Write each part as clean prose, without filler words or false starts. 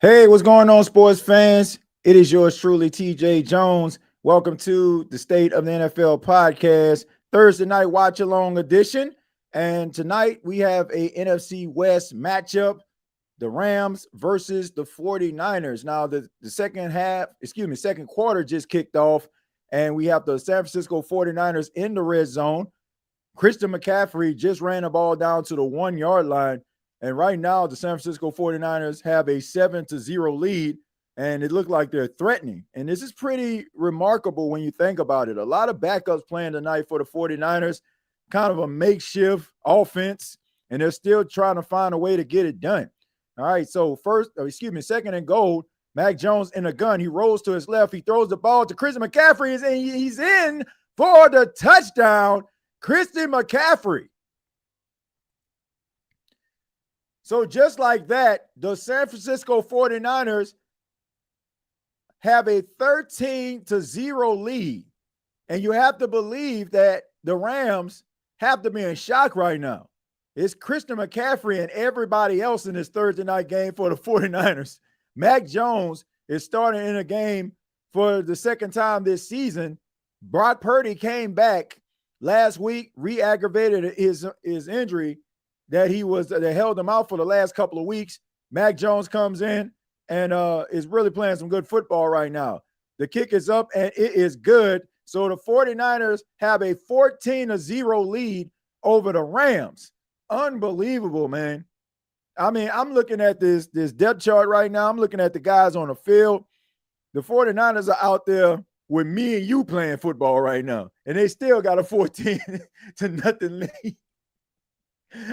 Hey, what's going on, sports fans? It is yours truly, TJ Jones. Welcome to the State of the NFL podcast, Thursday night watch along edition. And tonight we have a NFC West matchup, the Rams versus the 49ers. Now, the second quarter just kicked off, and we have the San Francisco 49ers in the red zone. Christian McCaffrey just ran the ball down to the 1 yard line. And right now, the San Francisco 49ers have a 7-0 lead, and it looked like they're threatening. And this is pretty remarkable when you think about it. A lot of backups playing tonight for the 49ers, kind of a makeshift offense, and they're still trying to find a way to get it done. All right, so second and goal, Mac Jones in the gun. He rolls to his left. He throws the ball to Christian McCaffrey, and he's in for the touchdown. Christian McCaffrey. So just like that, the San Francisco 49ers have a 13-0 lead. And you have to believe that the Rams have to be in shock right now. It's Christian McCaffrey and everybody else in this Thursday night game for the 49ers. Mac Jones is starting in a game for the second time this season. Brock Purdy came back last week, re-aggravated his injury that held him out for the last couple of weeks. Mac Jones comes in and is really playing some good football right now. The kick is up and it is good. So the 49ers have a 14-0 lead over the Rams. Unbelievable, man. I mean, I'm looking at this depth chart right now. I'm looking at the guys on the field. The 49ers are out there with me and you playing football right now, and they still got a 14-0 lead.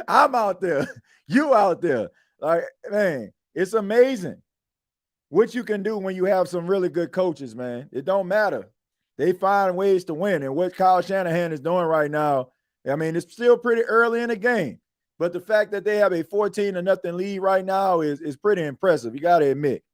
I'm out there. You out there. Like, man, it's amazing what you can do when you have some really good coaches, man. It don't matter. They find ways to win. And what Kyle Shanahan is doing right now, I mean, it's still pretty early in the game. But the fact that they have a 14-0 lead right now is pretty impressive. You got to admit.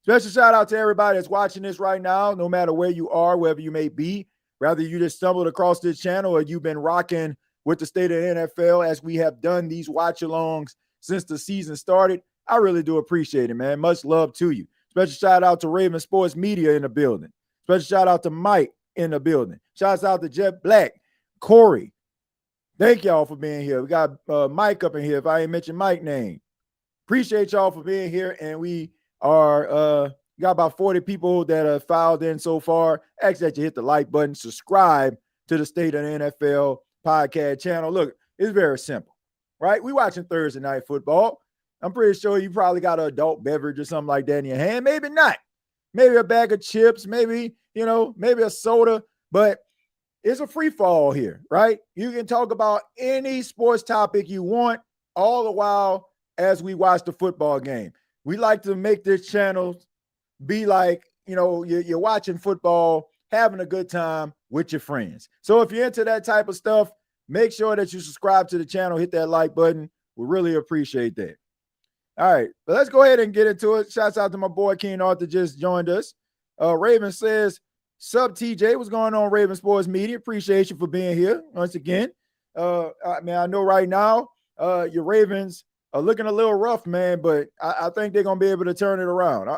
Special shout out to everybody that's watching this right now, no matter where you are, wherever you may be. Whether you just stumbled across this channel or you've been rocking with the State of the NFL as we have done these watch-alongs since the season started. I really do appreciate it, man. Much love to you. Special shout out to Raven Sports Media in the building. Special shout out to Mike in the building. Shouts out to Jet Black, Corey. Thank y'all for being here. We got Mike up in here, if I ain't mentioned Mike's name. Appreciate y'all for being here, and we are got about 40 people that have filed in so far. Ask that you hit the like button, subscribe to the State of the NFL podcast channel. Look, it's very simple, right? We watching Thursday night football. I'm pretty sure you probably got an adult beverage or something like that in your hand. Maybe not. Maybe a bag of chips, maybe a soda, but it's a free fall here, right? You can talk about any sports topic you want, all the while as we watch the football game. We like to make this channel be like, you're watching football, having a good time with your friends. So if you're into that type of stuff, make sure that you subscribe to the channel, hit that like button. We really appreciate that. All right, but let's go ahead and get into it. Shouts out to my boy Keen Arthur just joined us. Raven says, "Sub TJ, what's going on, Raven Sports Media? Appreciate you for being here once again." I know right now your Ravens are looking a little rough, man, but I think they're gonna be able to turn it around.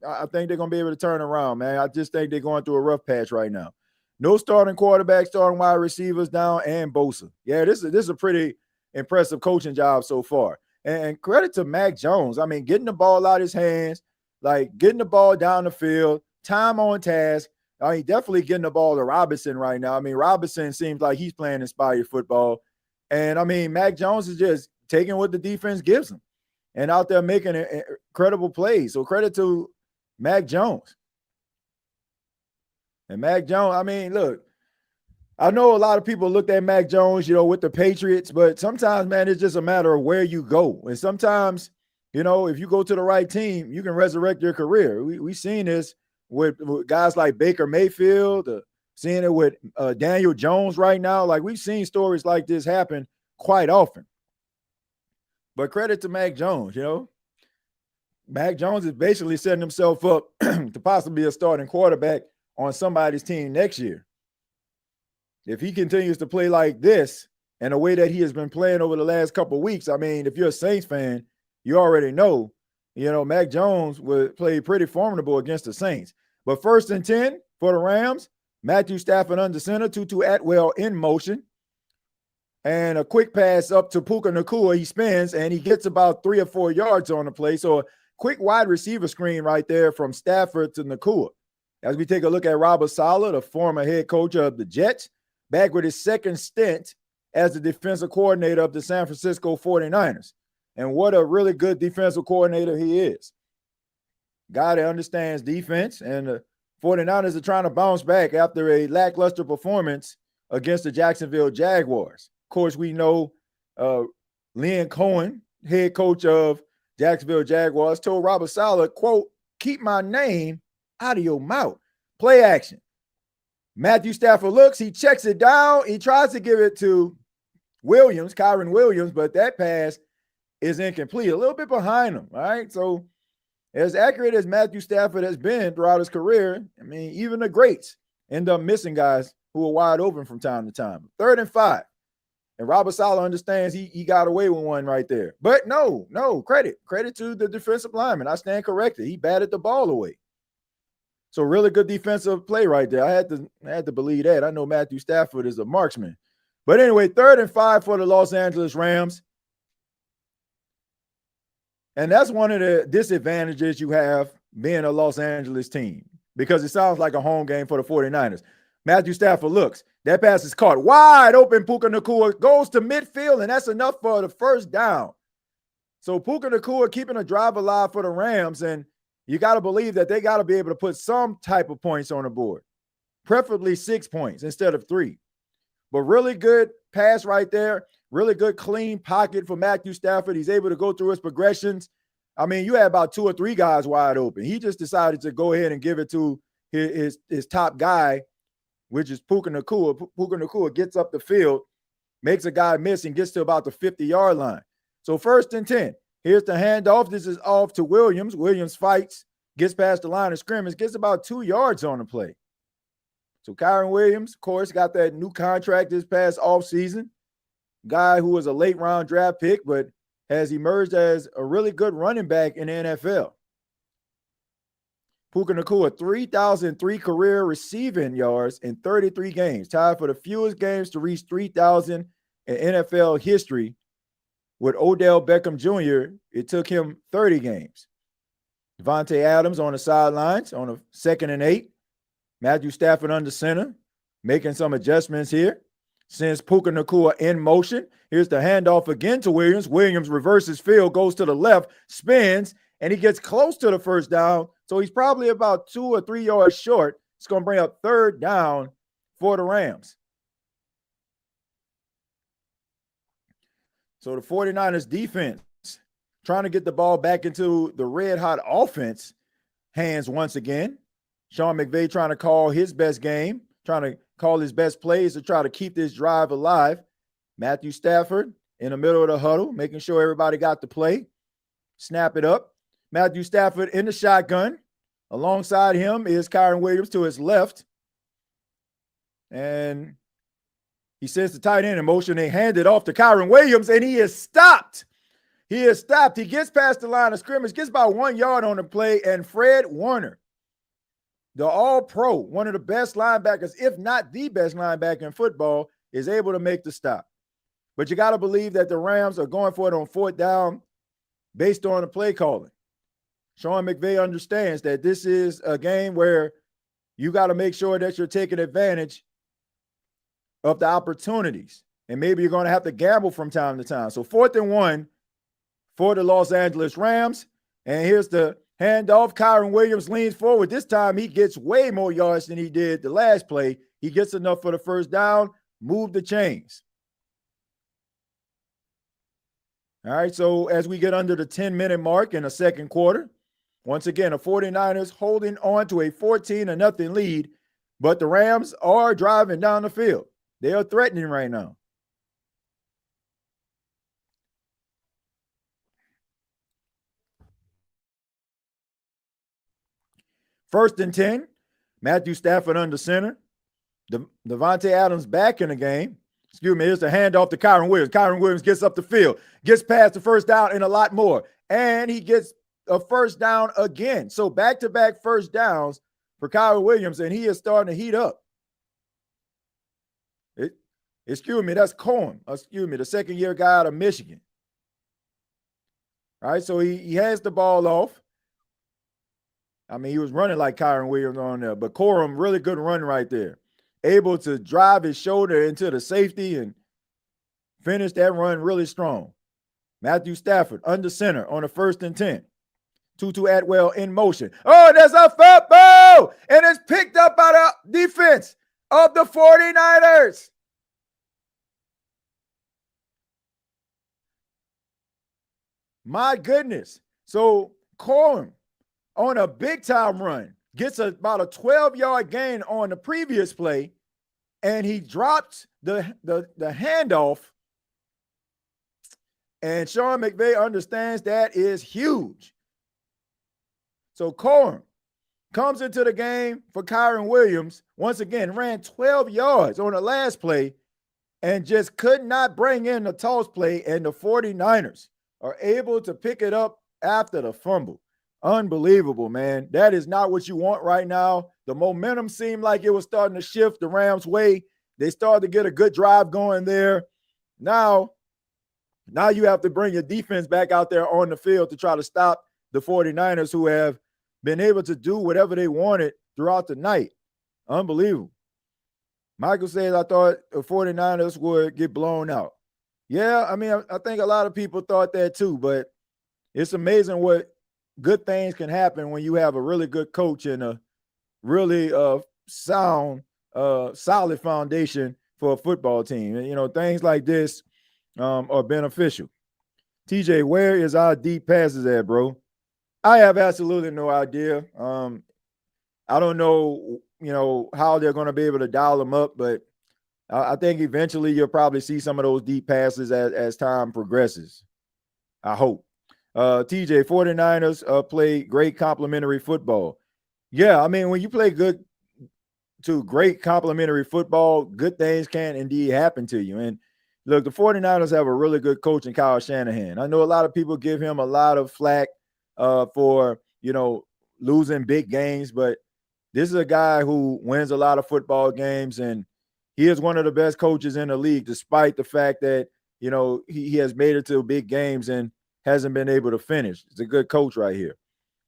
I think they're gonna be able to turn it around, man. I just think they're going through a rough patch right now. No starting quarterback, starting wide receivers down, and Bosa. Yeah, this is a pretty impressive coaching job so far. And credit to Mac Jones. I mean, getting the ball out of his hands, like getting the ball down the field, time on task. I mean, definitely getting the ball to Robinson right now. I mean, Robinson seems like he's playing inspired football. And, I mean, Mac Jones is just taking what the defense gives him and out there making incredible plays. So credit to Mac Jones. And Mac Jones, I mean, look, I know a lot of people looked at Mac Jones, with the Patriots, but sometimes, man, it's just a matter of where you go. And sometimes, if you go to the right team, you can resurrect your career. We've seen this with guys like Baker Mayfield, seeing it with Daniel Jones right now. Like, we've seen stories like this happen quite often. But credit to Mac Jones, Mac Jones is basically setting himself up to possibly be a starting quarterback on somebody's team next year. If he continues to play like this and the way that he has been playing over the last couple of weeks, I mean, if you're a Saints fan, you already know Mac Jones would play pretty formidable against the Saints. But 1st and 10 for the Rams. Matthew Stafford under center, Tutu Atwell in motion. And a quick pass up to Puka Nacua. He spins, and he gets about 3 or 4 yards on the play. So a quick wide receiver screen right there from Stafford to Nacua. As we take a look at Robert Saleh, the former head coach of the Jets, back with his second stint as the defensive coordinator of the San Francisco 49ers. And what a really good defensive coordinator he is. Guy that understands defense, and the 49ers are trying to bounce back after a lackluster performance against the Jacksonville Jaguars. Of course, we know Lynn Cohen, head coach of Jacksonville Jaguars, told Robert Saleh, quote, "Keep my name out of your mouth." Play action. Matthew Stafford looks, he checks it down. He tries to give it to Kyron Williams, but that pass is incomplete, a little bit behind him. All right. So, as accurate as Matthew Stafford has been throughout his career, I mean, even the greats end up missing guys who are wide open from time to time. 3rd and 5. And Robert Saleh understands he got away with one right there. But no, credit to the defensive lineman. I stand corrected. He batted the ball away. So really good defensive play right there. I had to believe that. I know Matthew Stafford is a marksman. But anyway, 3rd and 5 for the Los Angeles Rams. And that's one of the disadvantages you have being a Los Angeles team, because it sounds like a home game for the 49ers. Matthew Stafford looks. That pass is caught wide open. Puka Nacua goes to midfield, and that's enough for the first down. So Puka Nacua keeping a drive alive for the Rams, and you got to believe that they got to be able to put some type of points on the board, preferably 6 points instead of 3. But really good pass right there. Really good clean pocket for Matthew Stafford. He's able to go through his progressions. I mean, you had about 2 or 3 guys wide open. He just decided to go ahead and give it to his top guy, which is Puka Nacua. Puka Nacua gets up the field, makes a guy miss, and gets to about the 50-yard line. So 1st and 10. Here's the handoff. This is off to Williams. Williams fights, gets past the line of scrimmage, gets about 2 yards on the play. So Kyron Williams, of course, got that new contract this past offseason. Guy who was a late-round draft pick, but has emerged as a really good running back in the NFL. Puka Nacua, 3,003 career receiving yards in 33 games, tied for the fewest games to reach 3,000 in NFL history. With Odell Beckham Jr., it took him 30 games. Devontae Adams on the sidelines on a 2nd and 8. Matthew Stafford under center, making some adjustments here. Sends Puka Nacua in motion. Here's the handoff again to Williams. Williams reverses field, goes to the left, spins, and he gets close to the first down. So he's probably about 2 or 3 yards short. It's going to bring up 3rd down for the Rams. So the 49ers defense trying to get the ball back into the red-hot offense hands once again. Sean McVay trying to call his best game, trying to call his best plays to try to keep this drive alive. Matthew Stafford in the middle of the huddle, making sure everybody got the play. Snap it up. Matthew Stafford in the shotgun. Alongside him is Kyron Williams to his left. And he sends the tight end in motion. They hand it off to Kyron Williams, and he is stopped. He is stopped. He gets past the line of scrimmage, gets about 1 yard on the play, and Fred Warner, the all-pro, one of the best linebackers, if not the best linebacker in football, is able to make the stop. But you got to believe that the Rams are going for it on 4th down based on the play calling. Sean McVay understands that this is a game where you got to make sure that you're taking advantage of the opportunities. And maybe you're going to have to gamble from time to time. So 4th and 1 for the Los Angeles Rams. And here's the handoff. Kyron Williams leans forward. This time he gets way more yards than he did the last play. He gets enough for the first down. Move the chains. All right, so as we get under the 10-minute mark in the second quarter, once again, the 49ers holding on to a 14-0 lead, but the Rams are driving down the field. They are threatening right now. First and 10, Matthew Stafford under center. Devontae Adams back in the game. Here's the handoff to Kyron Williams. Kyron Williams gets up the field, gets past the first down and a lot more. And he gets a first down again. So back-to-back first downs for Kyren Williams, and he is starting to heat up. Excuse me, that's Cohen. Excuse me, the second-year guy out of Michigan. All right, so he has the ball off. I mean, he was running like Kyren Williams on there, but Corum, really good run right there. Able to drive his shoulder into the safety and finish that run really strong. Matthew Stafford under center on the 1st and 10. Tutu Atwell in motion. Oh, there's a football! And it's picked up by the defense of the 49ers. My goodness. So Corum on a big-time run gets about a 12-yard gain on the previous play, and he drops the handoff. And Sean McVay understands that is huge. So Corum comes into the game for Kyren Williams. Once again, ran 12 yards on the last play and just could not bring in the toss play, and the 49ers are able to pick it up after the fumble. Unbelievable, man. That is not what you want right now. The momentum seemed like it was starting to shift the Rams' way. They started to get a good drive going there. Now you have to bring your defense back out there on the field to try to stop the 49ers, who have been able to do whatever they wanted throughout the night. Unbelievable. Michael says, I thought the 49ers would get blown out. Yeah, I mean, I think a lot of people thought that too, but it's amazing what good things can happen when you have a really good coach and a really sound, solid foundation for a football team. And, you know, things like this are beneficial. TJ, where is our deep passes at, bro? I have absolutely no idea. I don't know, you know, how they're going to be able to dial them up, but I think eventually you'll probably see some of those deep passes as time progresses. I hope. TJ, 49ers play great complementary football. Yeah, I mean, when you play good to great complementary football, good things can indeed happen to you. And look, the 49ers have a really good coach in Kyle Shanahan. I know a lot of people give him a lot of flack for, you know, losing big games, but this is a guy who wins a lot of football games, and he is one of the best coaches in the league, despite the fact that, you know, he has made it to big games and hasn't been able to finish. It's a good coach right here.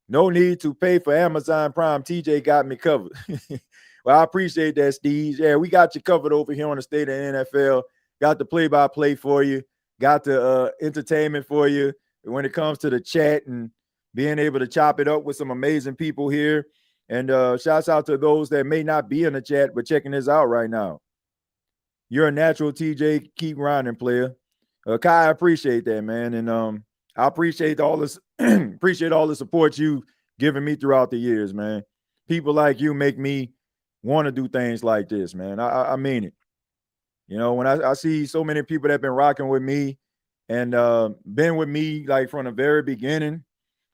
No need to pay for Amazon Prime. TJ got me covered. Well, I appreciate that, Steve. Yeah, we got you covered over here on the State of the NFL. Got the play-by-play for you. Got the entertainment for you when it comes to the chat and being able to chop it up with some amazing people here. And shouts out to those that may not be in the chat but checking this out right now. You're a natural, TJ. Keep grinding, player. Kai, I appreciate that, man. And I appreciate all this, appreciate all the support you've given me throughout the years, man. People like you make me want to do things like this, man. I mean it. You know, when I see so many people that have been rocking with me and been with me like from the very beginning,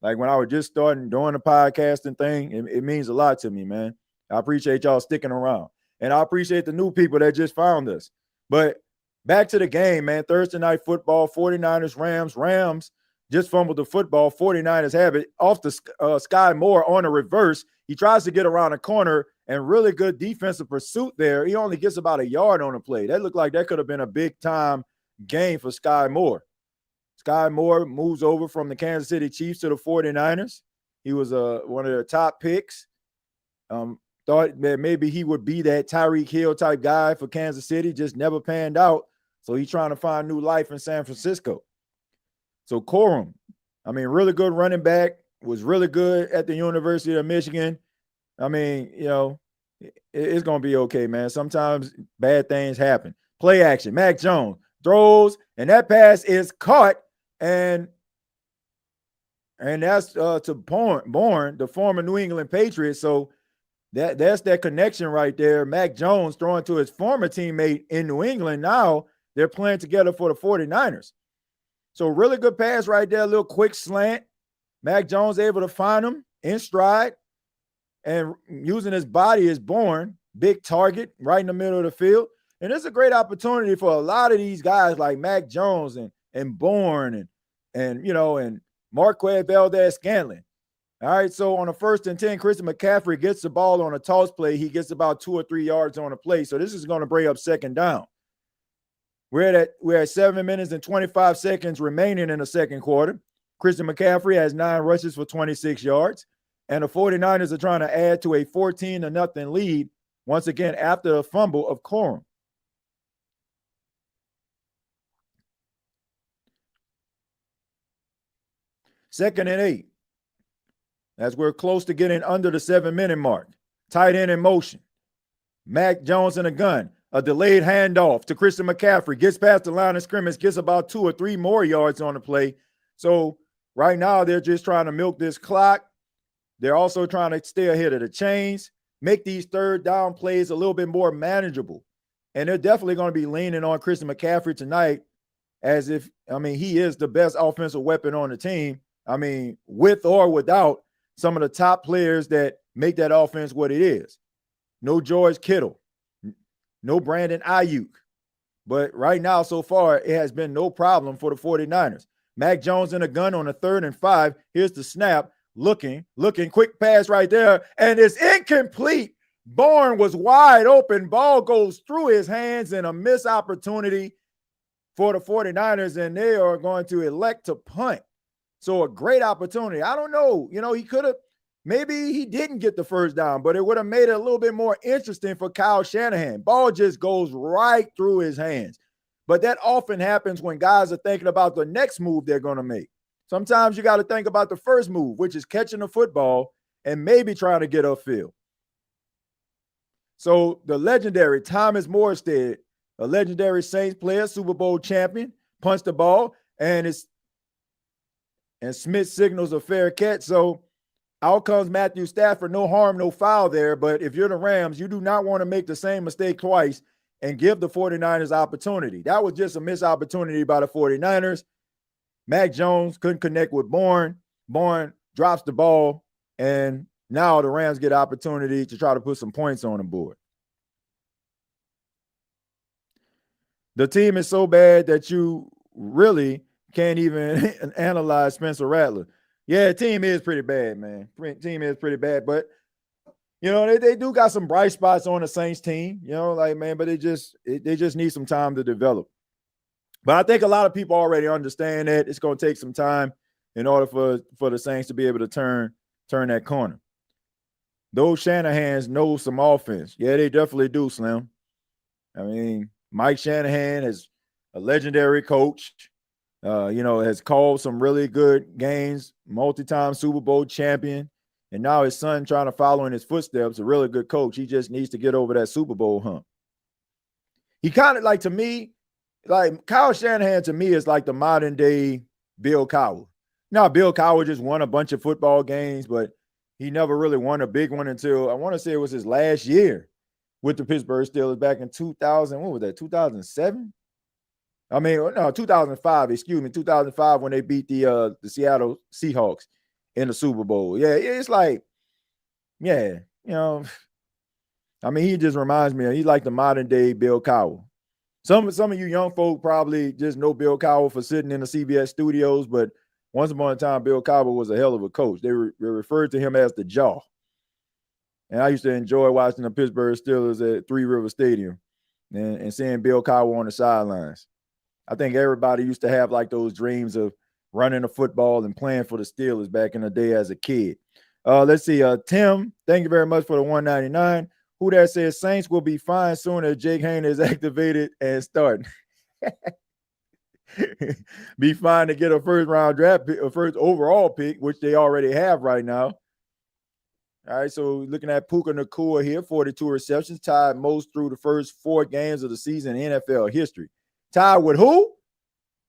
like when I was just starting doing the podcasting thing, it means a lot to me, man. I appreciate y'all sticking around. And I appreciate the new people that just found us. But back to the game, man. Thursday night football, 49ers, Rams. Rams just fumbled the football. 49ers have it off the Sky Moore on a reverse. He tries to get around a corner, and really good defensive pursuit there. He only gets about a yard on the play. That looked like that could have been a big-time game for Sky Moore. Sky Moore moves over from the Kansas City Chiefs to the 49ers. He was one of their top picks. Thought that maybe he would be that Tyreek Hill type guy for Kansas City, just never panned out. So he's trying to find new life in San Francisco. So Corum, I mean, really good running back, was really good at the University of Michigan. I mean, you know, it's going to be okay, man. Sometimes bad things happen. Play action. Mac Jones throws, and that pass is caught, and that's to Bourne, the former New England Patriot. So that's that connection right there. Mac Jones throwing to his former teammate in New England. Now they're playing together for the 49ers. So really good pass right there, a little quick slant. Mac Jones able to find him in stride and using his body as Bourne, big target right in the middle of the field. And it's a great opportunity for a lot of these guys like Mac Jones and Bourne and you know, and Marquez Valdez-Scantling. All right, so on a 1st and 10, Christian McCaffrey gets the ball on a toss play. He gets about 2 or 3 yards on a play. So this is going to bring up 2nd down. We're at 7 minutes and 25 seconds remaining in the second quarter. Christian McCaffrey has 9 rushes for 26 yards. And the 49ers are trying to add to a 14-0 lead, once again, after the fumble of Corum. Second and 8. As we're close to getting under the 7-minute mark. Tight end in motion. Mac Jones in a gun. A delayed handoff to Christian McCaffrey. Gets past the line of scrimmage. Gets about 2 or 3 more yards on the play. So right now they're just trying to milk this clock. They're also trying to stay ahead of the chains. Make these 3rd down plays a little bit more manageable. And they're definitely going to be leaning on Christian McCaffrey tonight as if, he is the best offensive weapon on the team. With or without some of the top players that make that offense what it is. No George Kittle, no Brandon Ayuk. But right now, so far, it has been no problem for the 49ers. Mac Jones in a gun on a 3rd and 5. Here's the snap. Looking, quick pass right there. And it's incomplete. Bourne was wide open. Ball goes through his hands and a missed opportunity for the 49ers, and they are going to elect to punt. So a great opportunity. I don't know. He could have, maybe he didn't get the 1st down, but it would have made it a little bit more interesting for Kyle Shanahan. Ball just goes right through his hands. But that often happens when guys are thinking about the next move they're going to make. Sometimes you got to think about the first move, which is catching the football and maybe trying to get upfield. So the legendary Thomas Morstead, a legendary Saints player, Super Bowl champion, punched the ball, and Smith signals a fair catch. So out comes Matthew Stafford. No harm, no foul there. But if you're the Rams, you do not want to make the same mistake twice and give the 49ers opportunity. That was just a missed opportunity by the 49ers. Mac Jones couldn't connect with Bourne. Bourne drops the ball, and now the Rams get opportunity to try to put some points on the board. The team is so bad that you really can't even analyze Spencer Rattler. Yeah, the team is pretty bad, man. Team is pretty bad, but they do got some bright spots on the Saints team. But they just need some time to develop. But I think a lot of people already understand that it's going to take some time in order for the Saints to be able to turn that corner. Those Shanahans know some offense. Yeah, they definitely do, Slim. Mike Shanahan is a legendary coach. Has called some really good games, multi-time Super Bowl champion, and now his son trying to follow in his footsteps, a really good coach. He just needs to get over that Super Bowl hump. He kind of to me, Kyle Shanahan to me is like the modern day Bill Cowher. Now, Bill Cowher just won a bunch of football games, but he never really won a big one until I want to say it was his last year with the Pittsburgh Steelers back in 2000. What was that? 2007? 2005, 2005 when they beat the Seattle Seahawks in the Super Bowl. Yeah, it's he just reminds me he's like the modern day Bill Cowher. Some of you young folk probably just know Bill Cowher for sitting in the CBS studios, but once upon a time, Bill Cowher was a hell of a coach. They referred to him as the Jaw. And I used to enjoy watching the Pittsburgh Steelers at Three River Stadium and seeing Bill Cowher on the sidelines. I think everybody used to have those dreams of running a football and playing for the Steelers back in the day as a kid. Let's see. Tim, thank you very much for the $1.99. Who that says Saints will be fine soon as Jake Hayne is activated and starting. Be fine to get a first-round draft pick, a first overall pick, which they already have right now. All right, so looking at Puka Nacua here, 42 receptions, tied most through the first 4 games of the season in NFL history. Tied with who?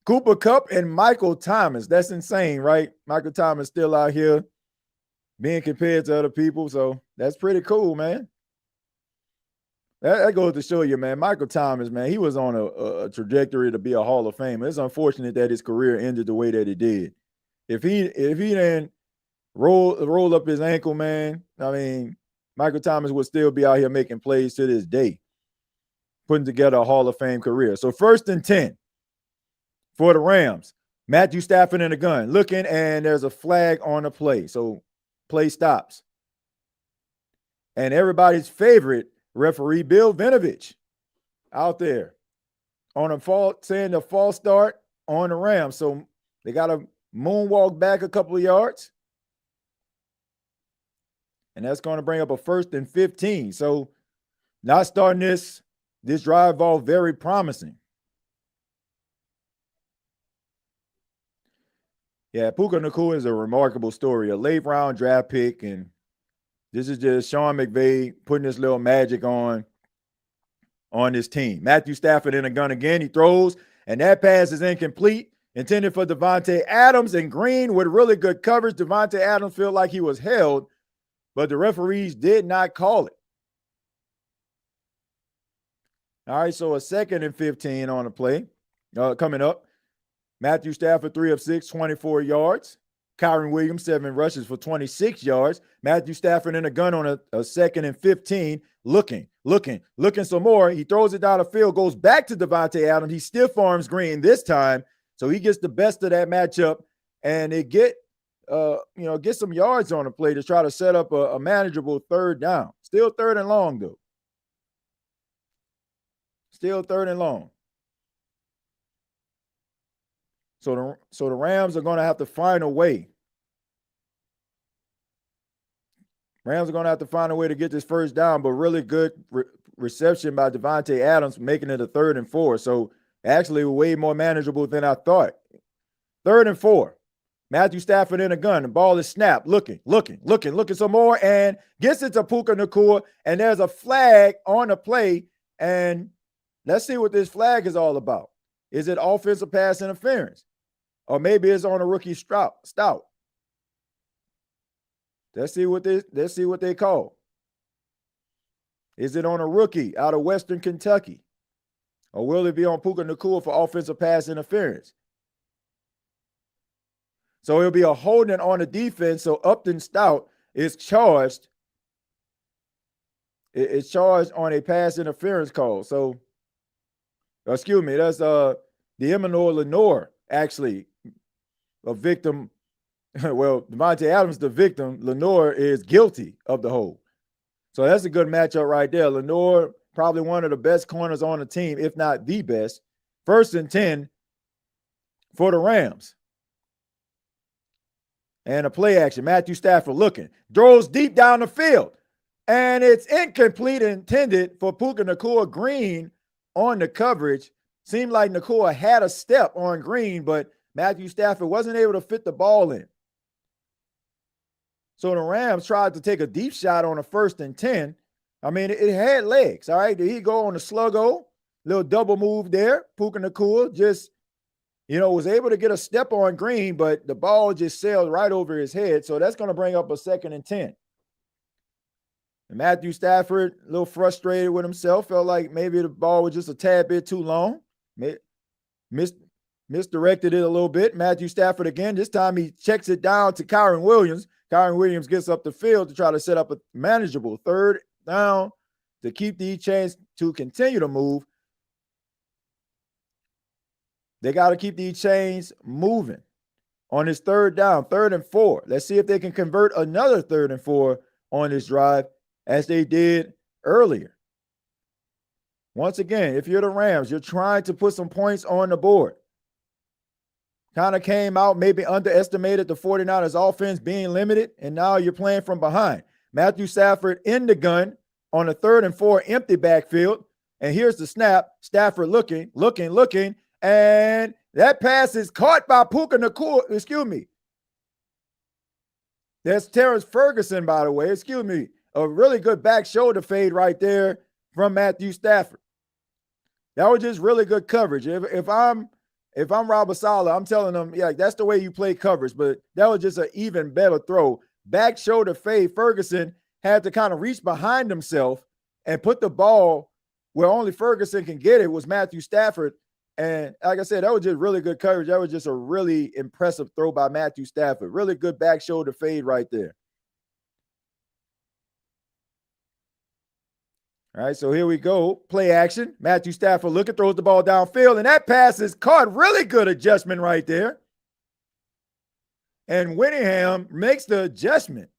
Cooper Kupp and Michael Thomas. That's insane, right? Michael Thomas still out here being compared to other people, so that's pretty cool, man. That goes to show you, man, Michael Thomas, man, he was on a trajectory to be a Hall of Famer. It's unfortunate that his career ended the way that it did. If he didn't roll up his ankle, man, Michael Thomas would still be out here making plays to this day, putting together a Hall of Fame career. So 1st and 10 for the Rams. Matthew Stafford in the gun, looking, and there's a flag on the play. So play stops. And everybody's favorite referee, Bill Vinovich, out there on a saying the false start on the Rams. So they got to moonwalk back a couple of yards. And that's going to bring up a 1st and 15. So not starting this drive off very promising. Yeah, Puka Nacua is a remarkable story, a late round draft pick. And this is just Sean McVay putting this little magic on this team. Matthew Stafford in a gun again. He throws, and that pass is incomplete. Intended for Devontae Adams, and Green with really good coverage. Devontae Adams felt like he was held, but the referees did not call it. All right, so a 2nd and 15 on the play coming up. Matthew Stafford, 3 of 6, 24 yards. Kyron Williams, 7 rushes for 26 yards. Matthew Stafford in a gun on a 2nd and 15, looking some more. He throws it down the field, goes back to Devontae Adams. He stiff arms Green this time, so he gets the best of that matchup, and they get some yards on the play to try to set up a manageable 3rd down. Still 3rd and long, though. Still 3rd and long. So the Rams are going to have to find a way. Rams are going to have to find a way to get this 1st down, but really good reception by Devontae Adams, making it a 3rd and 4. So actually way more manageable than I thought. 3rd and 4. Matthew Stafford in a gun. The ball is snapped. Looking some more, and gets it to Puka Nacua, and there's a flag on the play, and let's see what this flag is all about. Is it offensive pass interference? Or maybe it's on a rookie Stout. Let's see what they call. Is it on a rookie out of Western Kentucky? Or will it be on Puka Nacua for offensive pass interference? So it'll be a holding on the defense. So Upton Stout is charged. It's charged on a pass interference call. So, excuse me, that's the Emmanuel Lenore, actually, a victim. Well, Devontae Adams, the victim. Lenore is guilty of the hold. So that's a good matchup right there. Lenore, probably one of the best corners on the team, if not the best. 1st and 10 for the Rams. And a play action. Matthew Stafford looking. Throws deep down the field. And it's incomplete, intended for Puka Nacua. Green on the coverage. Seemed like Nacua had a step on Green, but Matthew Stafford wasn't able to fit the ball in. So the Rams tried to take a deep shot on a 1st and 10. I mean, it had legs, all right? Did he go on the sluggo? Little double move there. Puka Nacua just, was able to get a step on Green, but the ball just sailed right over his head. So that's going to bring up a 2nd and 10. And Matthew Stafford, a little frustrated with himself, felt like maybe the ball was just a tad bit too long. Misdirected it a little bit. Matthew Stafford again. This time he checks it down to Kyron Williams. Kyron Williams gets up the field to try to set up a manageable 3rd down to keep the chains to continue to move. They got to keep these chains moving on this 3rd down, 3rd and 4. Let's see if they can convert another 3rd and 4 on this drive as they did earlier. Once again, if you're the Rams, you're trying to put some points on the board. Kind of came out, maybe underestimated the 49ers offense being limited, and now you're playing from behind. Matthew Stafford in the gun on a 3rd and 4 empty backfield. And here's the snap. Stafford looking, and that pass is caught by Puka Nacua. Excuse me. There's Terrence Ferguson, by the way. Excuse me. A really good back shoulder fade right there from Matthew Stafford. That was just really good coverage. If I'm Robert Saleh, I'm telling them, yeah, that's the way you play coverage. But that was just an even better throw. Back shoulder fade. Ferguson had to kind of reach behind himself and put the ball where only Ferguson can get it, was Matthew Stafford. And like I said, that was just really good coverage. That was just a really impressive throw by Matthew Stafford. Really good back shoulder fade right there. All right, so here we go. Play action. Matthew Stafford throws the ball downfield, and that pass is caught. Really good adjustment right there. And Whittingham makes the adjustment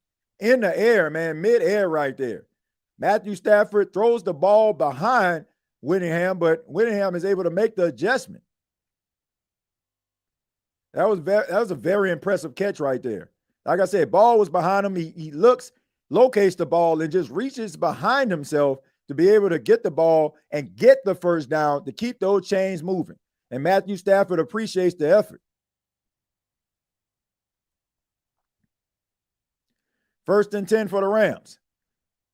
in the air, man, mid-air right there. Matthew Stafford throws the ball behind Whittingham, but Whittingham is able to make the adjustment. That was a very impressive catch right there. Like I said, ball was behind him. He locates the ball and just reaches behind himself to be able to get the ball and get the first down to keep those chains moving. And Matthew Stafford appreciates the effort. First and 10 for the Rams.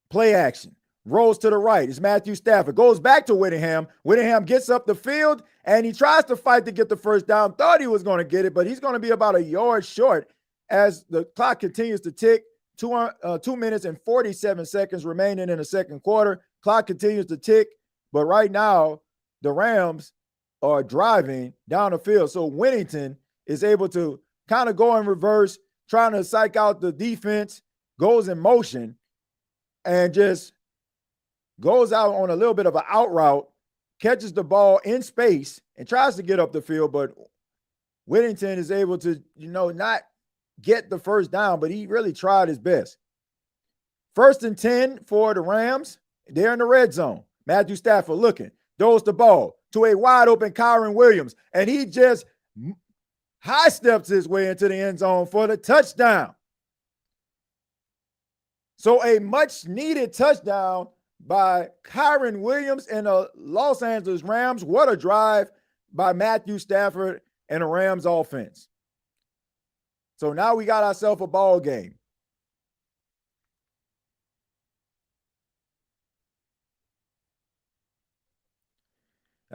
Play action. Rolls to the right. It's Matthew Stafford. Goes back to Whittingham. Whittingham gets up the field, and he tries to fight to get the first down. Thought he was going to get it, but he's going to be about a yard short as the clock continues to tick. 2 minutes and 47 seconds remaining in the second quarter. Clock continues to tick, but right now, the Rams are driving down the field. So Whittington is able to kind of go in reverse, trying to psych out the defense, goes in motion, and just goes out on a little bit of an out route, catches the ball in space, and tries to get up the field, but Whittington is able to, not get the first down, but he really tried his best. First and 10 for the Rams. They're in the red zone. Matthew Stafford looking, throws the ball to a wide open Kyren Williams, and he just high steps his way into the end zone for the touchdown. So a much needed touchdown by Kyren Williams and the Los Angeles Rams. What a drive by Matthew Stafford and the Rams offense. So now we got ourselves a ball game.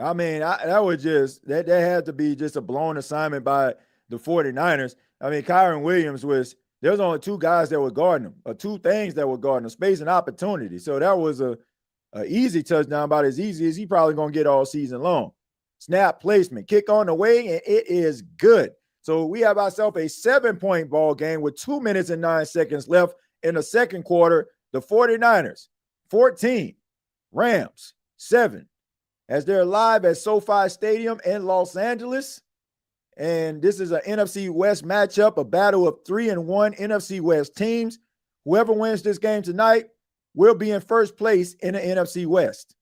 I mean, that had to be just a blown assignment by the 49ers. I mean, Kyren Williams there's only two guys that were guarding him, or two things that were guarding him, space and opportunity. So that was a easy touchdown, about as easy as he probably going to get all season long. Snap placement, kick on the way, and it is good. So we have ourselves a 7-point ball game with 2 minutes and 9 seconds left in the second quarter. The 49ers, 14, Rams, 7, as they're live at SoFi Stadium in Los Angeles. And this is an NFC West matchup, a battle of 3-1 NFC West teams. Whoever wins this game tonight will be in first place in the NFC West.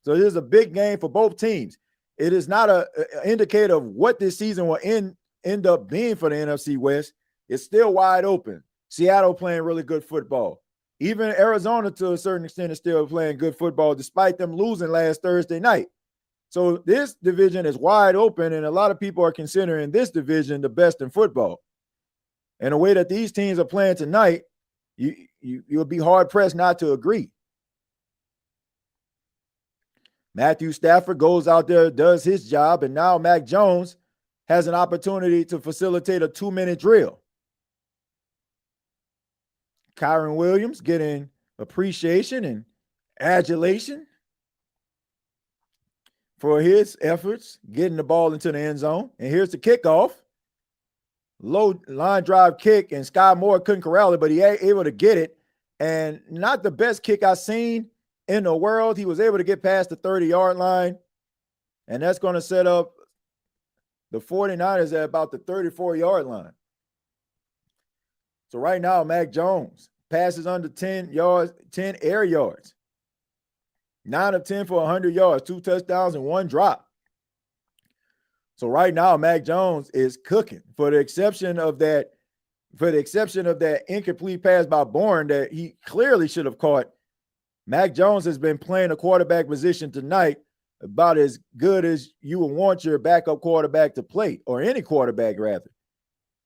So this is a big game for both teams. It is not an indicator of what this season will end up being for the NFC West. It's still wide open. Seattle playing really good football. Even Arizona, to a certain extent, is still playing good football despite them losing last Thursday night. So this division is wide open, and a lot of people are considering this division the best in football. And the way that these teams are playing tonight, you'll be hard-pressed not to agree. Matthew Stafford goes out there, does his job, and now Mac Jones has an opportunity to facilitate a 2-minute drill. Kyren Williams getting appreciation and adulation for his efforts getting the ball into the end zone. And here's the kickoff. Low line drive kick, and Sky Moore couldn't corral it, but he was able to get it. And not the best kick I've seen in the world. He was able to get past the 30-yard line, and that's going to set up the 49ers at about the 34-yard line. So right now, Mac Jones passes under 10 yards, 10 air yards. 9 of 10 for 100 yards, 2 touchdowns and 1 drop. So right now, Mac Jones is cooking, for the exception of that incomplete pass by Bourne that he clearly should have caught. Mac Jones has been playing a quarterback position tonight about as good as you would want your backup quarterback to play, or any quarterback rather.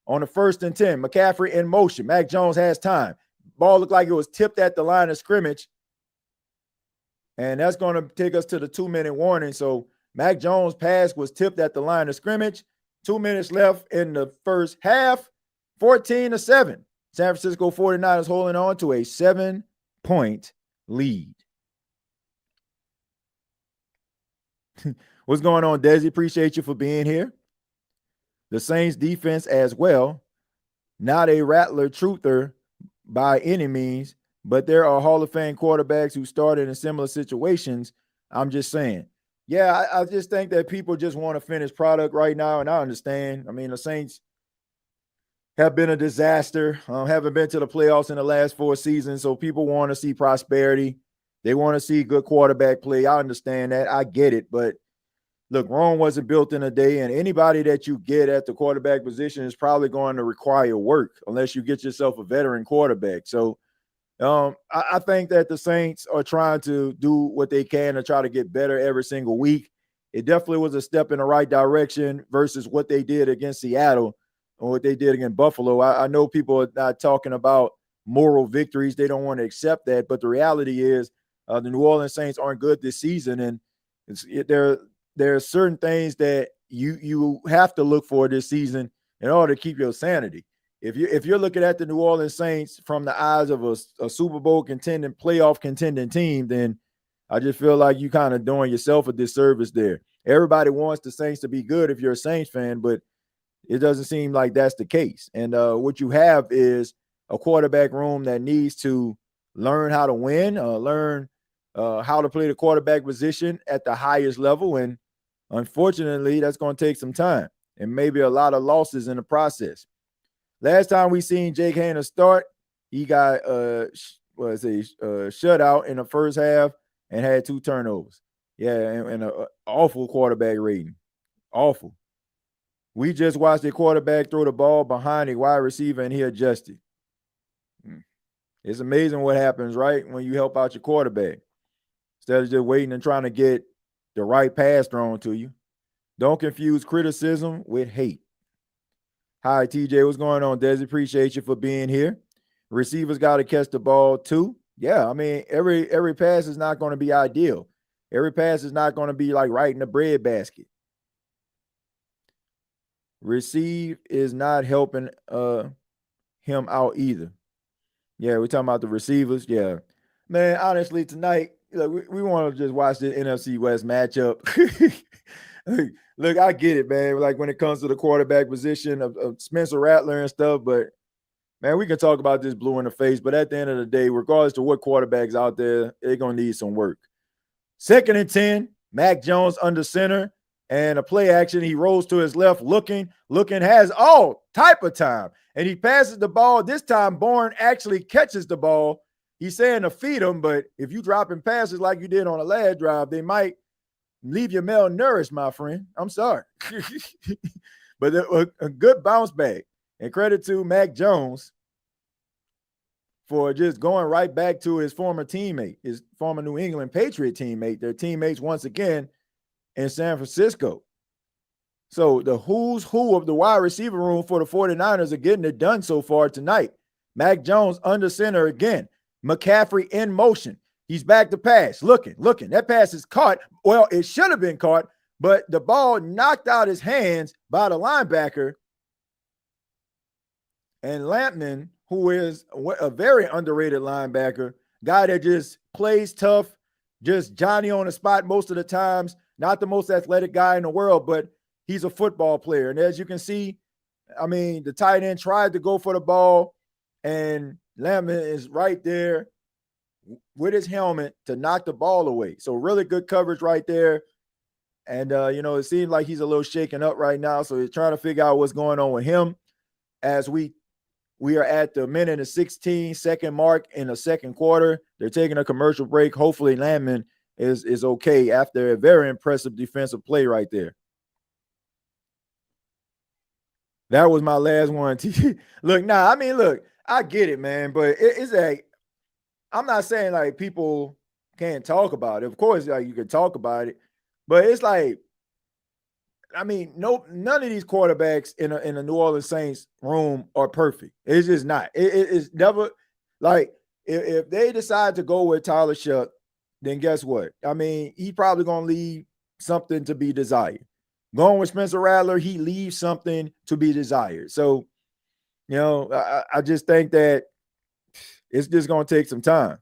On the 1st and 10, McCaffrey in motion. Mac Jones has time. Ball looked like it was tipped at the line of scrimmage. And that's going to take us to the 2-minute warning. So Mac Jones' pass was tipped at the line of scrimmage. 2 minutes left in the first half. 14-7. San Francisco 49ers holding on to a 7-point lead. What's going on, Desi? Appreciate you for being here. The Saints defense as well. Not a rattler truther by any means, but there are Hall of Fame quarterbacks who started in similar situations. I'm just saying. Yeah, I just think that people just want a finished product right now, and I understand. I mean, the Saints have been a disaster. Haven't been to the playoffs in the last 4 seasons. So people want to see prosperity. They want to see good quarterback play. I understand that. I get it. But look, Rome wasn't built in a day, and anybody that you get at the quarterback position is probably going to require work unless you get yourself a veteran quarterback. So I think that the Saints are trying to do what they can to try to get better every single week. It definitely was a step in the right direction versus what they did against Seattle or what they did against Buffalo. I know people are not talking about moral victories. They don't want to accept that. But the reality is the New Orleans Saints aren't good this season. And there are certain things that you have to look for this season in order to keep your sanity. If you're looking at the New Orleans Saints from the eyes of a Super Bowl contending, playoff contending team, then I just feel like you kind of doing yourself a disservice there. Everybody wants the Saints to be good if you're a Saints fan, but it doesn't seem like that's the case. And what you have is a quarterback room that needs to learn how to win, learn how to play the quarterback position at the highest level. And unfortunately, that's going to take some time and maybe a lot of losses in the process. Last time we seen Jake Haener start, he got shutout in the first half and had 2 turnovers. Yeah, and an awful quarterback rating. Awful. We just watched a quarterback throw the ball behind a wide receiver and he adjusted. It's amazing what happens, right, when you help out your quarterback. Instead of just waiting and trying to get the right pass thrown to you. Don't confuse criticism with hate. Hi, TJ. What's going on, Desi? Appreciate you for being here. Receivers got to catch the ball too. Yeah, I mean, every pass is not going to be ideal. Every pass is not going to be like right in the bread basket. Receive is not helping him out either. Yeah, we're talking about the receivers. Yeah. Man, honestly, tonight, we want to just watch the NFC West matchup. Look, I get it, man. Like when it comes to the quarterback position of Spencer Rattler and stuff, but man, we can talk about this blue in the face. But at the end of the day, regardless to what quarterback's out there, they're gonna need some work. 2nd and 10, Mac Jones under center, and a play action. He rolls to his left, looking, has all type of time, and he passes the ball. This time, Bourne actually catches the ball. He's saying to feed him, but if you dropping passes like you did on the last drive, they might leave you malnourished, my friend. I'm sorry. But a good bounce back. And credit to Mac Jones for just going right back to his former teammate, his former New England Patriot teammate. Their teammates once again in San Francisco. So the who's who of the wide receiver room for the 49ers are getting it done so far tonight. Mac Jones under center again. McCaffrey in motion. He's back to pass. Looking. That pass is caught. Well, it should have been caught, but the ball knocked out his hands by the linebacker. And Lampman, who is a very underrated linebacker, guy that just plays tough, just Johnny on the spot most of the times, not the most athletic guy in the world, but he's a football player. And as you can see, I mean, the tight end tried to go for the ball, and Lampman is right there with his helmet to knock the ball away. So really good coverage right there. And, it seems like he's a little shaken up right now. So he's trying to figure out what's going on with him as we are at the minute and 16-second mark in the second quarter. They're taking a commercial break. Hopefully Lampman is okay after a very impressive defensive play right there. That was my last one. Look, I get it, man, but I'm not saying like people can't talk about it. Of course, like you can talk about it, but it's like, I mean, none of these quarterbacks in a New Orleans Saints room are perfect. It's just not. It's never like if they decide to go with Tyler Shuck, then guess what? I mean, he's probably gonna leave something to be desired. Going with Spencer Rattler, he leaves something to be desired. So, I just think that it's just going to take some time.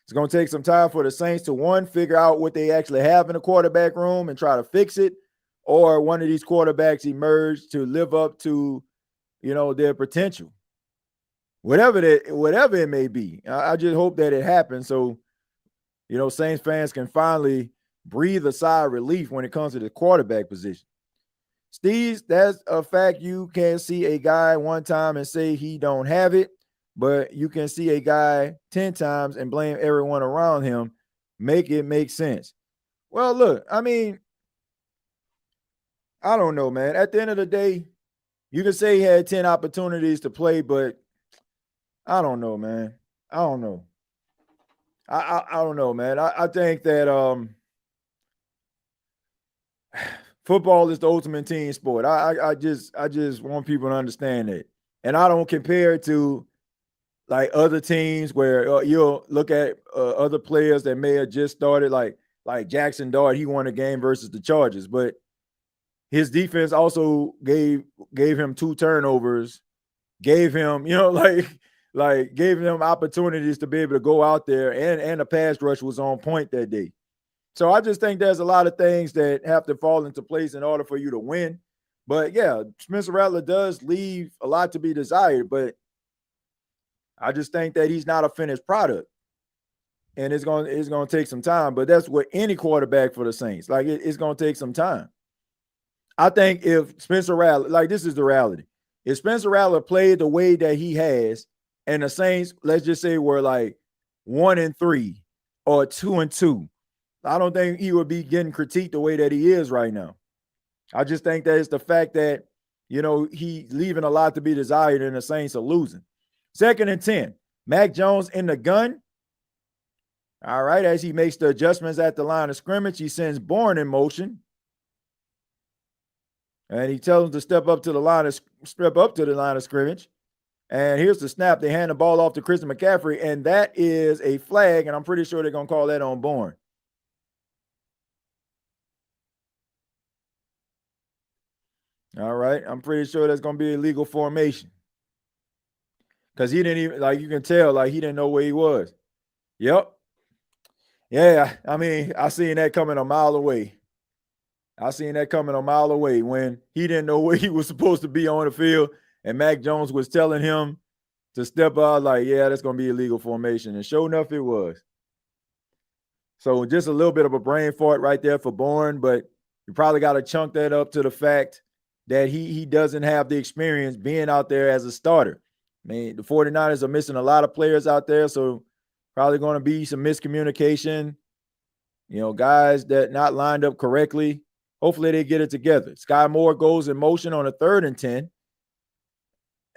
It's going to take some time for the Saints to, one, figure out what they actually have in the quarterback room and try to fix it, or one of these quarterbacks emerge to live up to, their potential. Whatever it may be. I just hope that it happens so, Saints fans can finally breathe a sigh of relief when it comes to the quarterback position. Steve, that's a fact. You can see a guy one time and say he don't have it, but you can see a guy 10 times and blame everyone around him. Make it make sense. Well, look, I mean, I don't know, man. At the end of the day, you can say he had 10 opportunities to play, but I don't know, man. I don't know. I don't know, man. I think that football is the ultimate team sport. I just want people to understand that. And I don't compare it to like other teams where you'll look at other players that may have just started, like Jackson Dart. He won a game versus the Chargers, but his defense also gave him 2 turnovers, gave him, gave him opportunities to be able to go out there, and the pass rush was on point that day. So I just think there's a lot of things that have to fall into place in order for you to win. But yeah, Spencer Rattler does leave a lot to be desired, but I just think that he's not a finished product. And it's going to take some time, but that's with any quarterback for the Saints. Like it's going to take some time. I think if Spencer Rattler, like this is the reality. If Spencer Rattler played the way that he has, and the Saints, let's just say, were like 1-3 or 2-2, I don't think he would be getting critiqued the way that he is right now. I just think that it's the fact that, he's leaving a lot to be desired and the Saints are losing. 2nd and 10. Mac Jones in the gun. All right, as he makes the adjustments at the line of scrimmage, he sends Bourne in motion. And he tells him to step up to the line of scrimmage. And here's the snap. They hand the ball off to Christian McCaffrey, and that is a flag, and I'm pretty sure they're going to call that on Bourne. All right, I'm pretty sure that's going to be a legal formation. Because he didn't even, you can tell, he didn't know where he was. Yep. Yeah, I mean, I seen that coming a mile away. When he didn't know where he was supposed to be on the field, and Mac Jones was telling him to step out, that's going to be a legal formation. And sure enough, it was. So just a little bit of a brain fart right there for Bourne, but you probably got to chunk that up to the fact that he doesn't have the experience being out there as a starter. I mean, the 49ers are missing a lot of players out there, so probably going to be some miscommunication, guys that not lined up correctly. Hopefully they get it together. Sky Moore goes in motion on a 3rd and 10,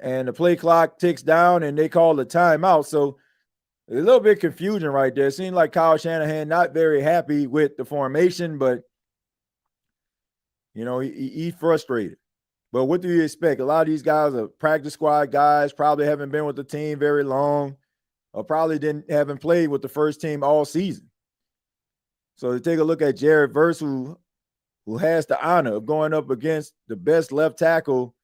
and the play clock ticks down, and they call the timeout. So a little bit confusion right there. It seemed like Kyle Shanahan not very happy with the formation, but, he's frustrated. But what do you expect? A lot of these guys are practice squad guys, probably haven't been with the team very long, or probably haven't played with the first team all season. So to take a look at Jared Verse, who has the honor of going up against the best left tackle,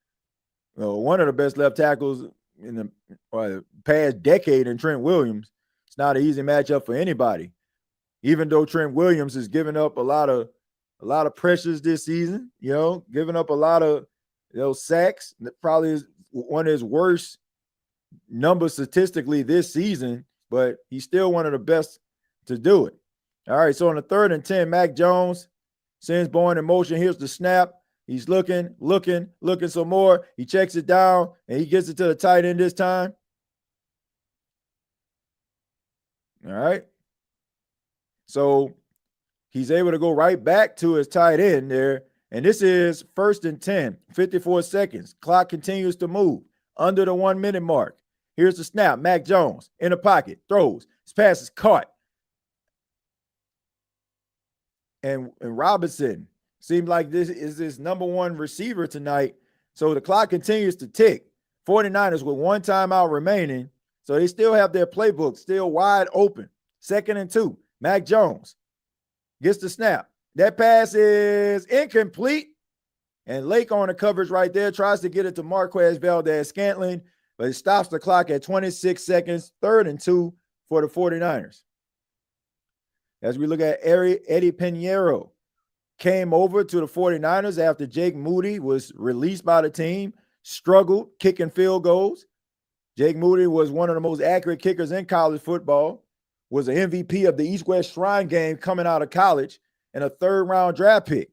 one of the best left tackles in the past decade in Trent Williams. It's not an easy matchup for anybody. Even though Trent Williams has given up a lot of pressures this season, giving up a lot of sacks. Probably is one of his worst numbers statistically this season, but he's still one of the best to do it. All right, so on the 3rd and 10, Mac Jones sends Bourne in motion. Here's the snap. He's looking some more. He checks it down, and he gets it to the tight end this time. All right. So he's able to go right back to his tight end there. And this is 1st and 10, 54 seconds. Clock continues to move under the 1 minute mark. Here's the snap. Mac Jones in the pocket, throws. His pass is caught. And Robinson seems like this is his number 1 receiver tonight. So the clock continues to tick. 49ers with 1 timeout remaining. So they still have their playbook still wide open. 2nd and 2. Mac Jones gets the snap. That pass is incomplete. And Lake on the coverage right there tries to get it to Marquez Valdez-Scantling, but it stops the clock at 26 seconds. 3rd and 2 for the 49ers. As we look at Eddie Pinheiro, came over to the 49ers after Jake Moody was released by the team, struggled kicking field goals. Jake Moody was one of the most accurate kickers in college football, was an MVP of the East-West Shrine game coming out of college, and a 3rd-round draft pick,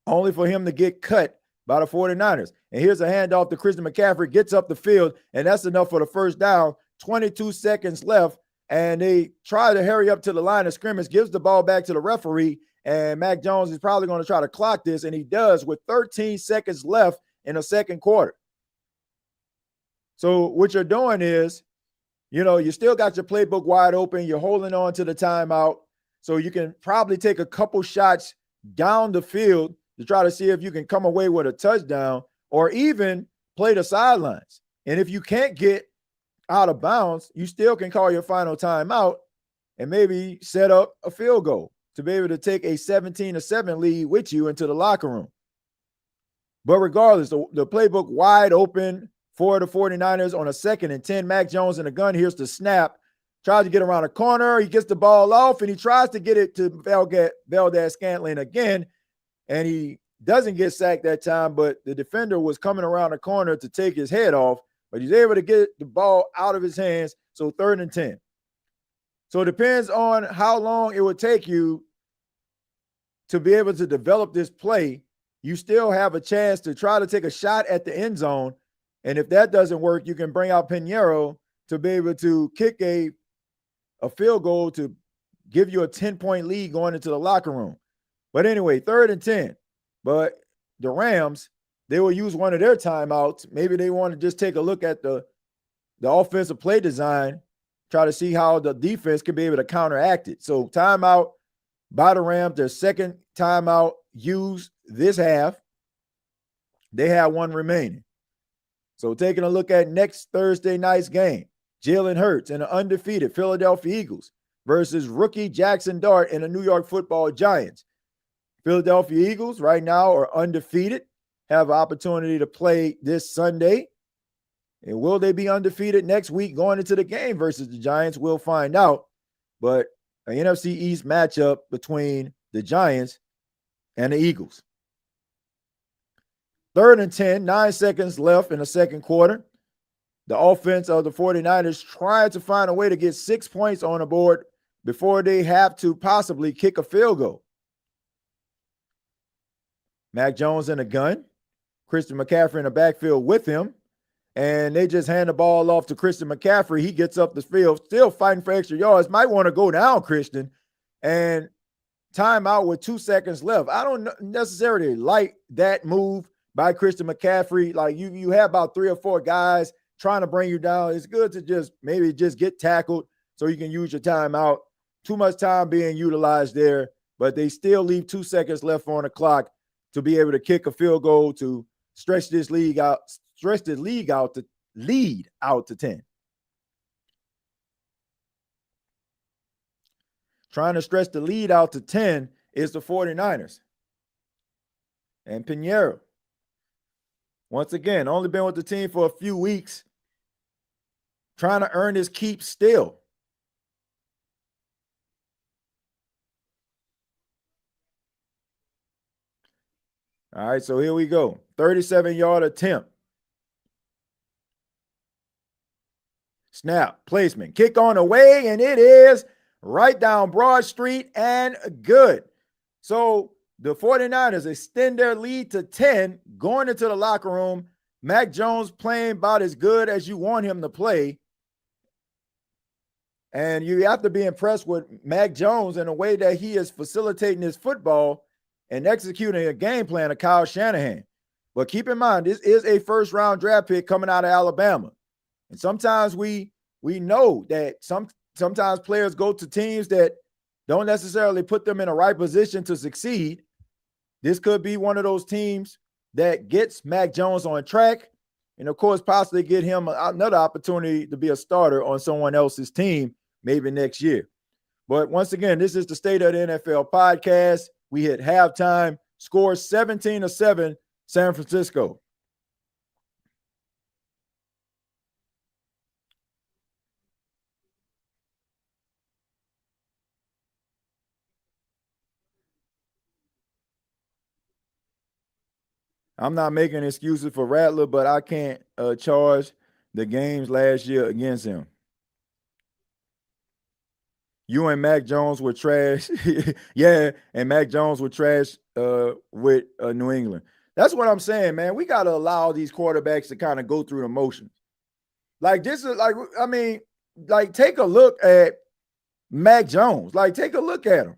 only for him to get cut by the 49ers. And here's a handoff to Christian McCaffrey, gets up the field, and that's enough for the first down. 22 seconds left, and they try to hurry up to the line of scrimmage, gives the ball back to the referee, and Mac Jones is probably going to try to clock this, and he does with 13 seconds left in the second quarter. So what you're doing is, you still got your playbook wide open. You're holding on to the timeout. So you can probably take a couple shots down the field to try to see if you can come away with a touchdown or even play the sidelines. And if you can't get out of bounds, you still can call your final timeout and maybe set up a field goal to be able to take a 17-7 lead with you into the locker room. But regardless, the playbook wide open for the 49ers on a 2nd and 10. Mac Jones in the gun. Here's the snap. Tries to get around the corner. He gets the ball off, and he tries to get it to Valdes-Scantling again, and he doesn't get sacked that time, but the defender was coming around the corner to take his head off, but he's able to get the ball out of his hands, so 3rd and 10. So it depends on how long it would take you to be able to develop this play. You still have a chance to try to take a shot at the end zone. And if that doesn't work, you can bring out Pinheiro to be able to kick a field goal to give you a 10-point lead going into the locker room. But anyway, 3rd and 10. But the Rams, they will use one of their timeouts. Maybe they want to just take a look at the offensive play design, try to see how the defense can be able to counteract it. So timeout by the Rams, their second timeout used this half. They have one remaining. So taking a look at next Thursday night's game, Jalen Hurts and the undefeated Philadelphia Eagles versus rookie Jackson Dart and the New York Football Giants. Philadelphia Eagles right now are undefeated, have an opportunity to play this Sunday. And will they be undefeated next week going into the game versus the Giants? We'll find out. But an NFC East matchup between the Giants and the Eagles. 3rd and 10, 9 seconds left in the second quarter. The offense of the 49ers trying to find a way to get 6 points on the board before they have to possibly kick a field goal. Mac Jones in the gun. Christian McCaffrey in the backfield with him. And they just hand the ball off to Christian McCaffrey. He gets up the field, still fighting for extra yards. Might want to go down, Christian. And timeout with 2 seconds left. I don't necessarily like that move by Christian McCaffrey. Like you have about 3 or 4 guys trying to bring you down. It's good to just get tackled so you can use your timeout. Too much time being utilized there, but they still leave 2 seconds left on the clock to be able to kick a field goal to stretch this league out to lead out to 10. Trying to stretch the lead out to 10 is the 49ers. And Pinheiro, once again, only been with the team for a few weeks, trying to earn his keep still. All right, so here we go. 37-yard attempt. Snap, placement, kick on the way, and it is right down Broad Street and good. So the 49ers extend their lead to 10 going into the locker room. Mac Jones playing about as good as you want him to play. And you have to be impressed with Mac Jones in the way that he is facilitating his football and executing a game plan of Kyle Shanahan. But keep in mind, this is a first-round draft pick coming out of Alabama. And sometimes we know that sometimes players go to teams that don't necessarily put them in the right position to succeed. This could be one of those teams that gets Mac Jones on track and, of course, possibly get him another opportunity to be a starter on someone else's team maybe next year. But once again, this is the State of the NFL podcast. We hit halftime, score 17-7, San Francisco. I'm not making excuses for Rattler, but I can't charge the games last year against him. You and Mac Jones were trash. Yeah, and Mac Jones were trash with New England. That's what I'm saying, man. We got to allow these quarterbacks to kind of go through the motions. Like this is like, I mean, like take a look at Mac Jones. Like take a look at him.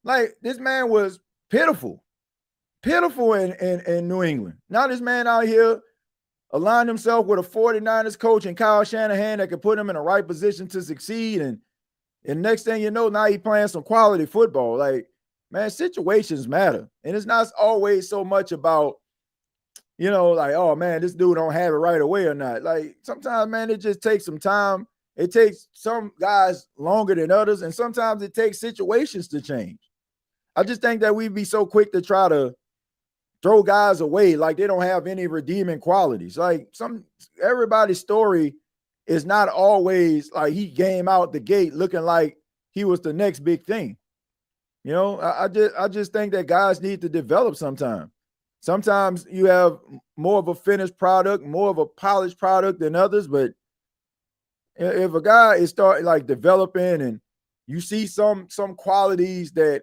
Like this man was pitiful in New England. Now this man out here aligned himself with a 49ers coach and Kyle Shanahan that could put him in the right position to succeed. And next thing you know, now he playing some quality football. Like, man, situations matter. And it's not always so much about, like, oh, man, this dude don't have it right away or not. Like, sometimes, man, it just takes some time. It takes some guys longer than others, and sometimes it takes situations to change. I just think that we'd be so quick to try to throw guys away like they don't have any redeeming qualities. Like everybody's story is not always like he came out the gate looking like he was the next big thing. I just think that guys need to develop sometimes. Sometimes you have more of a finished product, more of a polished product than others. But if a guy is starting like developing and you see some qualities that,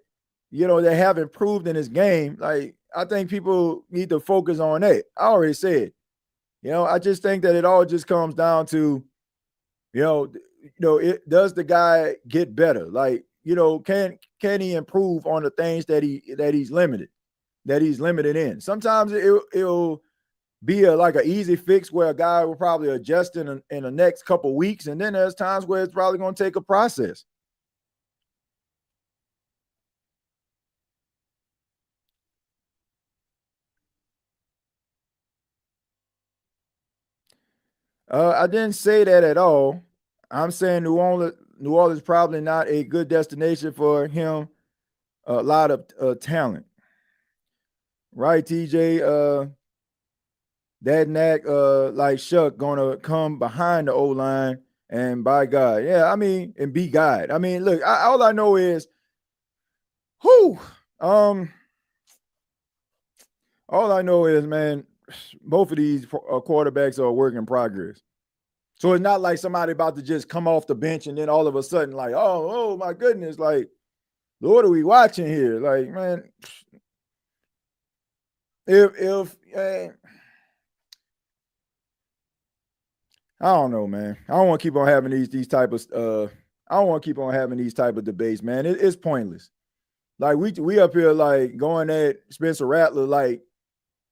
that have improved in his game, like I think people need to focus on that. I already said, I just think that it all just comes down to, does the guy get better? Like, can he improve on the things that he's limited in? Sometimes it'll be like an easy fix where a guy will probably adjust in the next couple of weeks. And then there's times where it's probably going to take a process. I didn't say that at all. I'm saying New Orleans probably not a good destination for him. A lot of talent. Right, TJ? That knack, like Shuck, gonna come behind the O-line and by God. Yeah, I mean, and be God. I mean, look, all I know is, all I know is, man, both of these quarterbacks are a work in progress. So it's not like somebody about to just come off the bench and then all of a sudden, like, oh my goodness, like, what are we watching here? Like, man, if I don't know, man. I don't want to keep on having these type of I don't want to keep on having these type of debates, man. It's pointless. Like we up here like going at Spencer Rattler like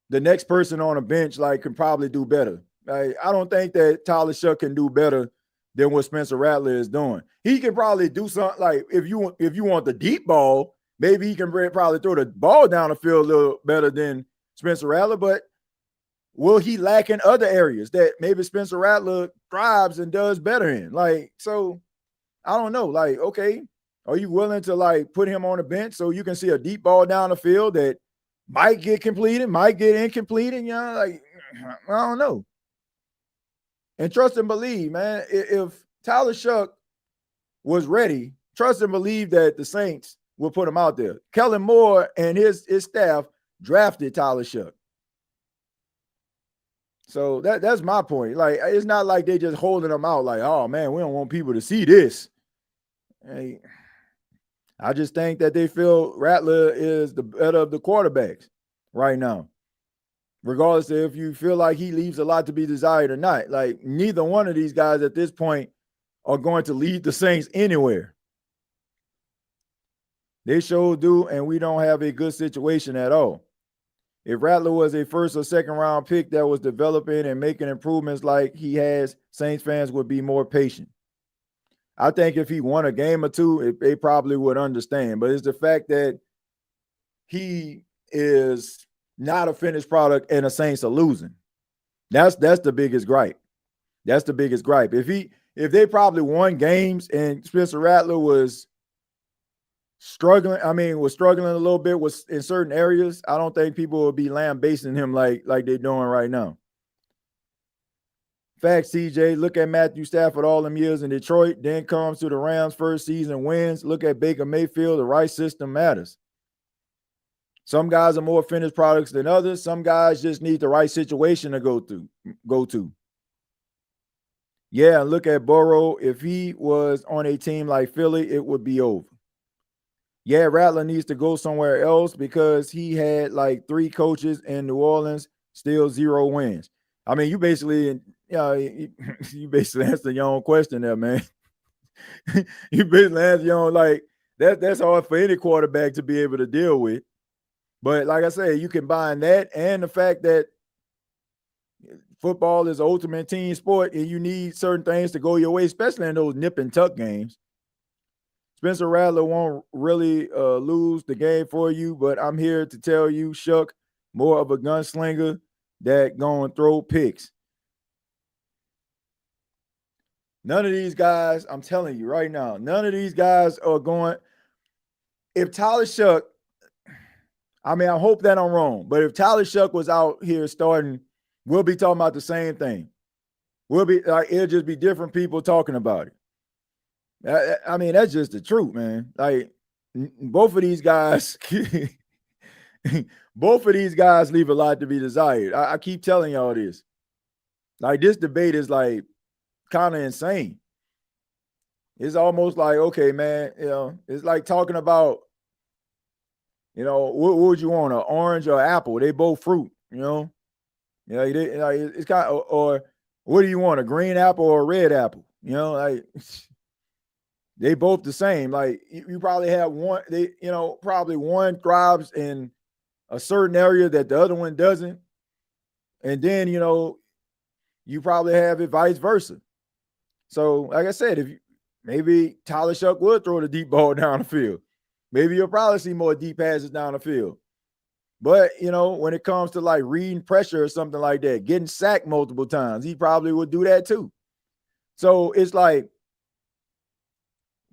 the next person on the bench like can probably do better. Like, I don't think that Tyler Shuck can do better than what Spencer Rattler is doing. He can probably do something like if you want the deep ball, maybe he can probably throw the ball down the field a little better than Spencer Rattler, but will he lack in other areas that maybe Spencer Rattler thrives and does better in? Like, so I don't know. Like, okay, are you willing to like put him on the bench so you can see a deep ball down the field that might get completed, might get incomplete, and like I don't know. And trust and believe, man. If Tyler Shuck was ready, trust and believe that the Saints will put him out there. Kellen Moore and his staff drafted Tyler Shuck. So that's my point. Like, it's not like they just holding them out like, oh, man, we don't want people to see this. Hey, I just think that they feel Rattler is the better of the quarterbacks right now. Regardless of if you feel like he leaves a lot to be desired or not. Like, neither one of these guys at this point are going to lead the Saints anywhere. They sure do, and we don't have a good situation at all. If Rattler was a first or second round pick that was developing and making improvements like he has, Saints fans would be more patient. I think if he won a game or two, they probably would understand. But it's the fact that he is not a finished product and the Saints are losing. That's the biggest gripe. That's the biggest gripe. If they probably won games and Spencer Rattler was struggling a little bit in certain areas, I don't think people would be lambasting him like they're doing right now. Facts, CJ. Look at Matthew Stafford all them years in Detroit, then comes to the Rams first season, wins. Look at Baker Mayfield. The right system matters. Some guys are more finished products than others. Some guys just need the right situation to go to. Yeah, look at Burrow. If he was on a team like Philly, it would be over. Yeah, Rattler needs to go somewhere else because he had like 3 coaches in New Orleans, still 0 wins. I mean, you basically, you basically answered your own question there, man. You basically answered your own, like, that's hard for any quarterback to be able to deal with. But like I said, you combine that and the fact that football is the ultimate team sport and you need certain things to go your way, especially in those nip and tuck games. Spencer Rattler won't really lose the game for you, but I'm here to tell you, Shuck, more of a gunslinger that going to throw picks. None of these guys, I'm telling you right now, none of these guys are going. If Tyler Shuck, I mean, I hope that I'm wrong, but if Tyler Shuck was out here starting, we'll be talking about the same thing. We'll be like, it'll just be different people talking about it. I mean, that's just the truth, man. Like, both of these guys, both of these guys leave a lot to be desired. I keep telling y'all this. Like, this debate is like kind of insane. It's almost like, okay, man, it's like talking about, what would you want, an orange or apple? They both fruit, it's kind of, or what do you want, a green apple or a red apple? Like, they both the same. Like, you probably have one, probably one thrives in a certain area that the other one doesn't. And then, you probably have it vice versa. So, like I said, if maybe Tyler Shuck would throw the deep ball down the field. Maybe you'll probably see more deep passes down the field. But, when it comes to like reading pressure or something like that, getting sacked multiple times, he probably would do that too. So it's like,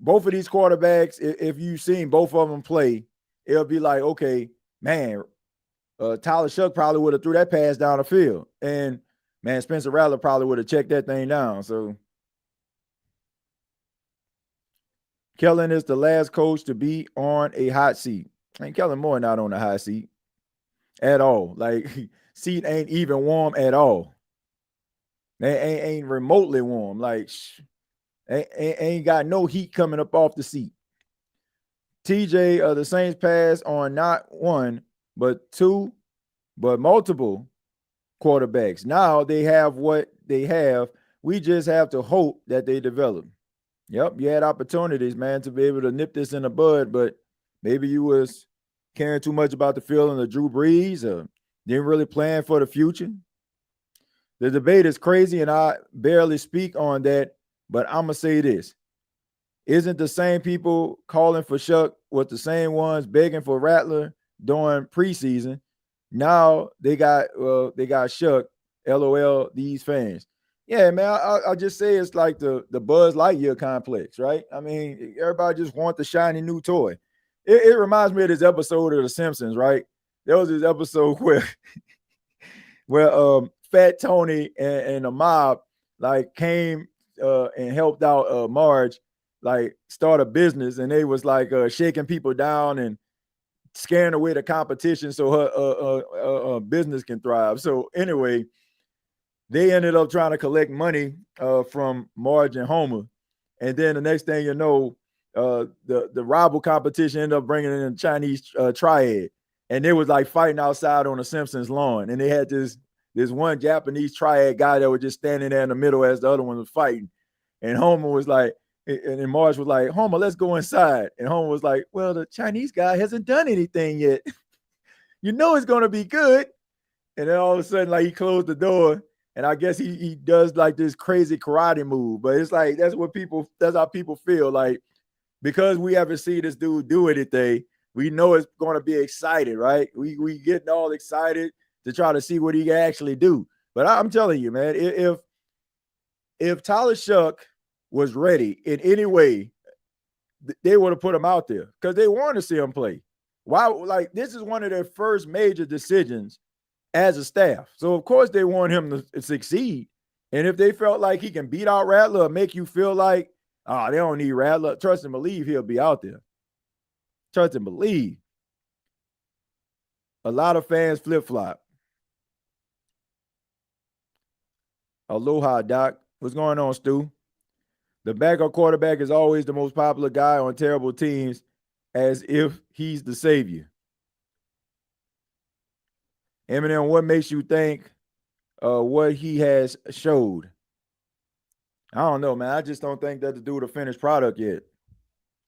both of these quarterbacks, if you've seen both of them play, it'll be like, okay, man, Tyler Shuck probably would have threw that pass down the field. And, man, Spencer Rattler probably would have checked that thing down. So Kellen is the last coach to be on a hot seat. And Kellen Moore not on a hot seat at all. Like, seat ain't even warm at all. Ain't remotely warm. Like, ain't got no heat coming up off the seat. TJ, the Saints pass on not one, but two, but multiple quarterbacks. Now they have what they have. We just have to hope that they develop. Yep, you had opportunities, man, to be able to nip this in the bud, but maybe you was caring too much about the feeling of Drew Brees or didn't really plan for the future. The debate is crazy, and I barely speak on that. But I'm going to say this. Isn't the same people calling for Shuck with the same ones begging for Rattler during preseason? Now they got Shuck, LOL, these fans. Yeah, man, I'll just say it's like the Buzz Lightyear complex, right? I mean, everybody just wants the shiny new toy. It reminds me of this episode of The Simpsons, right? There was this episode where Fat Tony and the mob like came and helped out Marge like start a business, and they was like shaking people down and scaring away the competition so her business can thrive. So anyway, they ended up trying to collect money from Marge and Homer, and then the next thing you know, the rival competition ended up bringing in a Chinese triad, and they was like fighting outside on the Simpsons lawn, and they had this one Japanese triad guy that was just standing there in the middle as the other one was fighting. And Homer was like, and Marge was like, Homer, let's go inside. And Homer was like, well, the Chinese guy hasn't done anything yet. It's going to be good. And then all of a sudden, like, he closed the door. And I guess he does like this crazy karate move. But it's like, that's how people feel. Like, because we haven't seen this dude do anything, we know it's going to be excited, right? We getting all excited to try to see what he can actually do. But I'm telling you, man, if Tyler Shuck was ready in any way, they would have put him out there because they want to see him play. Why? Like, this is one of their first major decisions as a staff. So, of course, they want him to succeed. And if they felt like he can beat out Rattler or make you feel like, they don't need Rattler, trust and believe he'll be out there. Trust and believe. A lot of fans flip-flop. Aloha, Doc. What's going on, Stu? The backup quarterback is always the most popular guy on terrible teams. as if he's the savior. Eminem, what makes you think what he has showed? I don't know, man. I just don't think that the dude a finished product yet.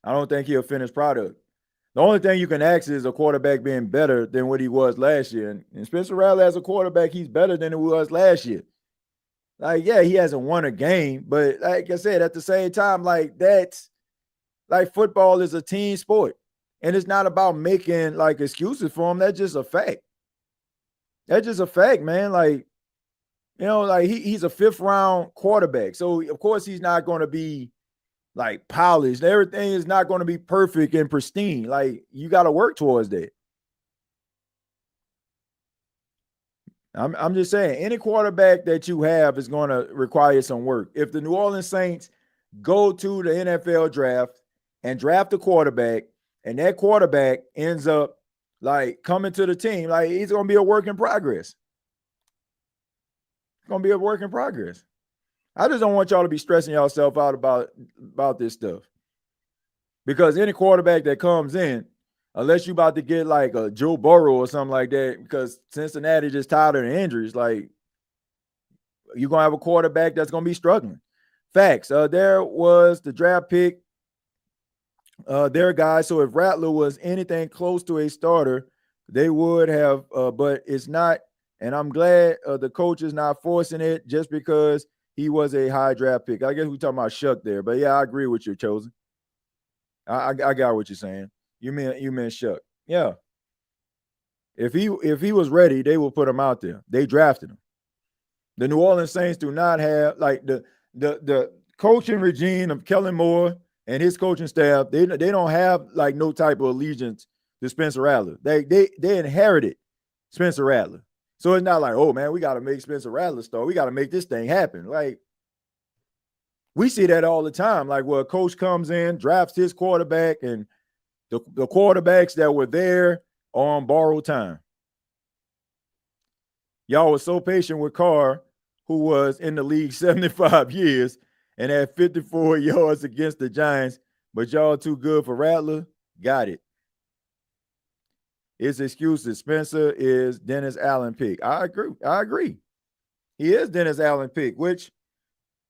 I don't think he's a finished product. The only thing you can ask is a quarterback being better than what he was last year. And Spencer Rattler as a quarterback, he's better than he was last year. Like, yeah, he hasn't won a game, but like I said, at the same time, like that's like football is a team sport. And it's not about making like excuses for him. That's just a fact. That's just a fact, man. Like, like he's a 5th-round quarterback. So of course he's not going to be like polished. Everything is not going to be perfect and pristine. Like, you got to work towards that. I'm just saying, any quarterback that you have is going to require some work. If the New Orleans Saints go to the NFL draft and draft a quarterback, and that quarterback ends up like coming to the team, like he's going to be a work in progress. It's going to be a work in progress. I just don't want y'all to be stressing yourself out about this stuff. Because any quarterback that comes in, unless you about to get like a Joe Burrow or something like that, because Cincinnati just tired of the injuries, like you're going to have a quarterback that's going to be struggling. Facts. There was the draft pick there, guys. So if Rattler was anything close to a starter, they would have, but it's not. And I'm glad the coach is not forcing it just because he was a high draft pick. I guess we're talking about Shuck there, but yeah, I agree with you, Chosen. I got what you're saying. You meant Shuck. Yeah. If he was ready, they would put him out there. They drafted him. The New Orleans Saints do not have like the coaching regime of Kellen Moore and his coaching staff. They don't have like no type of allegiance to Spencer Rattler. They inherited Spencer Rattler. So it's not like, oh man, we got to make Spencer Rattler start. We got to make this thing happen. Like, we see that all the time. Like, where a coach comes in, drafts his quarterback, and the quarterbacks that were there are on borrowed time. Y'all was so patient with Carr, who was in the league 75 years and had 54 yards against the Giants, but y'all too good for Rattler. Got it. His excuses. Spencer is Dennis Allen pick. I agree. He is Dennis Allen pick, which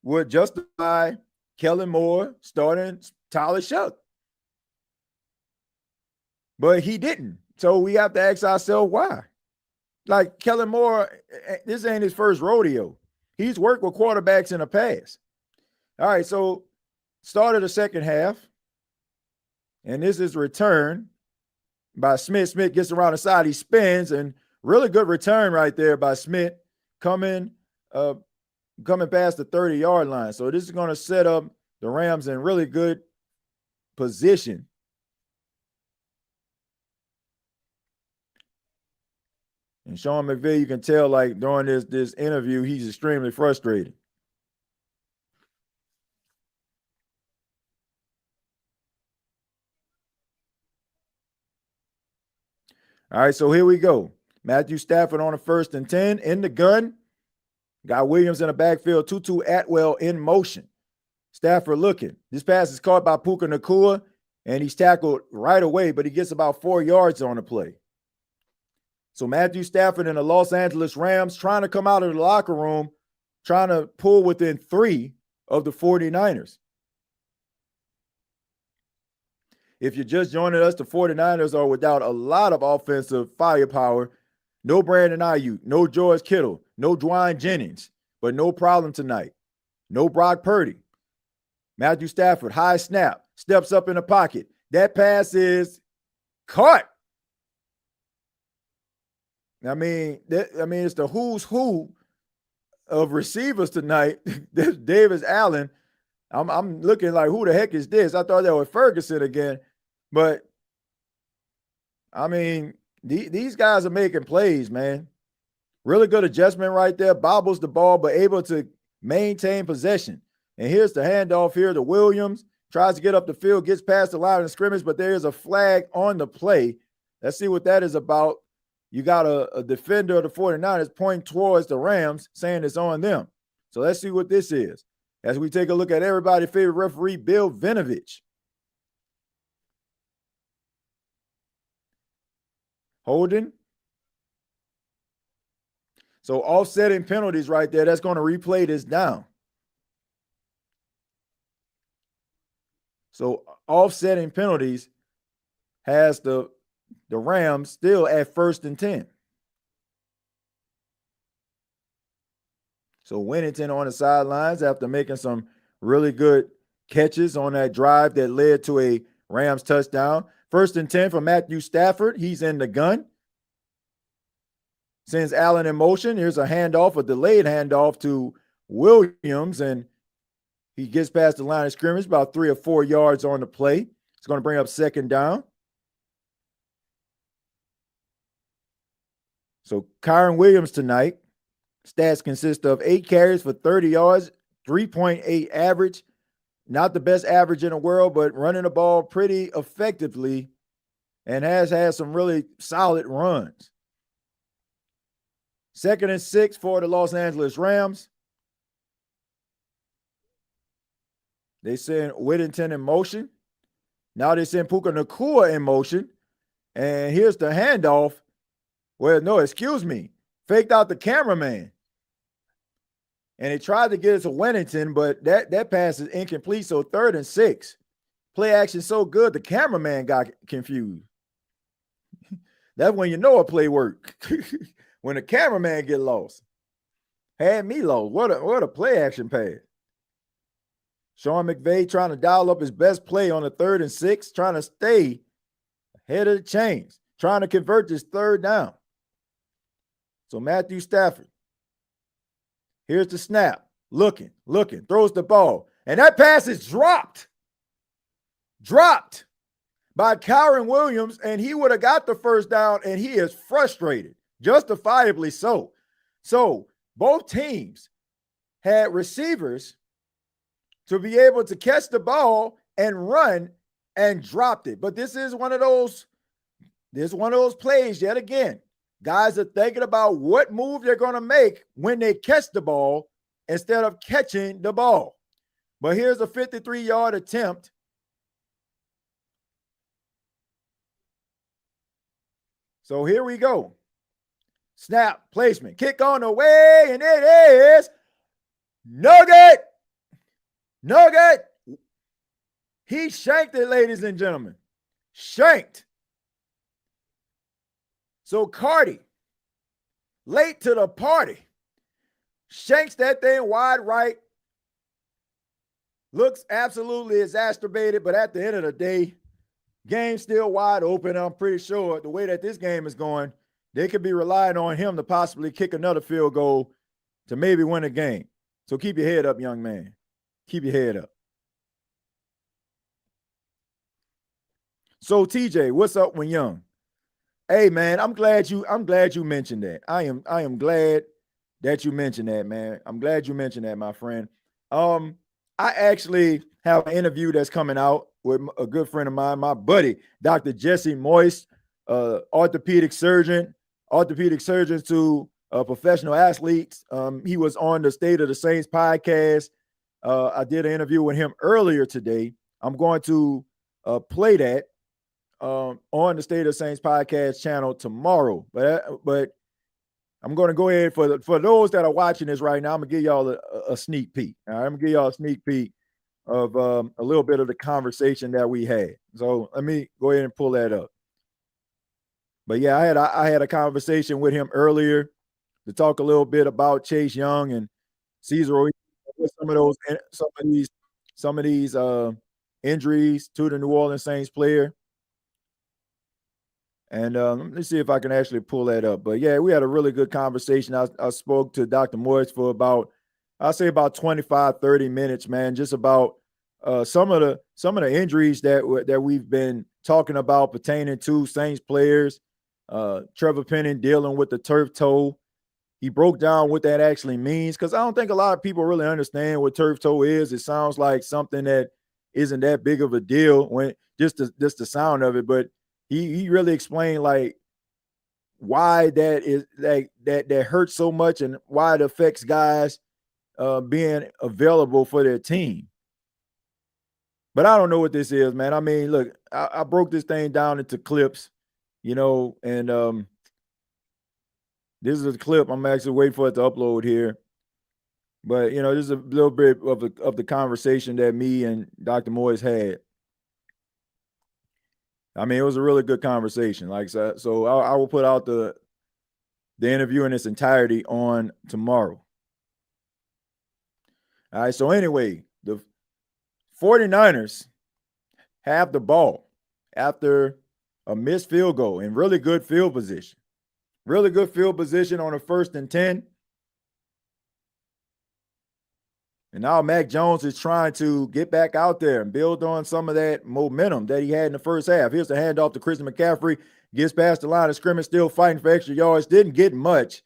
would justify Kellen Moore starting Tyler Shuck. But he didn't. So we have to ask ourselves why. Like, Kellen Moore, this ain't his first rodeo. He's worked with quarterbacks in the past. All right, so start of the second half. And this is return by Smith. Smith gets around the side. He spins, and really good return right there by Smith coming past the 30-yard line. So this is going to set up the Rams in really good position. And Sean McVay, you can tell, like, during this interview, he's extremely frustrated. All right, so here we go. Matthew Stafford on a 1st and 10 in the gun. Got Williams in the backfield, Tutu Atwell in motion. Stafford looking. This pass is caught by Puka Nacua, and he's tackled right away, but he gets about 4 yards on the play. So Matthew Stafford and the Los Angeles Rams trying to come out of the locker room, trying to pull within 3 of the 49ers. If you're just joining us, the 49ers are without a lot of offensive firepower. No Brandon Ayuk, no George Kittle, no Dwayne Jennings, but no problem tonight. No Brock Purdy. Matthew Stafford, high snap, steps up in the pocket. That pass is caught. I mean, it's the who's who of receivers tonight. This Davis Allen. I'm looking like, who the heck is this? I thought that was Ferguson again. But, I mean, these guys are making plays, man. Really good adjustment right there. Bobbles the ball, but able to maintain possession. And here's the handoff here to Williams. Tries to get up the field, gets past the line of scrimmage, but there is a flag on the play. Let's see what that is about. You got a defender of the 49ers pointing towards the Rams, saying it's on them. So let's see what this is. As we take a look at everybody's favorite referee, Bill Vinovich. Holding. So offsetting penalties right there. That's going to replay this down. So offsetting penalties has the Rams still at 1st and 10. So Winnington on the sidelines after making some really good catches on that drive that led to a Rams touchdown. 1st and 10 for Matthew Stafford. He's in the gun. Sends Allen in motion. Here's a handoff, a delayed handoff to Williams, and he gets past the line of scrimmage, about 3 or 4 yards on the play. It's going to bring up 2nd down. So Kyron Williams tonight, stats consist of 8 carries for 30 yards, 3.8 average. Not the best average in the world, but running the ball pretty effectively and has had some really solid runs. 2nd and 6 for the Los Angeles Rams. They send Whittington in motion. Now they send Puka Nacua in motion. And here's the handoff. Well, no, excuse me. Faked out the cameraman. And they tried to get it to Whittington, but that pass is incomplete. So 3rd and 6. Play action so good, the cameraman got confused. That's when you know a play worked. When the cameraman get lost. Had me lost. What a play action pass. Sean McVay trying to dial up his best play on the 3rd and 6, trying to stay ahead of the chains, trying to convert this 3rd down. So Matthew Stafford. Here's the snap. Looking, throws the ball. And that pass is dropped. Dropped by Kyron Williams, and he would have got the 1st down, and he is frustrated. Justifiably so. So both teams had receivers to be able to catch the ball and run and dropped it. But this is one of those plays yet again. Guys are thinking about what move they're going to make when they catch the ball instead of catching the ball. But here's a 53-yard attempt. So here we go. Snap, placement, kick on the way, and it is Nugget. He shanked it, ladies and gentlemen. Shanked. So Cardi, late to the party, shanks that thing wide right. Looks absolutely exacerbated, but at the end of the day, game still wide open. I'm pretty sure the way that this game is going, they could be relying on him to possibly kick another field goal to maybe win a game. So keep your head up, young man. Keep your head up. So TJ, what's up when young? Hey man, I'm glad you mentioned that. I am glad that you mentioned that, man. I'm glad you mentioned that, my friend. I actually have an interview that's coming out with a good friend of mine, my buddy, Dr. Jesse Moist, orthopedic surgeon to professional athletes. He was on the State of the Saints podcast. I did an interview with him earlier today. I'm going to play that on the State of the Saints podcast channel tomorrow. But I'm going to go ahead for those that are watching this right now. I'm going to give y'all a sneak peek. All right, I'm going to give y'all a sneak peek of a little bit of the conversation that we had. So let me go ahead and pull that up. But yeah, I had a conversation with him earlier to talk a little bit about Chase Young and Cesar, some of these injuries to the New Orleans Saints player. And let me see if I can actually pull that up. But yeah, we had a really good conversation. I spoke to Dr. Morris for about 25, 30 minutes, man, just about some of the injuries that we've been talking about pertaining to Saints players. Trevor Penning dealing with the turf toe. He broke down what that actually means, because I don't think a lot of people really understand what turf toe is. It sounds like something that isn't that big of a deal when just the sound of it, but he really explained like why that is that hurts so much and why it affects guys being available for their team. But I don't know what this is, man. I mean, look, I broke this thing down into clips. and this is a clip. I'm actually waiting for it to upload here. But, this is a little bit of the conversation that me and Dr. Moyes had. I mean, it was a really good conversation. Like so I will put out the interview in its entirety on tomorrow. All right, so anyway, the 49ers have the ball after a missed field goal in really good field position. Really good field position on a 1st and 10. And now Mac Jones is trying to get back out there and build on some of that momentum that he had in the first half. Here's the handoff to Christian McCaffrey. Gets past the line of scrimmage, still fighting for extra yards. Didn't get much,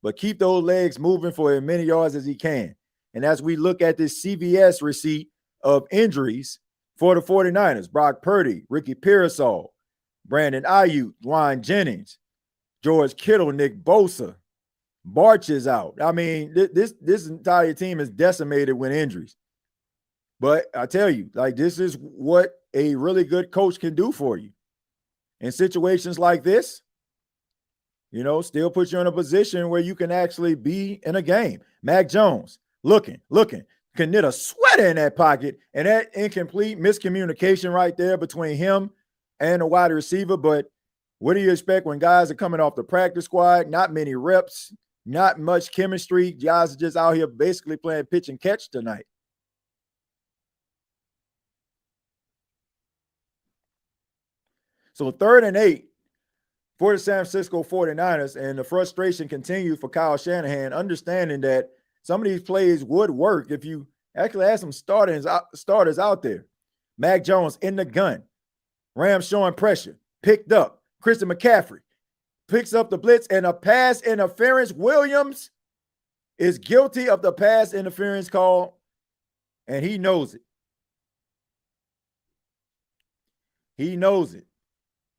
but keep those legs moving for as many yards as he can. And as we look at this CVS receipt of injuries for the 49ers, Brock Purdy, Ricky Pearsall, Brandon Ayuk, Dwayne Jennings, George Kittle, Nick Bosa, Barch is out. I mean, this entire team is decimated with injuries. But I tell you, like, this is what a really good coach can do for you. In situations like this, still put you in a position where you can actually be in a game. Mac Jones, looking, can knit a sweater in that pocket, and that incomplete miscommunication right there between him and the wide receiver. But what do you expect when guys are coming off the practice squad? Not many reps, not much chemistry. Guys are just out here basically playing pitch and catch tonight. So 3rd and 8 for the San Francisco 49ers, and the frustration continues for Kyle Shanahan, understanding that some of these plays would work if you actually had some starters out there. Mac Jones in the gun. Rams showing pressure. Picked up. Christian McCaffrey picks up the blitz and a pass interference. Williams is guilty of the pass interference call, and he knows it. He knows it.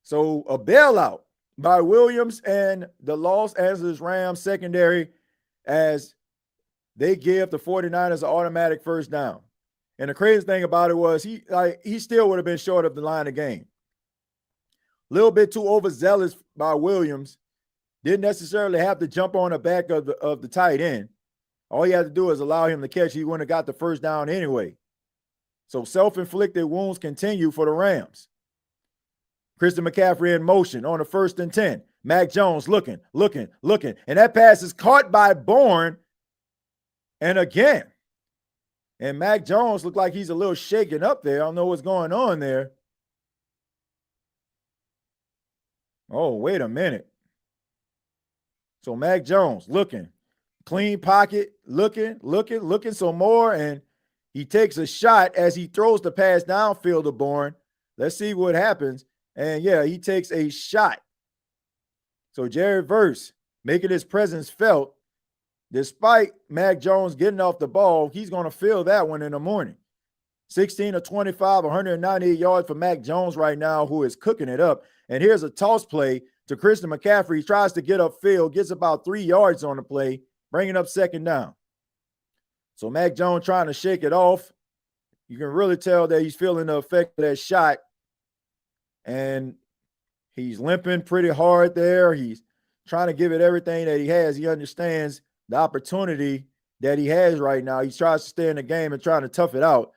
So a bailout by Williams and the Los Angeles Rams secondary as they give the 49ers an automatic first down. And the crazy thing about it was he still would have been short of the line of game. A little bit too overzealous by Williams. Didn't necessarily have to jump on the back of the tight end. All he had to do is allow him to catch. He wouldn't have got the first down anyway. So self-inflicted wounds continue for the Rams. Christian McCaffrey in motion on the 1st and 10. Mac Jones looking. And that pass is caught by Bourne. And again. And Mac Jones looked like he's a little shaken up there. I don't know what's going on there. Oh, wait a minute. So Mac Jones looking. Clean pocket, looking some more. And he takes a shot as he throws the pass downfield to Bourne. Let's see what happens. And yeah, he takes a shot. So Jared Verse making his presence felt. Despite Mac Jones getting off the ball, he's going to feel that one in the morning. 16 of 25, 198 yards for Mac Jones right now, who is cooking it up. And here's a toss play to Christian McCaffrey. He tries to get upfield, gets about 3 yards on the play, bringing up 2nd down. So Mac Jones trying to shake it off. You can really tell that he's feeling the effect of that shot. And he's limping pretty hard there. He's trying to give it everything that he has. He understands the opportunity that he has right now. He tries to stay in the game and trying to tough it out.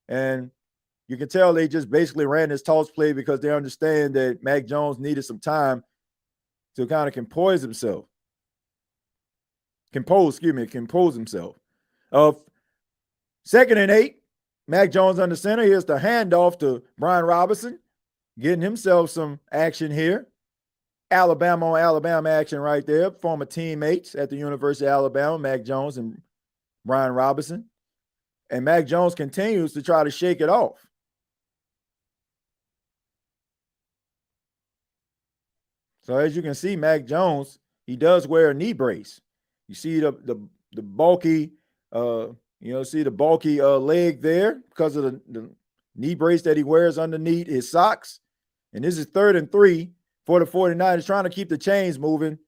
And you can tell they just basically ran this toss play because they understand that Mac Jones needed some time to kind of compose himself. Compose himself. 2nd and 8, Mac Jones under center. Here's the handoff to Brian Robinson, getting himself some action here. Alabama on Alabama action right there. Former teammates at the University of Alabama, Mac Jones and Brian Robinson. And Mac Jones continues to try to shake it off. So as you can see, Mac Jones, he does wear a knee brace. You see the bulky, leg there because of the knee brace that he wears underneath his socks. And this is 3rd and 3 for the 49ers, trying to keep the chains moving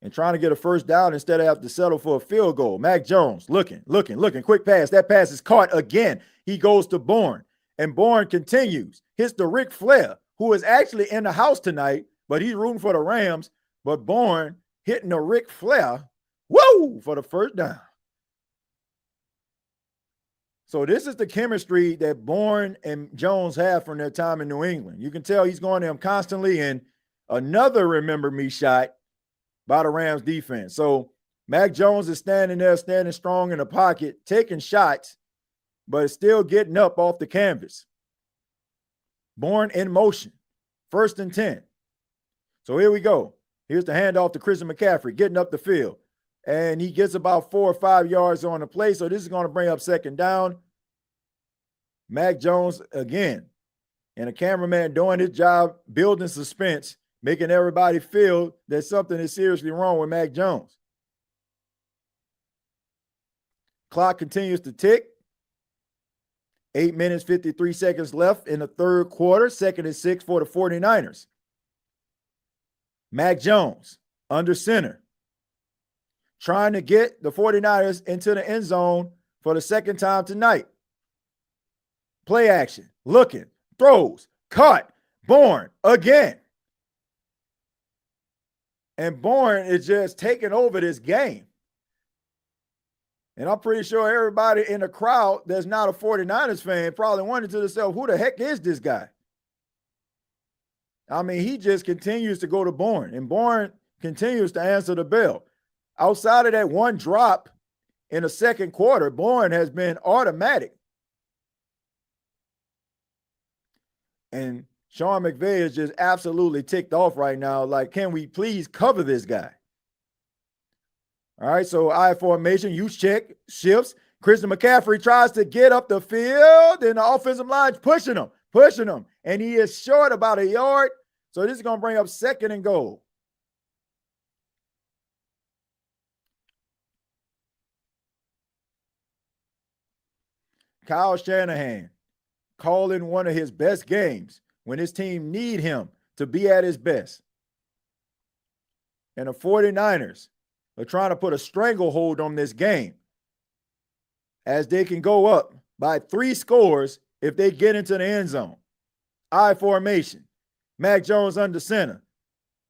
and trying to get a first down instead of having to settle for a field goal. Mac Jones looking, quick pass. That pass is caught again. He goes to Bourne, and Bourne continues. Hits the Ric Flair who is actually in the house tonight, but he's rooting for the Rams, but Bourne hitting a Ric Flair, woo, for the first down. So this is the chemistry that Bourne and Jones have from their time in New England. You can tell he's going to them constantly, and another remember me shot by the Rams defense. So Mac Jones is standing there, standing strong in the pocket, taking shots, but is still getting up off the canvas. Bourne in motion, 1st and 10. So here we go. Here's the handoff to Christian McCaffrey, getting up the field. And he gets about 4 or 5 yards on the play. So this is going to bring up 2nd down. Mac Jones again. And a cameraman doing his job, building suspense, making everybody feel that something is seriously wrong with Mac Jones. Clock continues to tick. 8 minutes, 53 seconds left in the third quarter. 2nd and 6 for the 49ers. Mac Jones under center, trying to get the 49ers into the end zone for the 2nd time tonight. Play action, looking, throws, caught, Bourne again. And Bourne is just taking over this game. And I'm pretty sure everybody in the crowd that's not a 49ers fan probably wondered to themselves, who the heck is this guy? I mean, he just continues to go to Bourne, and Bourne continues to answer the bell. Outside of that one drop in the second quarter, Bourne has been automatic. And Sean McVay is just absolutely ticked off right now. Like, can we please cover this guy? All right, so I formation, use check, shifts. Christian McCaffrey tries to get up the field, and the offensive line's pushing him, and he is short about a yard. So this is going to bring up 2nd and goal. Kyle Shanahan calling one of his best games when his team need him to be at his best. And the 49ers are trying to put a stranglehold on this game, as they can go up by 3 scores if they get into the end zone. I formation, Mac Jones under center.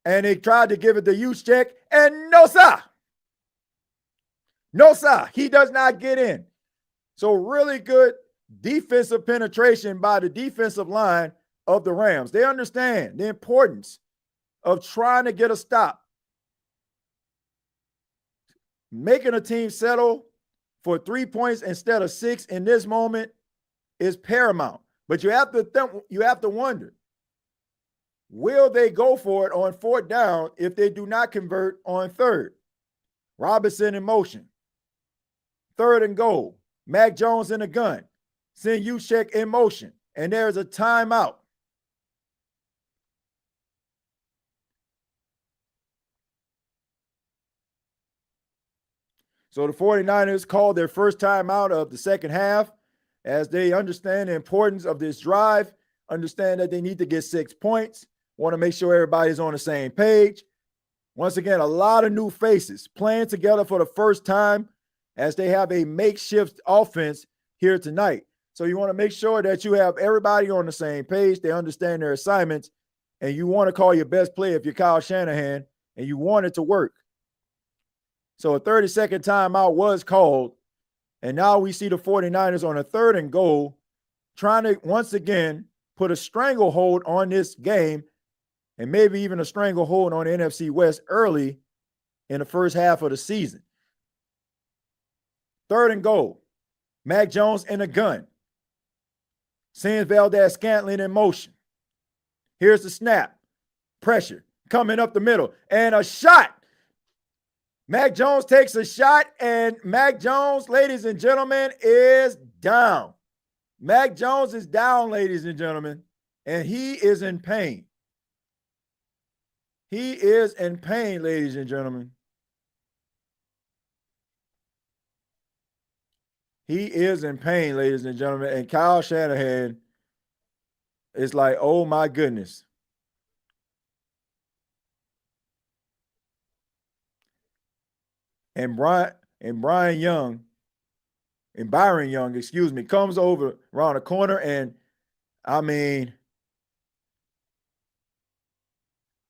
And they tried to give it the use check, and no, sir. No, sir. He does not get in. So really good defensive penetration by the defensive line of the Rams. They understand the importance of trying to get a stop. Making a team settle for 3 points instead of 6 in this moment is paramount. But you have to wonder, will they go for it on 4th down if they do not convert on 3rd? Robinson in motion. 3rd and goal. Mac Jones in the gun. Send Juszczyk in motion. And there's a timeout. So the 49ers called their first timeout of the second half, as they understand the importance of this drive, understand that they need to get 6 points, want to make sure everybody's on the same page. Once again, a lot of new faces playing together for the first time as they have a makeshift offense here tonight. So you want to make sure that you have everybody on the same page, they understand their assignments, and you want to call your best play if you're Kyle Shanahan, and you want it to work. So a 30-second timeout was called, and now we see the 49ers on a 3rd and goal, trying to once again put a stranglehold on this game, and maybe even a stranglehold on the NFC West early in the first half of the season. 3rd and goal. Mac Jones in a gun. Sends Valdez-Scantling in motion. Here's the snap. Pressure coming up the middle. And a shot. Mac Jones takes a shot, and Mac Jones, ladies and gentlemen, is down. Mac Jones is down, ladies and gentlemen, and he is in pain. He is in pain, ladies and gentlemen. He is in pain, ladies and gentlemen. And Kyle Shanahan is like, oh my goodness. And Byron Young, comes over around the corner, and I mean,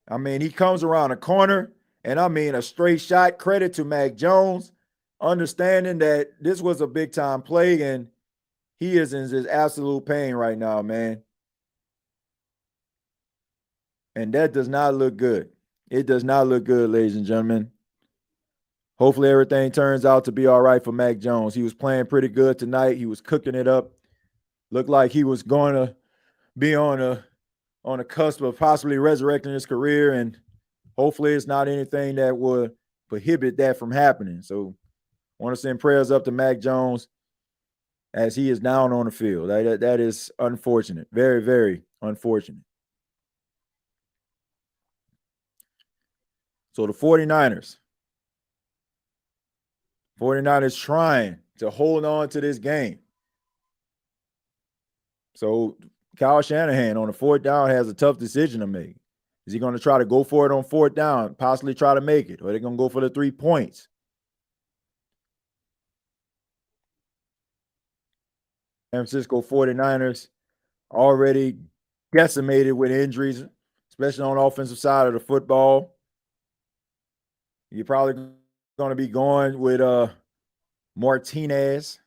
I mean, he comes around the corner, and I mean, a straight shot. Credit to Mac Jones, understanding that this was a big time play, and he is in his absolute pain right now, man. And that does not look good. It does not look good, ladies and gentlemen. Hopefully everything turns out to be all right for Mac Jones. He was playing pretty good tonight. He was cooking it up. Looked like he was going to be on a cusp of possibly resurrecting his career, and hopefully it's not anything that would prohibit that from happening. So I want to send prayers up to Mac Jones as he is down on the field. That is unfortunate. Very, very unfortunate. So the 49ers trying to hold on to this game. So Kyle Shanahan on the fourth down has a tough decision to make. Is he going to try to go for it on fourth down, possibly try to make it, or are they going to go for the 3 points? San Francisco 49ers already decimated with injuries, especially on the offensive side of the football. You're probably going to be going with Martinez.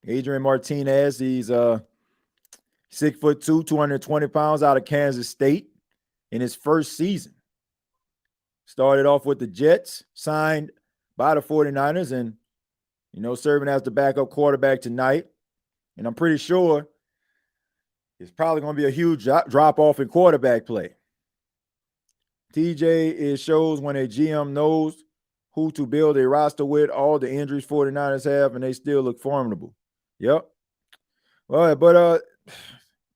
Adrian Martinez, he's 6'2", 220 pounds out of Kansas State in his first season. Started off with the Jets, signed by the 49ers, and, serving as the backup quarterback tonight. And I'm pretty sure it's probably going to be a huge drop-off in quarterback play. TJ shows when a GM knows who to build a roster with, all the injuries 49ers have, and they still look formidable. Yep. Well, but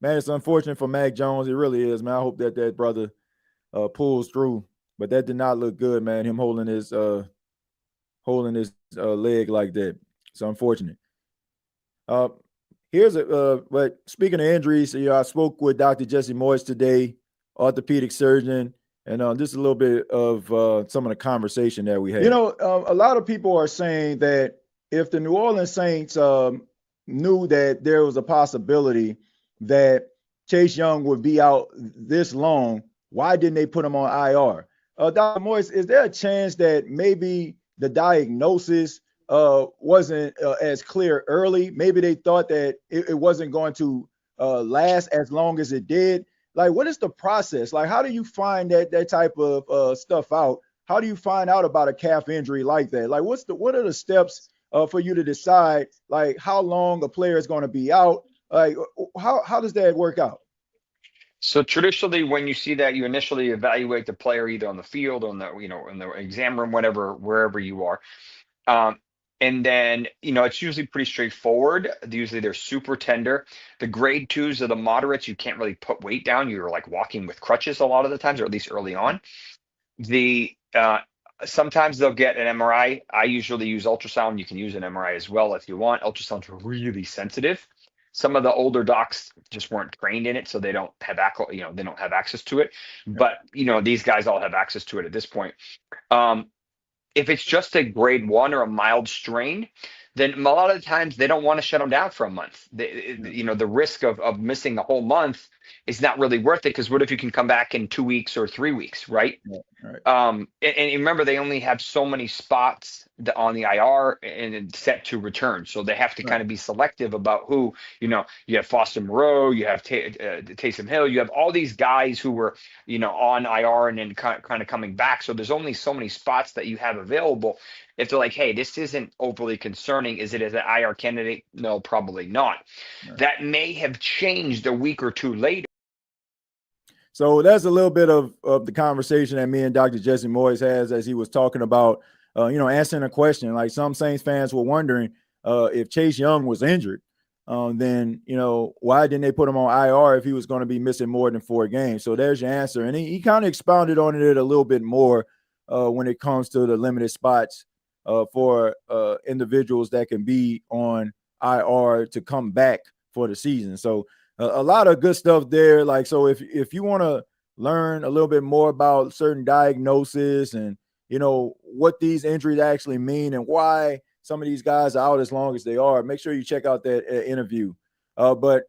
man, it's unfortunate for Mac Jones. It really is, man. I hope that brother pulls through. But that did not look good, man. Him holding his leg like that. It's unfortunate. But speaking of injuries, I spoke with Dr. Jesse Moyes today, orthopedic surgeon, and this is a little bit of some of the conversation that we had. A lot of people are saying that if the New Orleans Saints knew that there was a possibility that Chase Young would be out this long, why didn't they put him on IR? Dr. Moyes, is there a chance that maybe the diagnosis wasn't as clear early? Maybe they thought that it wasn't going to last as long as it did. Like, what is the process? Like, how do you find that type of stuff out? How do you find out about a calf injury like that? Like, what are the steps for you to decide, like, how long a player is going to be out? Like, how does that work out? So traditionally, when you see that, you initially evaluate the player either on the field, on the in the exam room, wherever you are, and then it's usually pretty straightforward. Usually they're super tender. The grade 2s are the moderates. You can't really put weight down. You're like walking with crutches a lot of the times, or at least early on. Sometimes they'll get an MRI. I usually use ultrasound. You can use an MRI as well if you want. Ultrasound's really sensitive. Some of the older docs just weren't trained in it, so they don't have access to it. But these guys all have access to it at this point. If it's just a grade 1 or a mild strain, then a lot of the times they don't want to shut them down for a month. The risk of missing the whole month is not really worth it, because what if you can come back in 2 weeks or 3 weeks, right? Right. And remember, they only have so many spots on the IR and set to return, so they have to kind of be selective about who. You have Foster Moreau, you have Taysom Hill, you have all these guys who were on IR and then kind of coming back. So there's only so many spots that you have available. If they're like, hey, this isn't overly concerning, is it as an IR candidate? No, probably not. Right. That may have changed a week or two later. So that's a little bit of the conversation that me and Dr. Jesse Moyes has as he was talking about, answering a question. Like, some Saints fans were wondering if Chase Young was injured, then, why didn't they put him on IR if he was going to be missing more than 4 games? So there's your answer. And he kind of expounded on it a little bit more when it comes to the limited spots for individuals that can be on IR to come back for the season. So a lot of good stuff there. Like, so if you want to learn a little bit more about certain diagnosis and, what these injuries actually mean and why some of these guys are out as long as they are, make sure you check out that interview. But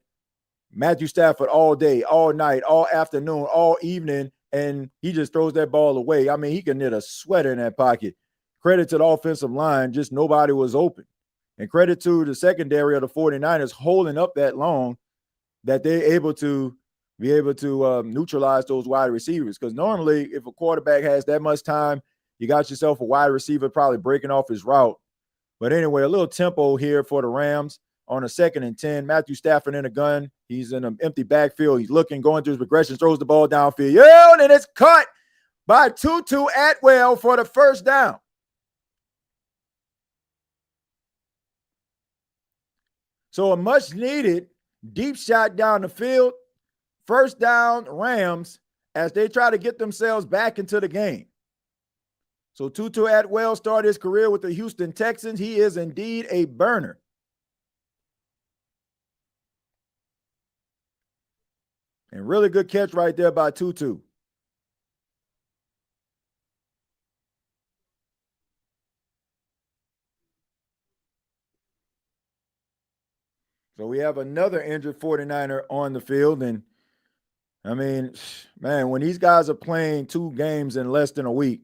Matthew Stafford all day, all night, all afternoon, all evening, and he just throws that ball away. I mean, he can knit a sweater in that pocket. Credit to the offensive line, just nobody was open. And credit to the secondary of the 49ers holding up that long that they're able to neutralize those wide receivers. Because normally, if a quarterback has that much time, you got yourself a wide receiver probably breaking off his route. But anyway, a little tempo here for the Rams on a 2nd and 10. Matthew Stafford in a gun. He's in an empty backfield. He's looking, going through his progressions, throws the ball downfield. Yeah, and it's caught by Tutu Atwell for the first down. So a much-needed deep shot down the field. First down, Rams, as they try to get themselves back into the game. So Tutu Atwell started his career with the Houston Texans. He is indeed a burner. And really good catch right there by Tutu. So we have another injured 49er on the field. And, I mean, man, when these guys are playing 2 games in less than a week,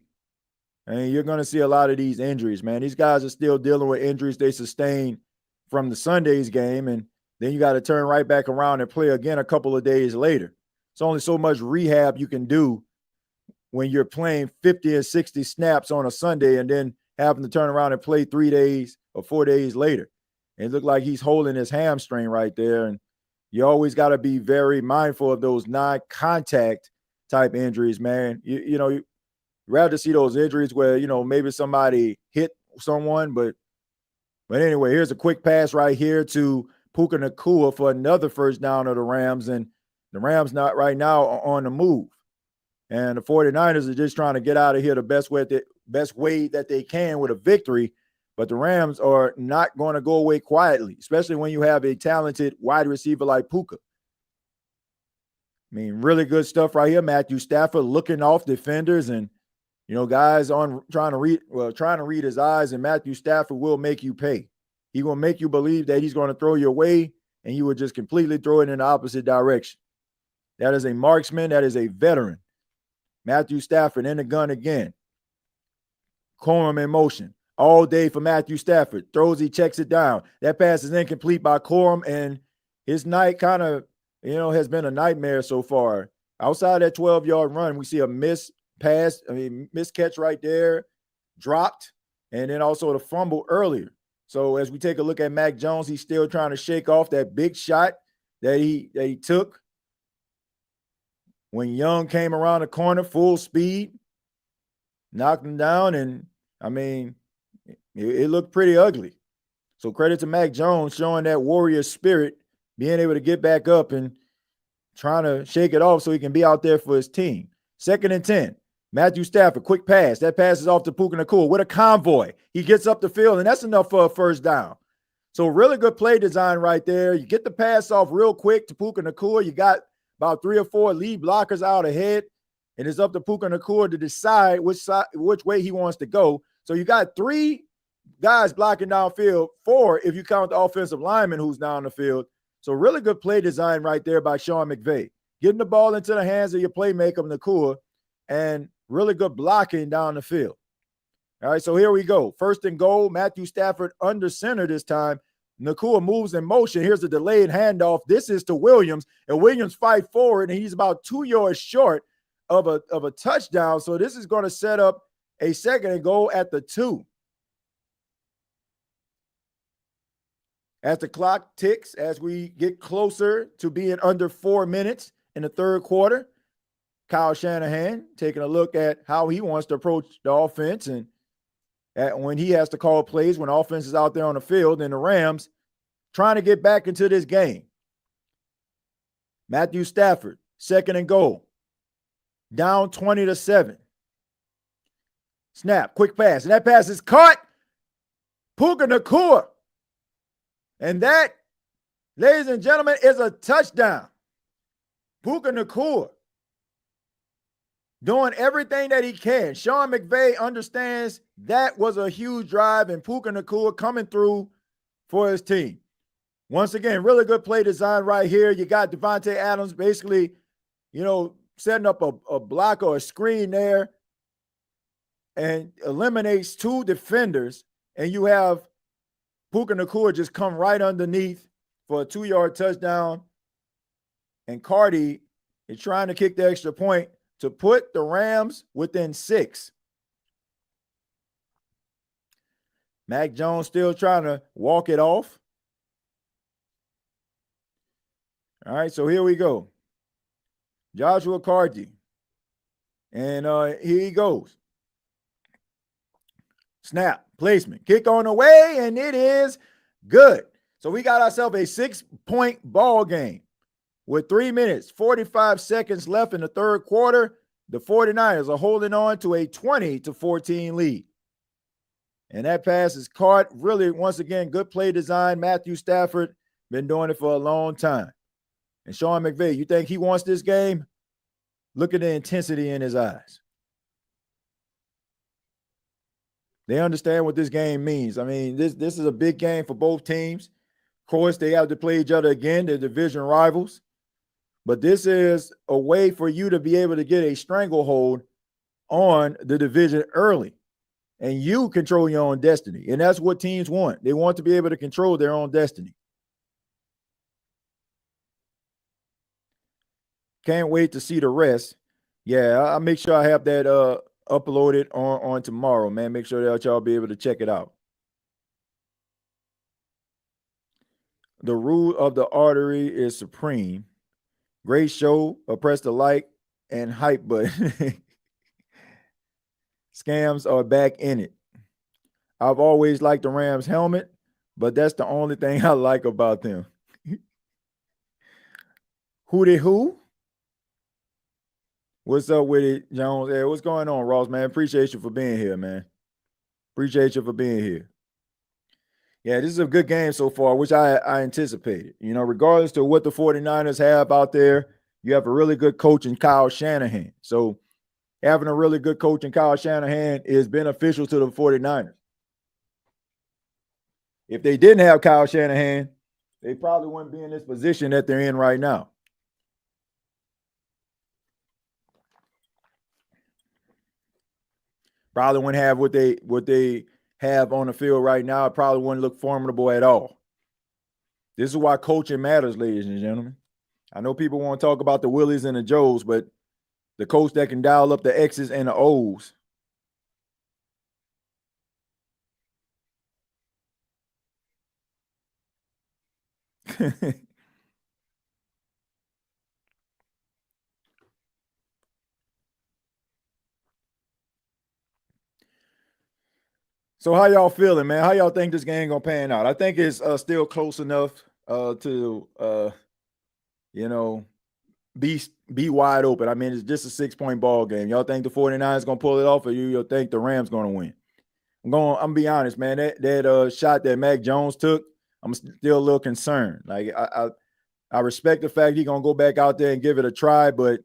and you're going to see a lot of these injuries, man. These guys are still dealing with injuries they sustained from the Sunday's game, and then you got to turn right back around and play again a couple of days later. It's only so much rehab you can do when you're playing 50 and 60 snaps on a Sunday and then having to turn around and play 3 days or 4 days later. And it looked like he's holding his hamstring right there, and you always got to be very mindful of those non-contact type injuries, man. You know, you'd rather see those injuries where, you know, maybe somebody hit someone, but anyway, here's a quick pass right here to Puka Nacua for another first down of the Rams, and the Rams not right now on the move. And the 49ers are just trying to get out of here the best way that they can with a victory, but the Rams are not going to go away quietly, especially when you have a talented wide receiver like Puka. I mean, really good stuff right here. Matthew Stafford looking off defenders and, you know, guys on trying to read his eyes, and Matthew Stafford will make you pay. He will make you believe that he's going to throw your way, and you will just completely throw it in the opposite direction. That is a marksman. That is a veteran. Matthew Stafford in the gun again. Corum in motion. All day for Matthew Stafford. Throws, he checks it down. That pass is incomplete by Corum, and his night kind of, you know, has been a nightmare so far. Outside that 12-yard run, we see a missed catch right there, dropped, and then also the fumble earlier. So as we take a look at Mac Jones, he's still trying to shake off that big shot that he took when Young came around the corner full speed, knocked him down, and, I mean, it looked pretty ugly. So credit to Mac Jones showing that warrior spirit, being able to get back up and trying to shake it off so he can be out there for his team. 2nd and 10. Matthew Stafford, quick pass. That pass is off to Puka Nacua with a convoy. He gets up the field, and that's enough for a first down. So really good play design right there. You get the pass off real quick to Puka Nacua. You got about 3 or 4 lead blockers out ahead, and it's up to Puka Nacua to decide which way he wants to go. So you got 3 guys blocking downfield, 4 if you count the offensive lineman who's down the field. So really good play design right there by Sean McVay. Getting the ball into the hands of your playmaker, Nacua, and really good blocking down the field. All right, so here we go. 1st and goal, Matthew Stafford under center this time. Nacua moves in motion. Here's a delayed handoff. This is to Williams, and Williams fight forward, and he's about 2 yards short of a touchdown. So this is going to set up a 2nd and goal at the 2. As the clock ticks, as we get closer to being under 4 minutes in the 3rd quarter, Kyle Shanahan taking a look at how he wants to approach the offense and when he has to call plays when the offense is out there on the field, and the Rams trying to get back into this game. Matthew Stafford, 2nd and goal. Down 20-7. Snap, quick pass, and that pass is caught. Puka Nacua. And that, ladies and gentlemen, is a touchdown. Puka Nacua doing everything that he can. Sean McVay understands that was a huge drive, and Puka Nacua coming through for his team. Once again, really good play design right here. You got Devontae Adams basically, setting up a block or a screen there and eliminates two defenders. And you have Puka Nacua just come right underneath for a 2-yard touchdown. And Cardi is trying to kick the extra point to put the Rams within 6. Mac Jones still trying to walk it off. All right, so here we go. Joshua Cardi. And here he goes. Snap, placement, kick on the way, and it is good. So we got ourselves a 6-point ball game with 3 minutes, 45 seconds left in the third quarter. The 49ers are holding on to a 20-14 lead. And that pass is caught. Really, once again, good play design. Matthew Stafford been doing it for a long time. And Sean McVay, you think he wants this game? Look at the intensity in his eyes. They understand what this game means. I mean, this is a big game for both teams. Of course, they have to play each other again. They're division rivals. But this is a way for you to be able to get a stranglehold on the division early. And you control your own destiny. And that's what teams want. They want to be able to control their own destiny. Can't wait to see the rest. Yeah, I'll make sure I have that uploaded on tomorrow, man. Make sure that y'all be able to check it out. The rule of the artery is supreme. Great show. Press the like and hype button. Scams are back in it. I've always liked the Rams helmet, but that's the only thing I like about them. Who? What's up with it, Jones? Hey, what's going on, Ross, man? Appreciate you for being here, man. Appreciate you for being here. Yeah, this is a good game so far, which I anticipated. Regardless to what the 49ers have out there, you have a really good coach in Kyle Shanahan. So having a really good coach in Kyle Shanahan is beneficial to the 49ers. If they didn't have Kyle Shanahan, they probably wouldn't be in this position that they're in right now. Probably wouldn't have what they have on the field right now. It probably wouldn't look formidable at all. This is why coaching matters, ladies and gentlemen. I know people want to talk about the Willies and the Joes, but the coach that can dial up the X's and the O's. So how y'all feeling, man? How y'all think this game gonna pan out? I think it's still close enough to be wide open. I mean, it's just a 6-point ball game. Y'all think the 49ers gonna pull it off, or you'll think the Rams gonna win? I'm gonna be honest, man. That shot that Mac Jones took, I'm still a little concerned. Like I respect the fact he's gonna go back out there and give it a try, but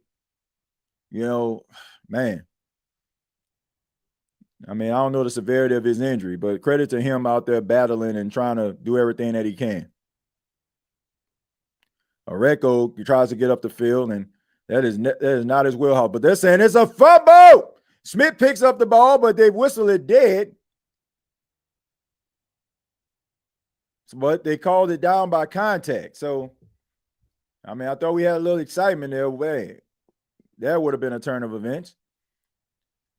man. I mean, I don't know the severity of his injury, but credit to him out there battling and trying to do everything that he can. Areco tries to get up the field, and that is not his wheelhouse. But they're saying it's a fumble. Smith picks up the ball, but they whistle it dead. But they called it down by contact. So, I mean, I thought we had a little excitement there. Wait, that would have been a turn of events.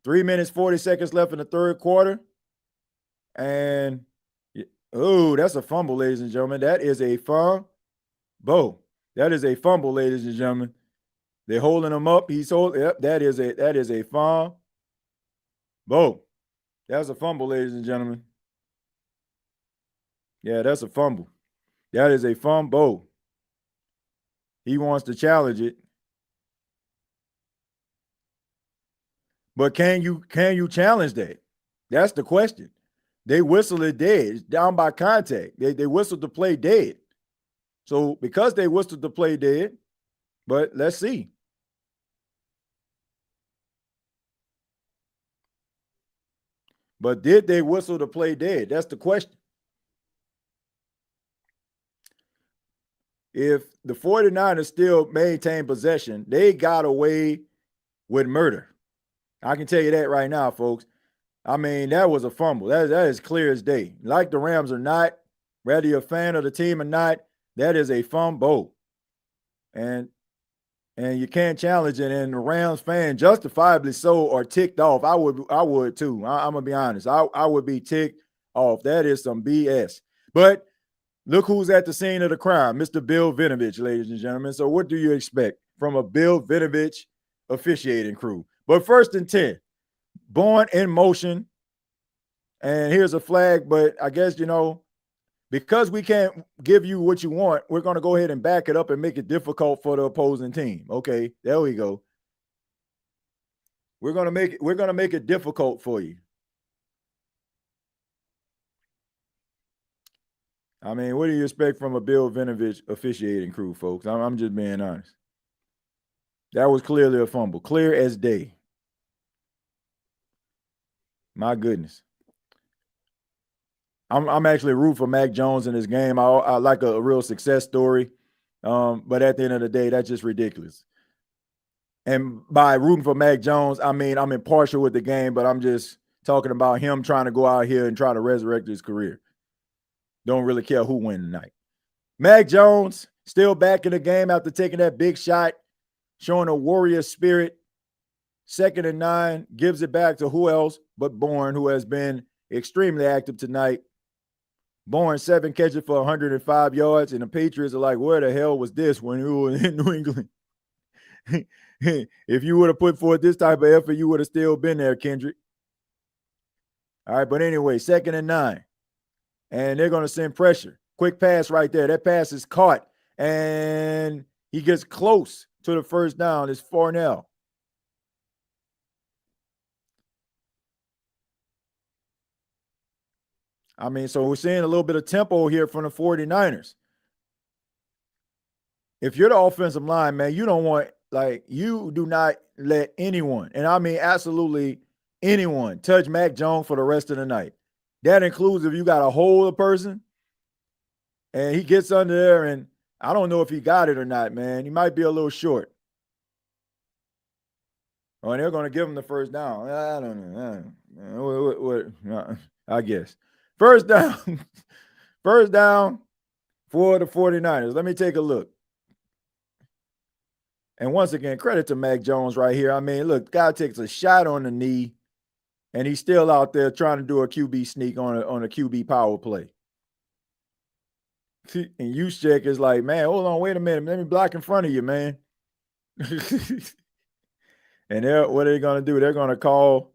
3 minutes, 40 seconds left in the third quarter. And, that's a fumble, ladies and gentlemen. That is a fumble. That is a fumble, ladies and gentlemen. They're holding him up. He's holding. Yep, that is a fumble. That's a fumble, ladies and gentlemen. Yeah, that's a fumble. That is a fumble. He wants to challenge it. But can you challenge that? That's the question. They whistle it dead. It's down by contact. They whistled the play dead. So because they whistled the play dead, but let's see. But did they whistle the play dead? That's the question. if the 49ers still maintain possession, they got away with murder. I can tell you that right now, folks. I mean, that was a fumble. That is clear as day. Like the Rams or not, whether you're a fan of the team or not, that is a fumble. And you can't challenge it. And the Rams fan, justifiably so, are ticked off. I would too. I'm gonna be honest. I would be ticked off. That is some BS. But look who's at the scene of the crime, Mr. Bill Vinovich, ladies and gentlemen. So what do you expect from a Bill Vinovich officiating crew? But 1st and 10, Bourne in motion. And here's a flag, but I guess, because we can't give you what you want, we're going to go ahead and back it up and make it difficult for the opposing team. Okay, there we go. We're going to make it difficult for you. I mean, what do you expect from a Bill Vinovich officiating crew, folks? I'm just being honest. That was clearly a fumble, clear as day. My goodness. I'm actually rooting for Mac Jones in this game. I like a real success story, but at the end of the day, that's just ridiculous. And by rooting for Mac Jones, I mean I'm impartial with the game, but I'm just talking about him trying to go out here and try to resurrect his career. Don't really care who wins tonight. Mac Jones still back in the game after taking that big shot, showing a warrior spirit. 2nd and 9, gives it back to who else but Bourne, who has been extremely active tonight. Bourne 7 catches for 105 yards, and the Patriots are like, where the hell was this when we were in New England? If you would have put forth this type of effort, you would have still been there, Kendrick. All right, but anyway, 2nd and 9. And they're going to send pressure. Quick pass right there. That pass is caught, and he gets close to the first down. It's Farnell. I mean, so we're seeing a little bit of tempo here from the 49ers. If you're the offensive line, man, you do not let anyone, and I mean absolutely anyone, touch Mac Jones for the rest of the night. That includes if you got to hold a person and he gets under there, and I don't know if he got it or not, man. He might be a little short. Oh, and they're going to give him the first down. I don't know. I guess. First down. First down for the 49ers. Let me take a look. And once again, credit to Mac Jones right here. I mean, look, guy takes a shot on the knee, and he's still out there trying to do a QB sneak on a QB power play. And Juszczyk is like, man, hold on, wait a minute. Let me block in front of you, man. And what are they going to do? They're going to call.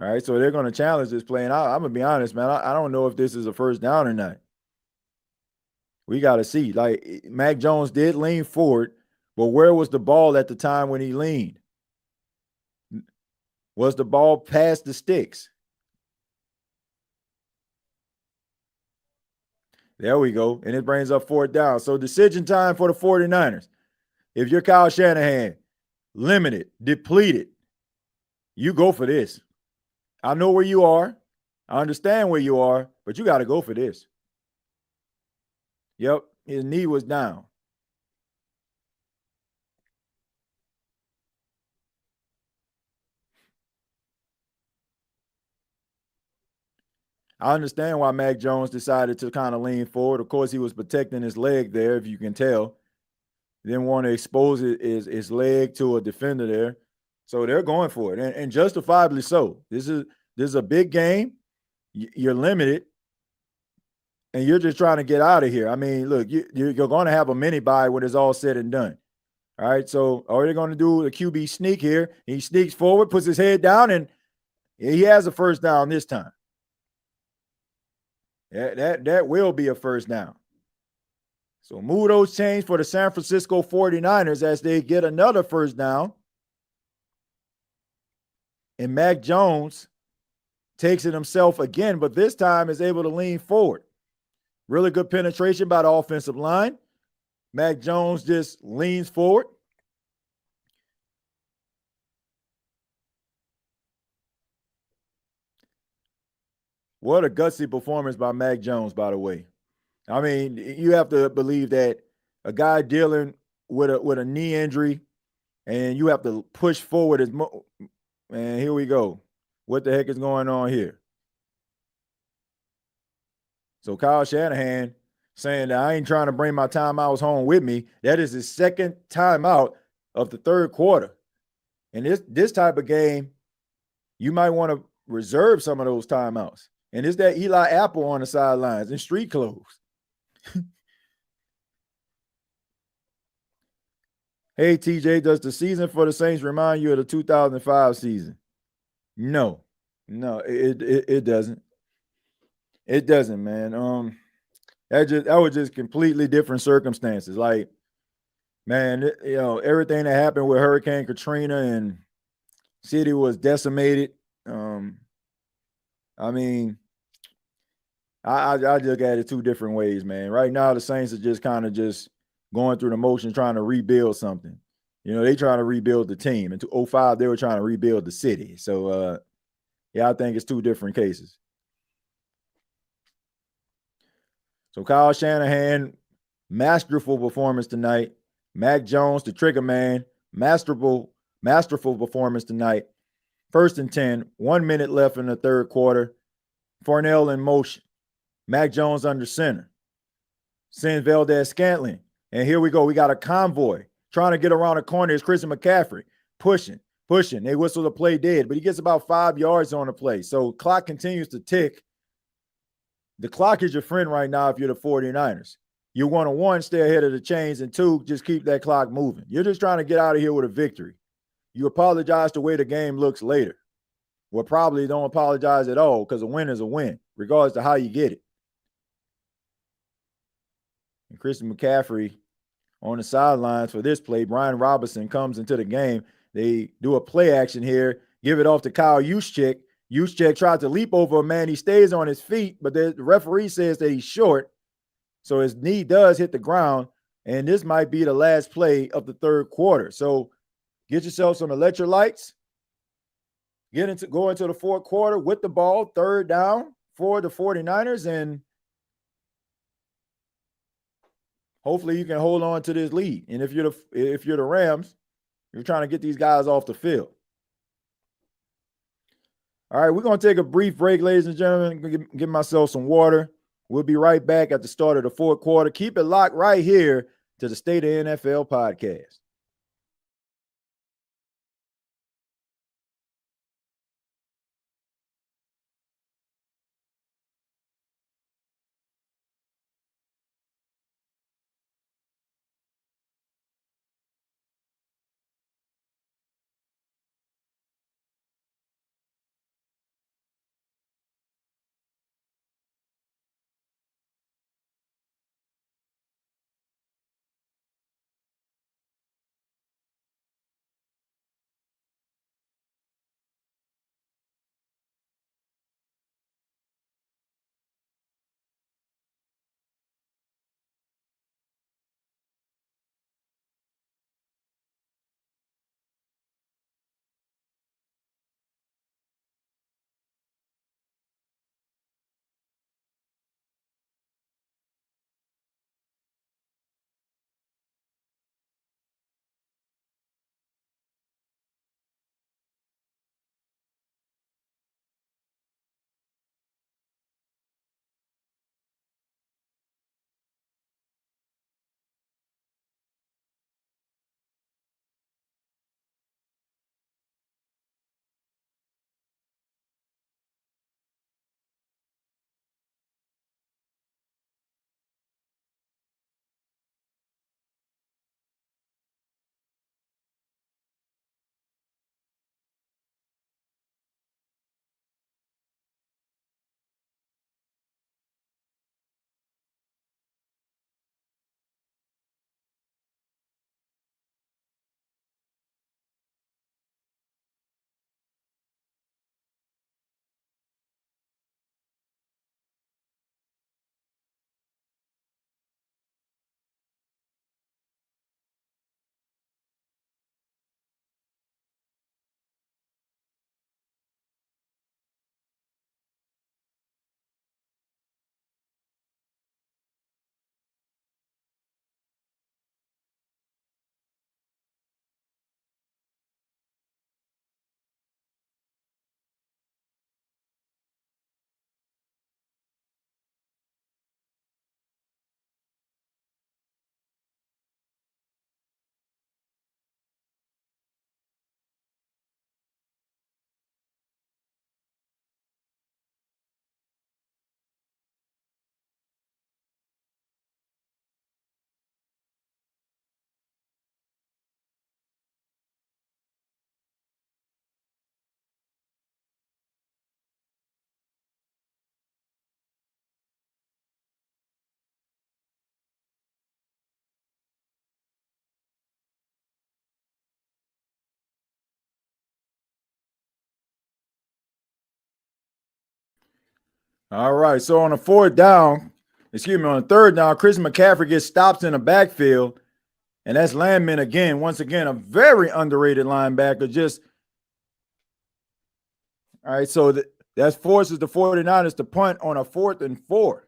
All right, so they're going to challenge this play. And I'm going to be honest, man. I don't know if this is a first down or not. We got to see. Like, Mac Jones did lean forward, but where was the ball at the time when he leaned? Was the ball past the sticks? There we go. And it brings up 4th down. So decision time for the 49ers. If you're Kyle Shanahan, limited, depleted, you go for this. I know where you are. I understand where you are, but you got to go for this. Yep, his knee was down. I understand why Mac Jones decided to kind of lean forward. Of course, he was protecting his leg there, if you can tell. He didn't want to expose his leg to a defender there. So they're going for it, and justifiably so. This is a big game. You're limited, and you're just trying to get out of here. I mean, look, you're going to have a mini bye when it's all said and done. All right, so are they going to do the QB sneak here? He sneaks forward, puts his head down, and he has a first down this time. That will be a first down. So move those chains for the San Francisco 49ers as they get another first down. And Mac Jones takes it himself again, but this time is able to lean forward. Really good penetration by the offensive line. Mac Jones just leans forward. What a gutsy performance by Mac Jones, by the way. I mean, you have to believe that a guy dealing with a knee injury and you have to push forward and here we go. What the heck is going on here? So Kyle Shanahan saying that I ain't trying to bring my timeouts home with me. That is his second timeout of the third quarter. And this type of game, you might want to reserve some of those timeouts. And it's that Eli Apple on the sidelines in street clothes. Hey, TJ, does the season for the Saints remind you of the 2005 season? No, it doesn't. It doesn't, man. That was just completely different circumstances. Like, man, everything that happened with Hurricane Katrina and city was decimated. I mean, I look at it two different ways, man. Right now, the Saints are just kind of just going through the motion, trying to rebuild something. They trying to rebuild the team. In 2005, they were trying to rebuild the city. So, yeah, I think it's two different cases. So Kyle Shanahan, masterful performance tonight. Mac Jones, the trigger man, masterful performance tonight. 1st and 10, 1 minute left in the third quarter. Farnell in motion. Mac Jones under center. Send Valdez-Scantling. And here we go. We got a convoy trying to get around the corner. It's Christian McCaffrey pushing. They whistle the play dead, but he gets about 5 yards on the play. So clock continues to tick. The clock is your friend right now if you're the 49ers. You want to, 1, stay ahead of the chains, and 2, just keep that clock moving. You're just trying to get out of here with a victory. You apologize the way the game looks later. Well, probably don't apologize at all because a win is a win, regardless of how you get it. And Christian McCaffrey on the sidelines for this play. Brian Robinson comes into the game. They do a play action here, give it off to Kyle Juszczyk. Juszczyk tried to leap over a man. He stays on his feet, but the referee says that he's short. So his knee does hit the ground, and this might be the last play of the third quarter. So get yourself some electrolytes. Go into the fourth quarter with the ball, 3rd down for the 49ers, and hopefully you can hold on to this lead. And if you're the Rams, you're trying to get these guys off the field. All right, we're going to take a brief break, ladies and gentlemen. Give myself some water. We'll be right back at the start of the fourth quarter. Keep it locked right here to the State of NFL podcast. All right. So on a third down, Chris McCaffrey gets stopped in the backfield. And that's Landman again. Once again, a very underrated linebacker. Just all right. So that forces the 49ers to punt on a 4th and 4.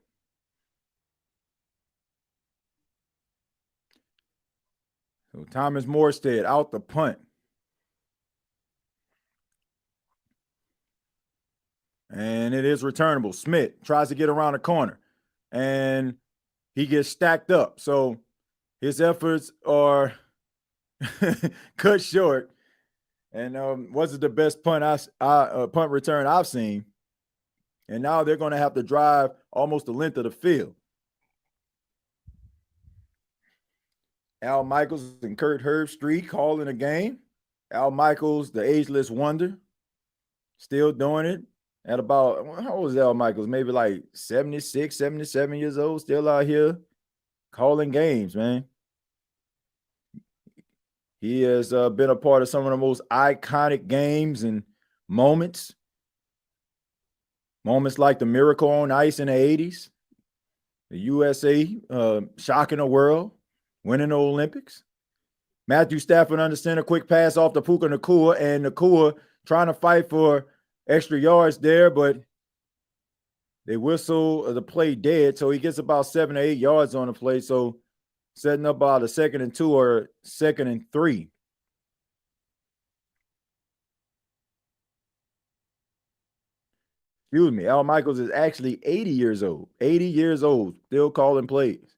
So Thomas Morstead out the punt. And it is returnable. Smith tries to get around the corner. And he gets stacked up. So his efforts are cut short. And wasn't the best punt punt return I've seen. And now they're going to have to drive almost the length of the field. Al Michaels and Kurt Herbstreit calling the game. Al Michaels, the ageless wonder, still doing it at about, how old is Al Michaels? Maybe like 76, 77 years old, still out here calling games, man. He has been a part of some of the most iconic games and moments. Moments like the Miracle on Ice in the 80s, the USA shocking the world, winning the Olympics. Matthew Stafford understand a quick pass off to Puka Nacua, and Nacua trying to fight for extra yards there, but they whistle the play dead, so he gets about 7 or 8 yards on the play, so setting up about a 2nd and 2 or 2nd and 3. Excuse me, Al Michaels is actually 80 years old. 80 years old, still calling plays.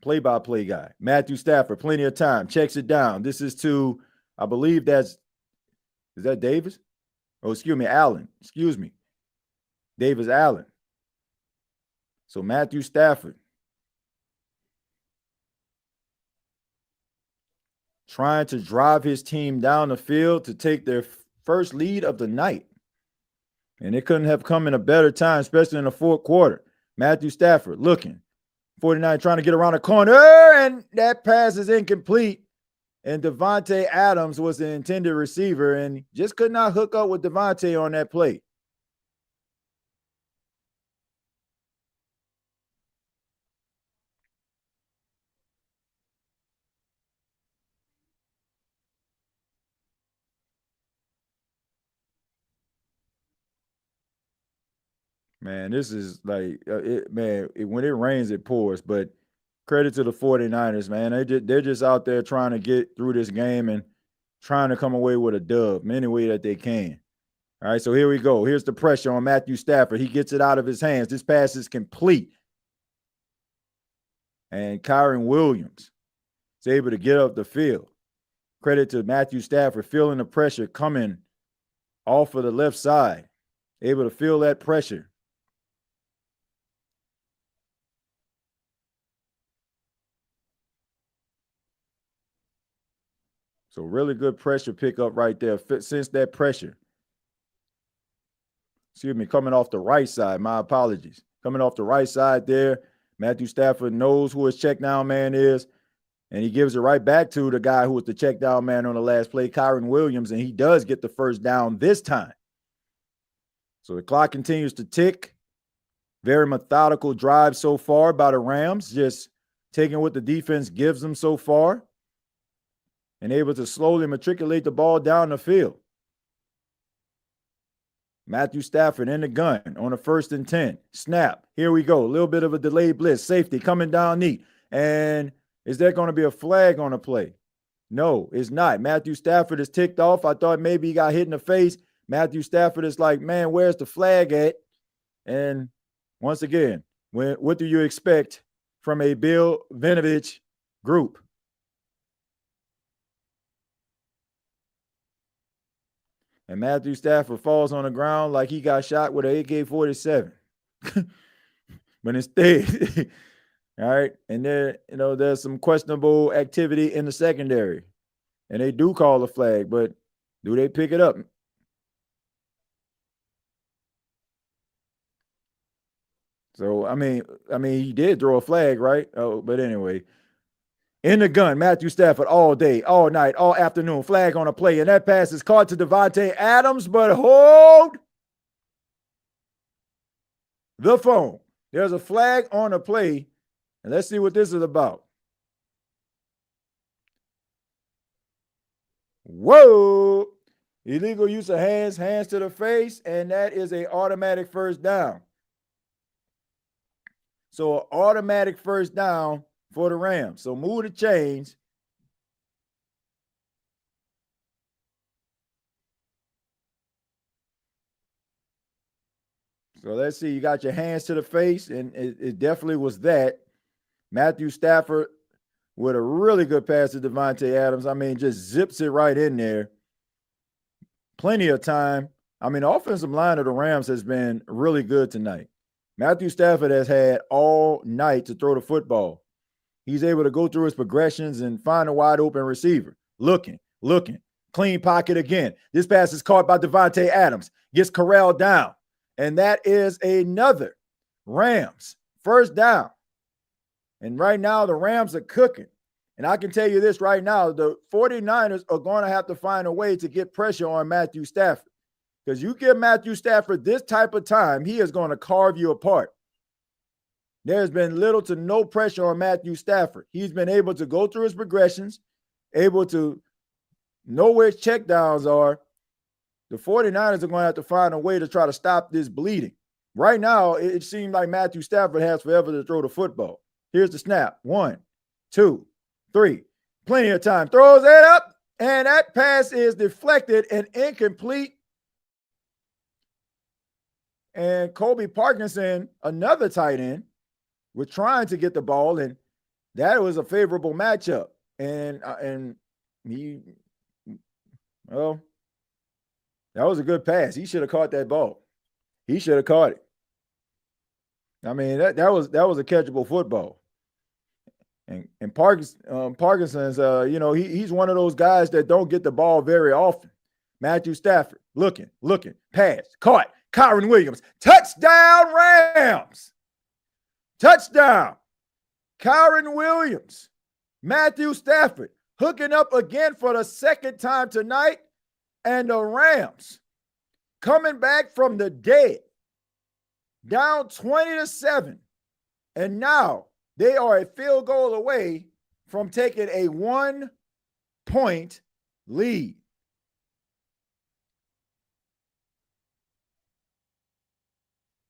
Play-by-play guy. Matthew Stafford, plenty of time, checks it down. This is to, I believe is that Davis? Oh, excuse me, Allen. Excuse me. Davis Allen. So Matthew Stafford trying to drive his team down the field to take their first lead of the night. And it couldn't have come in a better time, especially in the 4th quarter. Matthew Stafford looking. 49 trying to get around the corner, and that pass is incomplete. And Devontae Adams was the intended receiver and just could not hook up with Devontae on that play. Man, this is like, when it rains, it pours. But credit to the 49ers, man. They're just out there trying to get through this game and trying to come away with a dub any way that they can. All right, so here we go. Here's the pressure on Matthew Stafford. He gets it out of his hands. This pass is complete. And Kyron Williams is able to get up the field. Credit to Matthew Stafford feeling the pressure coming off of the left side. Able to feel that pressure. So really good pressure pickup right there. Sense that pressure. Excuse me, coming off the right side. My apologies. Coming off the right side there. Matthew Stafford knows who his check down man is, and he gives it right back to the guy who was the check down man on the last play, Kyron Williams, and he does get the first down this time. So the clock continues to tick. Very methodical drive so far by the Rams, just taking what the defense gives them so far and able to slowly matriculate the ball down the field. Matthew Stafford in the gun on a 1st and 10. Snap. Here we go. A little bit of a delayed blitz. Safety coming down neat. And is there going to be a flag on the play? No, it's not. Matthew Stafford is ticked off. I thought maybe he got hit in the face. Matthew Stafford is like, man, where's the flag at? And once again, what do you expect from a Bill Vinovich group? And Matthew Stafford falls on the ground like he got shot with an AK-47. But instead, all right, and there's some questionable activity in the secondary. And they do call a flag, but do they pick it up? So, I mean, he did throw a flag, right? Oh, but anyway. In the gun, Matthew Stafford all day, all night, all afternoon. Flag on a play, and that pass is caught to Devontae Adams, but hold. the phone. There's a flag on the play, and let's see what this is about. Whoa! Illegal use of hands to the face, and that is an automatic first down. So an automatic first down for the Rams. So move the chains. So let's see. You got your hands to the face, and it definitely was that. Matthew Stafford with a really good pass to Devontae Adams. I mean, just zips it right in there. Plenty of time. I mean, the offensive line of the Rams has been really good tonight. Matthew Stafford has had all night to throw the football. He's able to go through his progressions and find a wide open receiver. Looking. Clean pocket again. This pass is caught by Devontae Adams. Gets corralled down. And that is another Rams first down. And right now, the Rams are cooking. And I can tell you this right now, the 49ers are going to have to find a way to get pressure on Matthew Stafford. Because you give Matthew Stafford this type of time, he is going to carve you apart. There's been little to no pressure on Matthew Stafford. He's been able to go through his progressions, able to know where his checkdowns are. The 49ers are going to have to find a way to try to stop this bleeding. Right now, it seems like Matthew Stafford has forever to throw the football. Here's the snap. 1, 2, 3. Plenty of time. Throws it up, and that pass is deflected and incomplete. And Kobe Parkinson, another tight end, was trying to get the ball, and that was a favorable matchup. And he, well, that was a good pass. He should have caught that ball. He should have caught it. I mean, that was a catchable football. And Parkinson's, he's one of those guys that don't get the ball very often. Matthew Stafford, looking, pass, caught. Kyron Williams, touchdown Rams. Touchdown. Kyron Williams. Matthew Stafford hooking up again for the second time tonight. And the Rams coming back from the dead, down 20-7. And now they are a field goal away from taking a 1-point lead.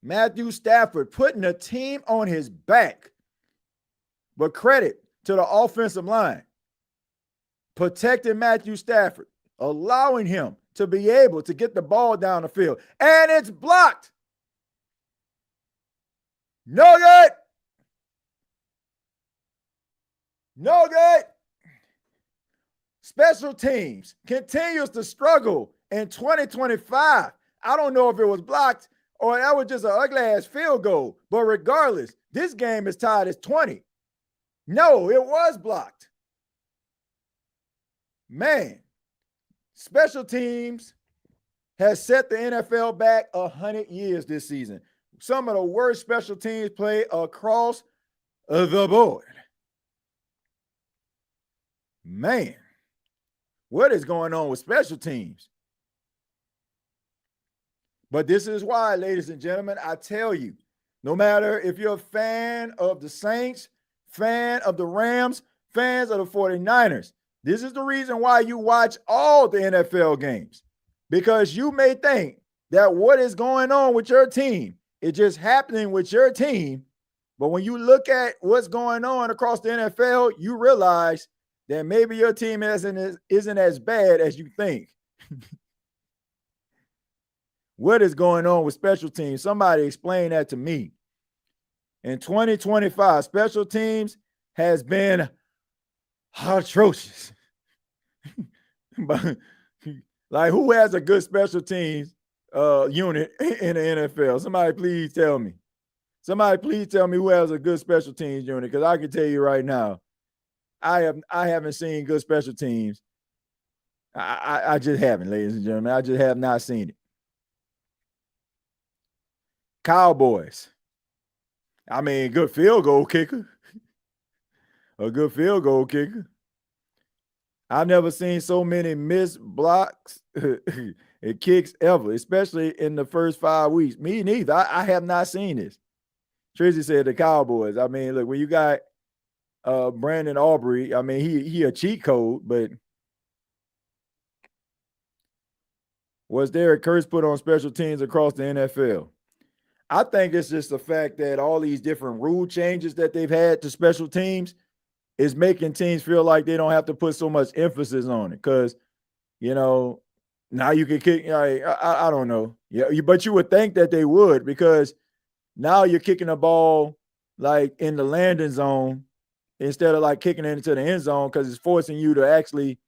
Matthew Stafford putting the team on his back. But credit to the offensive line, protecting Matthew Stafford, allowing him to be able to get the ball down the field. And it's blocked. No good. No good. Special teams continues to struggle in 2025. I don't know if it was blocked or that was just an ugly-ass field goal. But regardless, this game is tied as 20. No, it was blocked. Man, special teams has set the NFL back 100 years this season. Some of the worst special teams play across the board. Man, what is going on with special teams? But this is why, ladies and gentlemen, I tell you, no matter if you're a fan of the Saints, fan of the Rams, fans of the 49ers, this is the reason why you watch all the NFL games. Because you may think that what is going on with your team is just happening with your team. But when you look at what's going on across the NFL, you realize that maybe your team isn't as bad as you think. What is going on with special teams? Somebody explain that to me. In 2025, special teams has been atrocious. But, like, who has a good special teams unit in the NFL? Somebody please tell me. Somebody please tell me who has a good special teams unit, because I can tell you right now, I haven't seen good special teams. I just haven't, ladies and gentlemen. I just have not seen it. Cowboys. I mean, good field goal kicker. A good field goal kicker. I've never seen so many missed blocks in kicks ever, especially in the first 5 weeks. Me neither. I have not seen this. Tracy said the Cowboys. I mean, look, when you got Brandon Aubrey, I mean, he a cheat code, but was there a curse put on special teams across the NFL? I think it's just the fact that all these different rule changes that they've had to special teams is making teams feel like they don't have to put so much emphasis on it. Because, now you can kick. I don't know. Yeah, but you would think that they would, because now you're kicking the ball like in the landing zone instead of like kicking it into the end zone, because it's forcing you to actually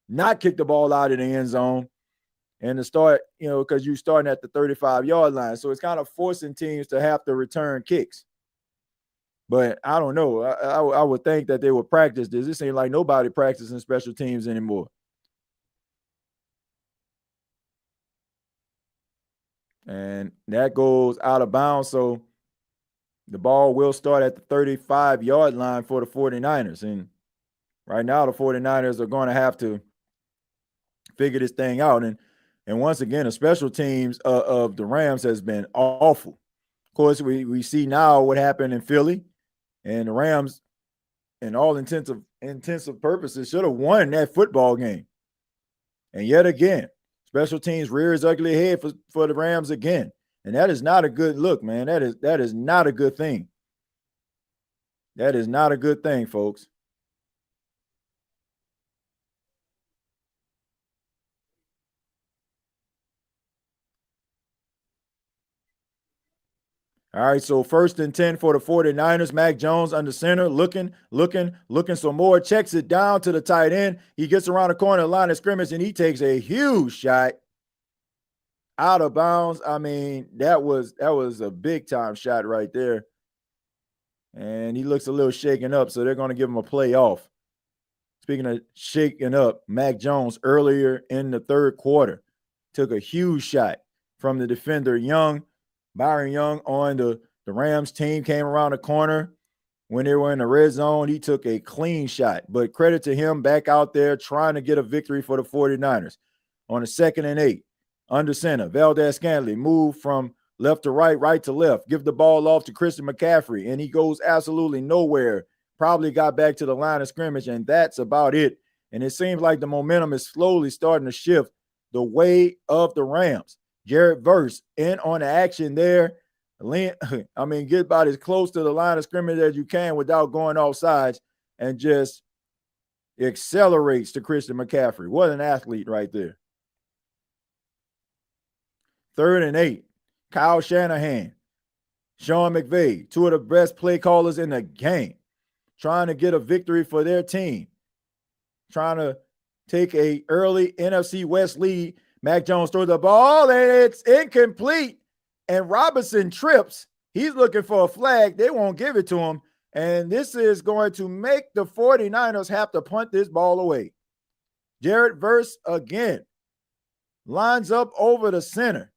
not kick the ball out of the end zone and to start, because you're starting at the 35-yard line. So it's kind of forcing teams to have to return kicks. But I don't know. I would think that they would practice this. It seems like nobody practicing special teams anymore. And that goes out of bounds. So the ball will start at the 35-yard line for the 49ers. And right now, the 49ers are going to have to figure this thing out. And once again, the special teams of the Rams has been awful. Of course, we see now what happened in Philly, and the Rams, in all intensive purposes, should have won that football game. And yet again, special teams rears ugly head for the Rams again. And that is not a good look, man. That is not a good thing. That is not a good thing, folks. All right, so 1st and 10 for the 49ers. Mac Jones under center, looking some more. Checks it down to the tight end. He gets around the corner, line of scrimmage, and he takes a huge shot out of bounds. I mean, that was a big-time shot right there. And he looks a little shaken up, so they're going to give him a play off. Speaking of shaking up, Mac Jones earlier in the third quarter took a huge shot from the defender Byron Young on the Rams team, came around the corner when they were in the red zone. He took a clean shot, but credit to him, back out there trying to get a victory for the 49ers. On a 2nd and 8, under center, Valdez-Scantling moved from left to right to left, give the ball off to Christian McCaffrey, and he goes absolutely nowhere. Probably got back to the line of scrimmage, and that's about it. And it seems like the momentum is slowly starting to shift the way of the Rams. Jared Verse in on the action there. Get about as close to the line of scrimmage as you can without going off sides, and just accelerates to Christian McCaffrey. What an athlete right there. 3rd and 8. Kyle Shanahan, Sean McVay, two of the best play callers in the game, trying to get a victory for their team, trying to take a early NFC West lead. Mac Jones throws the ball, and it's incomplete. And Robinson trips. He's looking for a flag. They won't give it to him. And this is going to make the 49ers have to punt this ball away. Jared Verse again lines up over the center,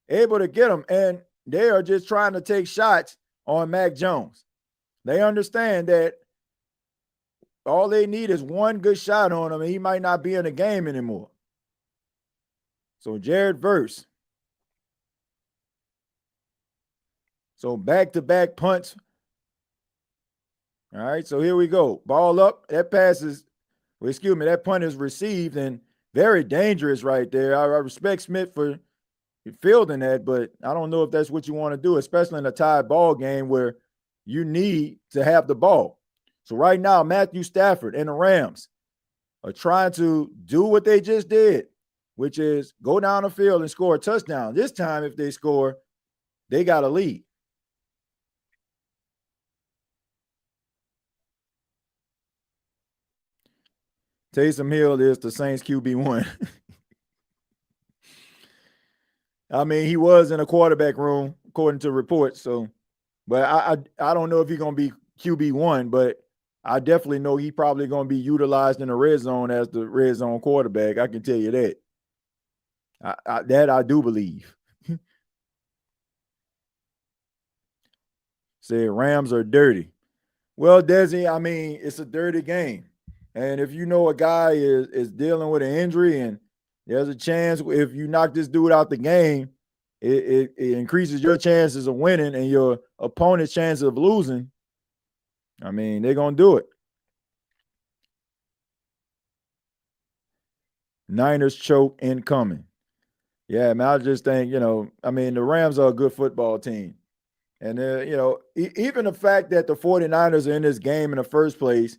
able to get him. And they are just trying to take shots on Mac Jones. They understand that all they need is one good shot on him, and he might not be in the game anymore. So Jared Verse. So back-to-back punts. All right, so here we go. Ball up. That that punt is received, and very dangerous right there. I respect Smith for fielding that, but I don't know if that's what you want to do, especially in a tied ball game where you need to have the ball. So right now, Matthew Stafford and the Rams are trying to do what they just did, which is go down the field and score a touchdown. This time, if they score, they got a lead. Taysom Hill is the Saints QB1. I mean, he was in a quarterback room, according to reports. So, but I don't know if he's going to be QB1, but I definitely know he's probably going to be utilized in the red zone as the red zone quarterback. I can tell you that. That I do believe. Say Rams are dirty. Well, Desi, I mean, it's a dirty game. And if you know a guy is dealing with an injury and There's a chance if you knock this dude out the game, it increases your chances of winning and your opponent's chances of losing. I mean, they're going to do it. Niners choke incoming. Yeah, man, I just think, I mean, the Rams are a good football team. And, even the fact that the 49ers are in this game in the first place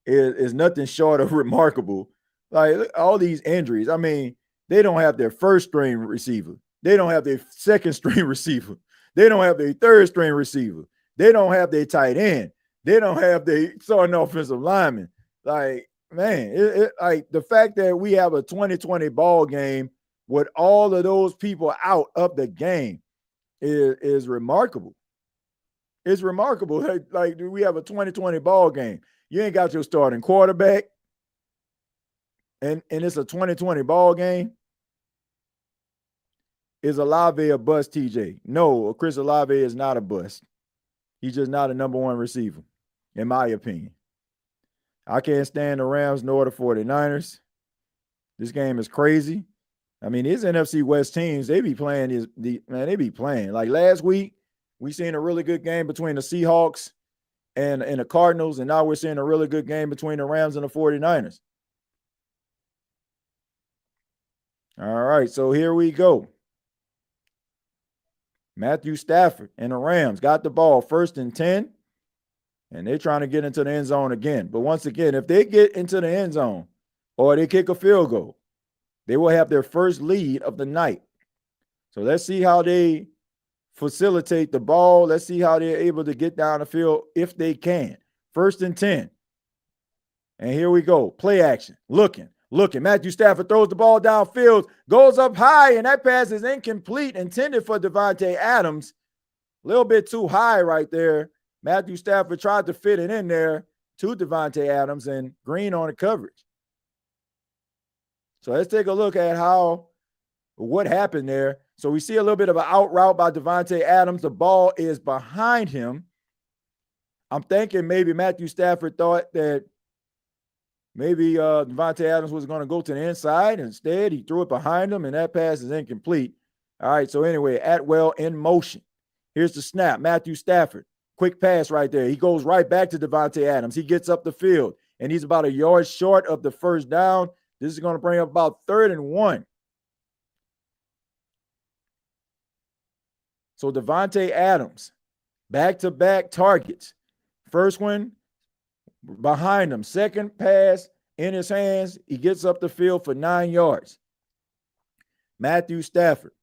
is nothing short of remarkable. Like, all these injuries. I mean, they don't have their first string receiver. They don't have their second string receiver. They don't have their third string receiver. They don't have their tight end. They don't have their starting offensive lineman. Like, man, like the fact that we have a 2020 ball game with all of those people out of the game is remarkable. It's remarkable. Like, do we have a 2020 ball game? You ain't got your starting quarterback, and it's a 2020 ball game. Is Olave a bust, TJ? No, Chris Olave is not a bust. He's just not a number one receiver, in my opinion. I can't stand the Rams nor the 49ers. This game is crazy. I mean, these NFC West teams, they be playing they be playing. Like last week, we seen a really good game between the Seahawks and the Cardinals, and now we're seeing a really good game between the Rams and the 49ers. All right, so here we go. Matthew Stafford and the Rams got the ball 1st and 10, and they're trying to get into the end zone again. But once again, if they get into the end zone or they kick a field goal, they will have their first lead of the night. So let's see how they facilitate the ball. Let's see how they're able to get down the field if they can. 1st and 10. And here we go. Play action. Looking. Matthew Stafford throws the ball downfield, goes up high, and that pass is incomplete, intended for Davante Adams. A little bit too high right there. Matthew Stafford tried to fit it in there to Davante Adams, and Green on the coverage. So let's take a look at what happened there. So we see a little bit of an out route by Davante Adams. The ball is behind him. I'm thinking maybe Matthew Stafford thought that maybe Davante Adams was going to go to the inside. Instead, he threw it behind him, and that pass is incomplete. All right, so anyway, Atwell in motion. Here's the snap. Matthew Stafford, quick pass right there. He goes right back to Davante Adams. He gets up the field, and he's about a yard short of the first down. This is going to bring up about 3rd and 1. So Davante Adams, back-to-back targets. First one behind him. Second pass in his hands. He gets up the field for 9 yards. Matthew Stafford,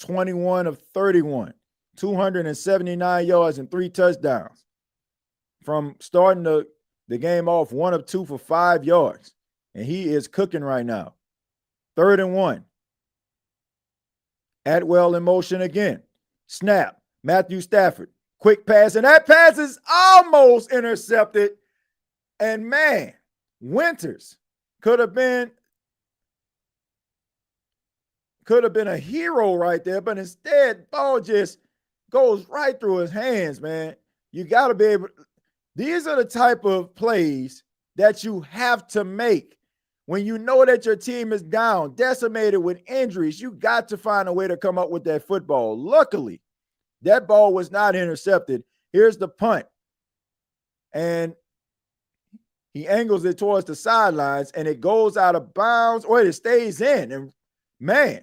21 of 31, 279 yards and 3 touchdowns. From starting the game off 1 of 2 for 5 yards. And he is cooking right now. 3rd and 1. Atwell in motion again. Snap. Matthew Stafford. Quick pass. And that pass is almost intercepted. And man, Winters could have been a hero right there. But instead, ball just goes right through his hands, man. You got to be able. These are the type of plays that you have to make. When you know that your team is down, decimated with injuries, you got to find a way to come up with that football. Luckily, that ball was not intercepted. Here's the punt. And he angles it towards the sidelines, and it goes out of bounds, or it stays in. And man,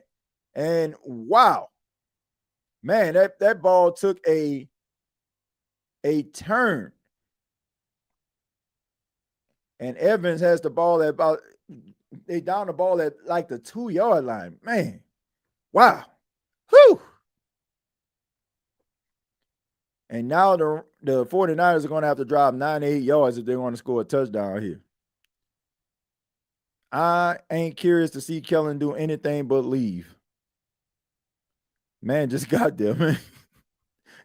and wow. Man, that ball took a turn. And Evans has the ball at about, they down the ball at like the 2-yard line. Man, wow. Whew. And now the 49ers are going to have to drive 98 yards if they want to score a touchdown here. I ain't curious to see Kellen do anything but leave. Man, just got there, man.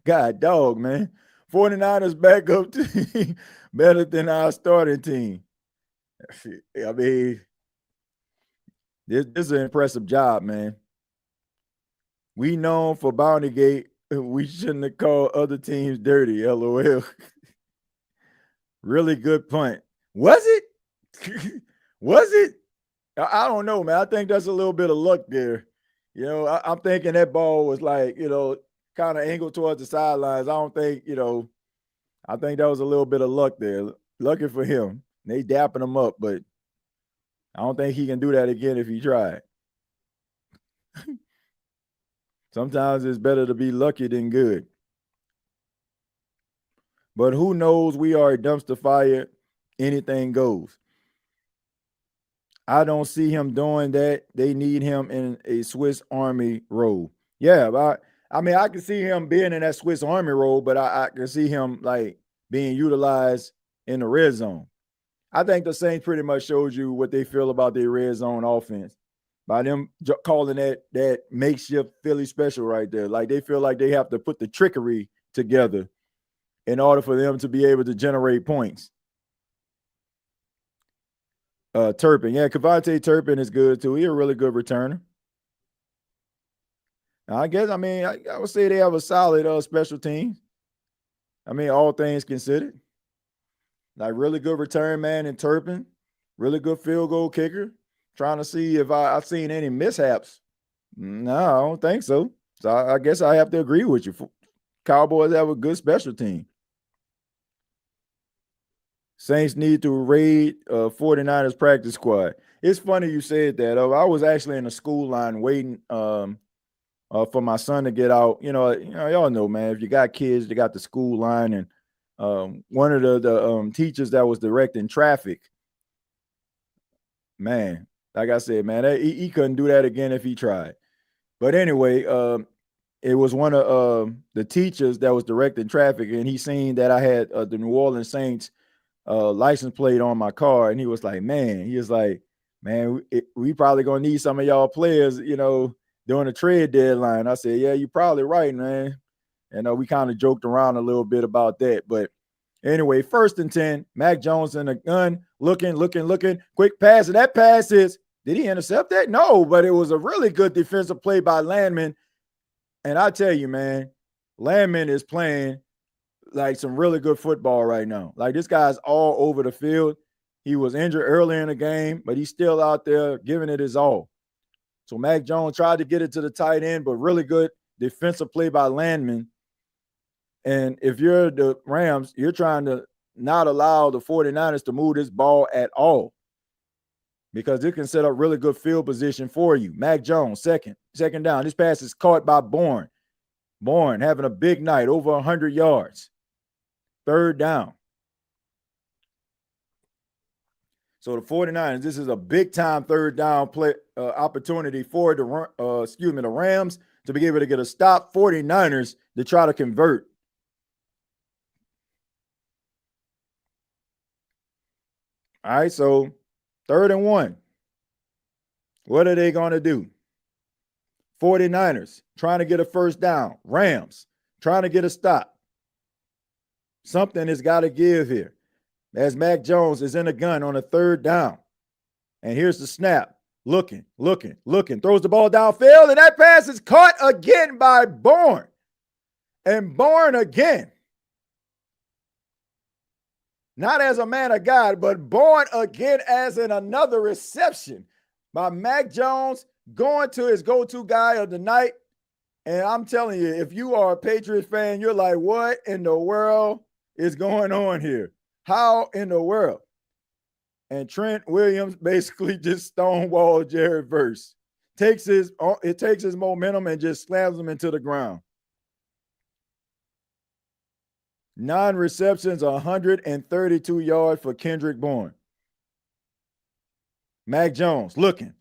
God dog, man. 49ers backup team better than our starting team. I mean, this is an impressive job, man. We known for Bounty Gate. We shouldn't have called other teams dirty, LOL. Really good punt. Was it? Was it? I don't know, man. I think that's a little bit of luck there. I'm thinking that ball was like, kind of angled towards the sidelines. I don't think, I think that was a little bit of luck there. Lucky for him. They dapping him up, but I don't think he can do that again if he tried. Sometimes it's better to be lucky than good. But who knows? We are a dumpster fire. Anything goes. I don't see him doing that. They need him in a Swiss Army role. Yeah, but I mean, I can see him being in that Swiss Army role, but I can see him like being utilized in the red zone. I think the Saints pretty much showed you what they feel about their red zone offense by them calling that makeshift Philly special right there. Like they feel like they have to put the trickery together in order for them to be able to generate points. Turpin. Yeah, Kavontae Turpin is good too. He's a really good returner. Now, I would say they have a solid special team. I mean, all things considered. Like really good return man in Turpin. Really good field goal kicker. Trying to see if I've seen any mishaps. No, I don't think so. So I guess I have to agree with you. Cowboys have a good special team. Saints need to raid 49ers practice squad. It's funny you said that. I was actually in the school line waiting for my son to get out. Y'all know, man, if you got kids, you got the school line. And one of the teachers that was directing traffic, man, like I said, man, he couldn't do that again if he tried. But anyway, it was one of the teachers that was directing traffic, and he seen that I had the New Orleans Saints license plate on my car, and he was like, we probably gonna need some of y'all players, during the trade deadline. I said, yeah, you're probably right, man. And we kind of joked around a little bit about that. But anyway, 1st and 10, Mac Jones in the gun, looking, quick pass. And that pass did he intercept that? No, but it was a really good defensive play by Landman. And I tell you, man, Landman is playing like some really good football right now. Like this guy's all over the field. He was injured early in the game, but he's still out there giving it his all. So Mac Jones tried to get it to the tight end, but really good defensive play by Landman. And if you're the Rams, you're trying to not allow the 49ers to move this ball at all because it can set up really good field position for you. Mac Jones, second down. This pass is caught by Bourne. Bourne having a big night, over 100 yards. 3rd down. So the 49ers, this is a big-time 3rd down play opportunity for the Rams to be able to get a stop. 49ers to try to convert. All right, so 3rd and 1. What are they going to do? 49ers trying to get a 1st down. Rams trying to get a stop. Something has got to give here. As Mac Jones is in the gun on a 3rd down. And here's the snap. Looking. Throws the ball downfield, and that pass is caught again by Bourne. And Bourne again. Not as a man of God, but Bourne again as in another reception by Mac Jones going to his go-to guy of the night. And I'm telling you, if you are a Patriots fan, you're like, what in the world is going on here? How in the world? And Trent Williams basically just stonewalled Jared Verse. Takes his momentum and just slams him into the ground. 9 receptions, 132 yards for Kendrick Bourne. Mac Jones looking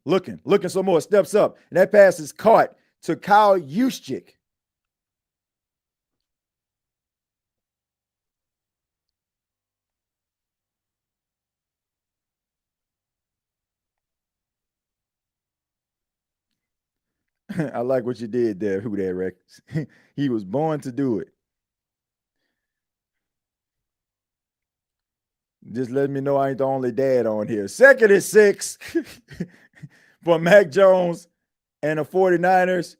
some more, steps up. And that pass is caught to Kyle Juszczyk. I like what you did there, Who That Rex. He was born to do it. Just let me know I ain't the only dad on here. 2nd and 6 for Mac Jones and the 49ers.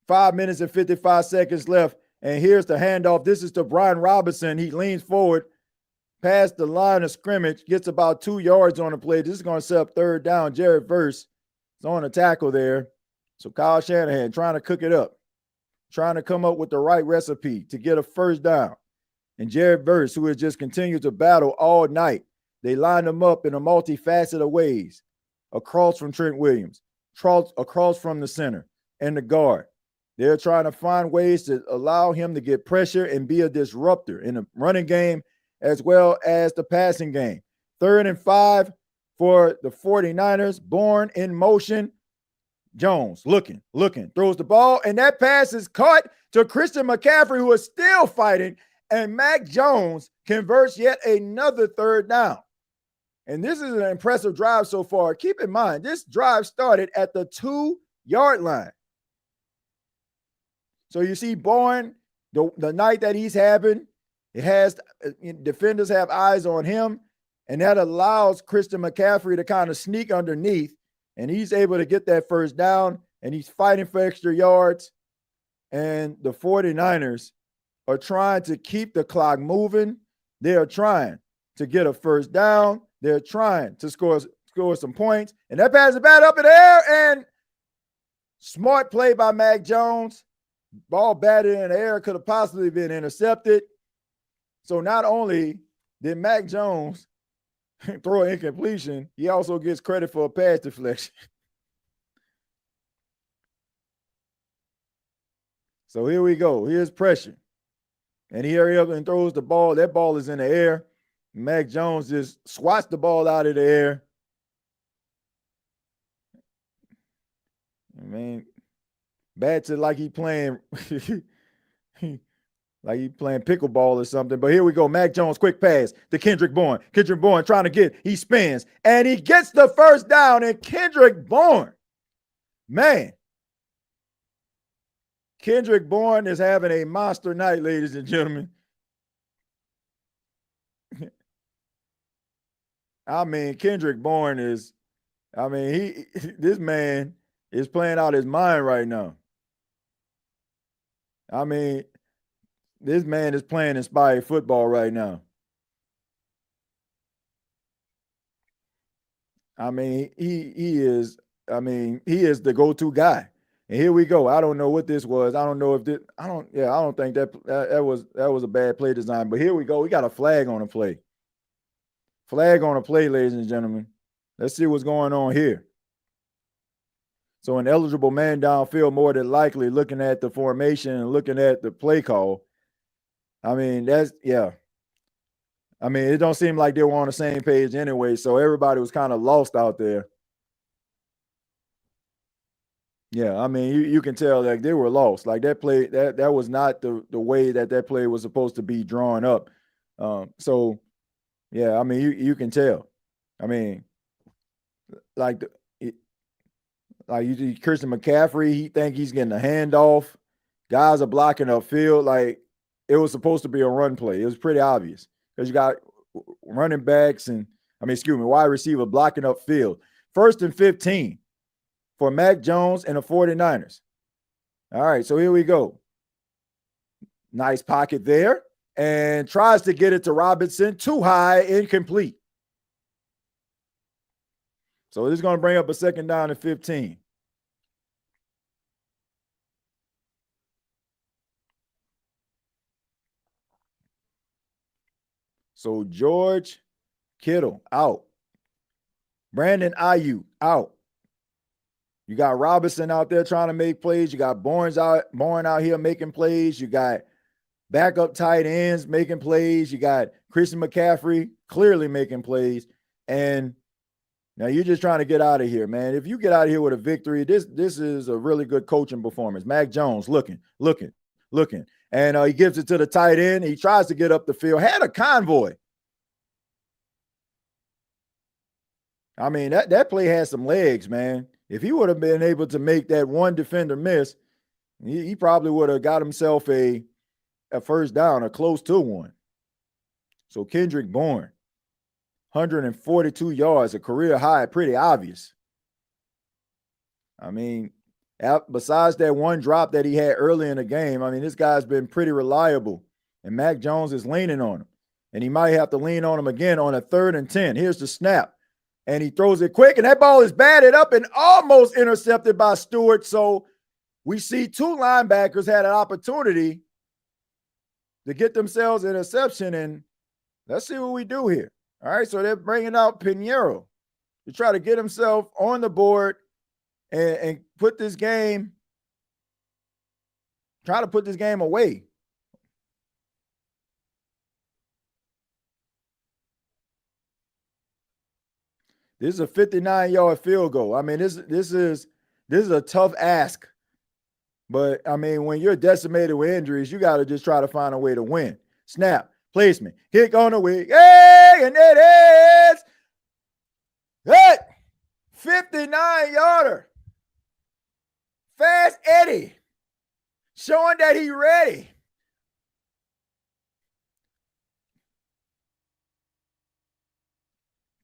5 minutes and 55 seconds left. And here's the handoff. This is to Brian Robinson. He leans forward, past the line of scrimmage, gets about 2 yards on the play. This is going to set up third down. Jared Verse is on the tackle there. So Kyle Shanahan trying to cook it up, trying to come up with the right recipe to get a first down. And Jared Verse, who has just continued to battle all night, they lined him up in a multifaceted ways, across from Trent Williams, across from the center and the guard. They're trying to find ways to allow him to get pressure and be a disruptor in the running game as well as the passing game. 3rd and 5 for the 49ers. Bourne in motion. Jones looking, throws the ball, and that pass is caught to Christian McCaffrey, who is still fighting, and Mac Jones converts yet another third down. And this is an impressive drive so far. Keep in mind, this drive started at the 2-yard line. So you see Bourne, the night that he's having, it has defenders have eyes on him, and that allows Christian McCaffrey to kind of sneak underneath, and he's able to get that first down, and he's fighting for extra yards. And the 49ers are trying to keep the clock moving. They are trying to get a first down. They're trying to score some points. And that pass is bad up in the air, and smart play by Mac Jones. Ball batted in the air, could have possibly been intercepted. So not only did Mac Jones throw an incompletion, he also gets credit for a pass deflection. So here we go. Here's pressure. And he hurries up and throws the ball. That ball is in the air. Mac Jones just swats the ball out of the air. I mean, bats it like he playing like he playing pickleball or something. But here we go. Mac Jones, quick pass to Kendrick Bourne. Kendrick Bourne trying to he spins, and he gets the first down. And Kendrick Bourne, man, Kendrick Bourne is having a monster night, ladies and gentlemen. I mean, Kendrick Bourne is, this man is playing out his mind right now. I mean, this man is playing inspired football right now. I mean, he is the go-to guy. And here we go. I don't know what this was. I don't know if I don't think that was a bad play design. But here we go. We got a flag on the play. Flag on the play, ladies and gentlemen. Let's see what's going on here. So an eligible man downfield, more than likely, looking at the formation and looking at the play call. I mean, it don't seem like they were on the same page anyway, so everybody was kind of lost out there. Yeah, I mean, you can tell like they were lost. Like that play, that was not the way that play was supposed to be drawn up. So, yeah, I mean, you can tell. I mean, you see Christian McCaffrey, he think he's getting a handoff. Guys are blocking upfield. Like, it was supposed to be a run play. It was pretty obvious because you got running backs wide receiver blocking upfield. 1st and 15 for Mac Jones and the 49ers. All right, so here we go. Nice pocket there, and tries to get it to Robinson. Too high, incomplete. So this is going to bring up a 2nd down and 15. So George Kittle out. Brandon Ayuk out. You got Robinson out there trying to make plays. You got Bourne out here making plays. You got backup tight ends making plays. You got Christian McCaffrey clearly making plays. And now you're just trying to get out of here, man. If you get out of here with a victory, this is a really good coaching performance. Mac Jones looking. And he gives it to the tight end. He tries to get up the field. Had a convoy. I mean, that play had some legs, man. If he would have been able to make that one defender miss, he probably would have got himself a first down or close to one. So Kendrick Bourne, 142 yards, a career high, pretty obvious. I mean, besides that one drop that he had early in the game, I mean, this guy's been pretty reliable, and Mac Jones is leaning on him. And he might have to lean on him again on a 3rd and 10. Here's the snap. And he throws it quick, and that ball is batted up and almost intercepted by Stewart. So we see 2 linebackers had an opportunity to get themselves an interception, and let's see what we do here. All right, so they're bringing out Pinheiro to try to get himself on the board and put this game, try to put this game away. This is a 59-yard field goal. I mean, this is a tough ask. But, I mean, when you're decimated with injuries, you got to just try to find a way to win. Snap, placement, kick on the wing. Hey, and it is hey, 59-yarder. Fast Eddie showing that he ready.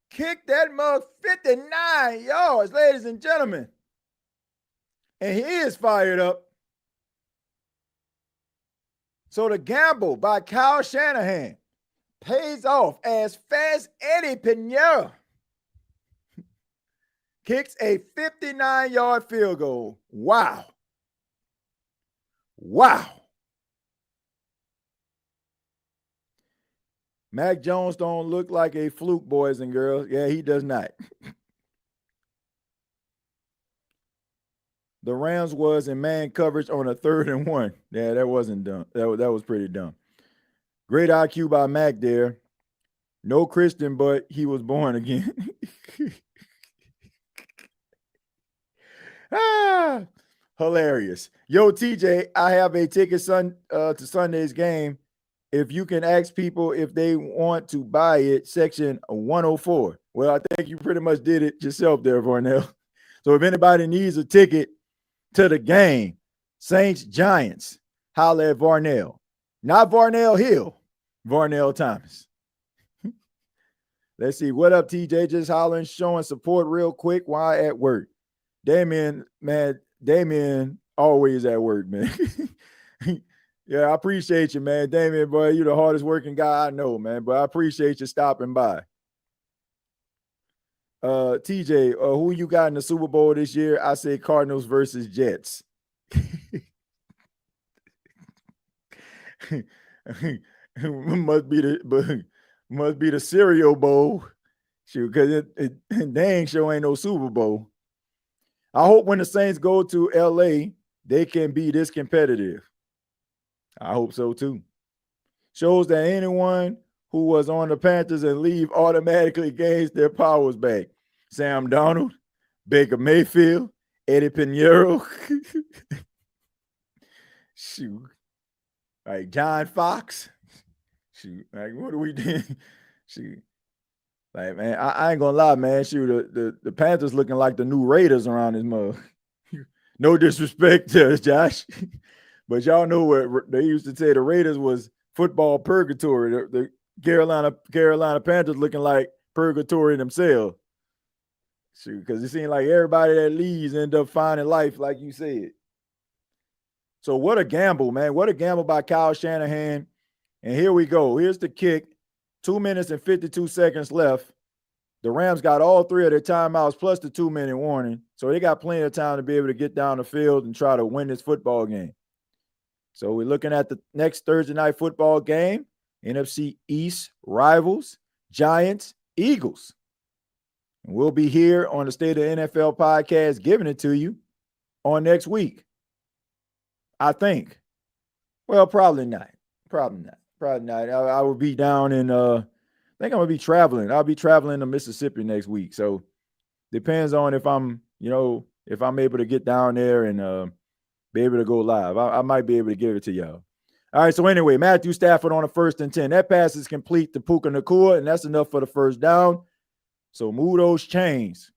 Kick that mug 59 yards, ladies and gentlemen. And he is fired up. So the gamble by Kyle Shanahan pays off as Fast Eddie Pinheiro kicks a 59-yard field goal. Wow. Wow. Mac Jones don't look like a fluke, boys and girls. Yeah, he does not. The Rams was in man coverage on a 3rd and 1. Yeah, that wasn't dumb. That was pretty dumb. Great IQ by Mac there. No Christian, but he was born again. Hilarious. Yo, TJ, I have a ticket to Sunday's game. If you can ask people if they want to buy it, section 104. Well, I think you pretty much did it yourself there, Varnell. So if anybody needs a ticket to the game, Saints Giants, holla at Varnell. Not Varnell Hill, Varnell Thomas. Let's see. What up, TJ? Just hollering, showing support real quick while at work. Damien, man, Damien always at work, man. Yeah, I appreciate you, man. Damien, boy, you're the hardest working guy I know, man. But I appreciate you stopping by. TJ, who you got in the Super Bowl this year? I say Cardinals versus Jets. must be the cereal bowl. Shoot, because it dang sure ain't no Super Bowl. I hope when the Saints go to LA, they can be this competitive. I hope so too. Shows that anyone who was on the Panthers and leave automatically gains their powers back. Sam Darnold, Baker Mayfield, Eddie Pinheiro. Shoot. Like John Fox. Shoot. Like, what are we doing? Shoot. Like, man, I ain't gonna lie, man. Shoot, the Panthers looking like the new Raiders around this mug. No disrespect to us, Josh. But y'all know what they used to say the Raiders was football purgatory. The Carolina Panthers looking like purgatory themselves. Shoot, because it seemed like everybody that leaves end up finding life, like you said. So what a gamble, man. What a gamble by Kyle Shanahan. And here we go. Here's the kick. 2 minutes and 52 seconds left. The Rams got all 3 of their timeouts plus the 2-minute warning. So they got plenty of time to be able to get down the field and try to win this football game. So we're looking at the next Thursday night football game, NFC East rivals, Giants, Eagles. And we'll be here on the State of NFL podcast giving it to you on next week. I think. Well, probably not. Probably not. I will be down in, I think I'm going to be traveling. I'll be traveling to Mississippi next week. So depends on if I'm able to get down there and be able to go live. I might be able to give it to y'all. All right, so anyway, Matthew Stafford on a 1st and 10. That pass is complete to Puka Nacua, and that's enough for the first down. So move those chains.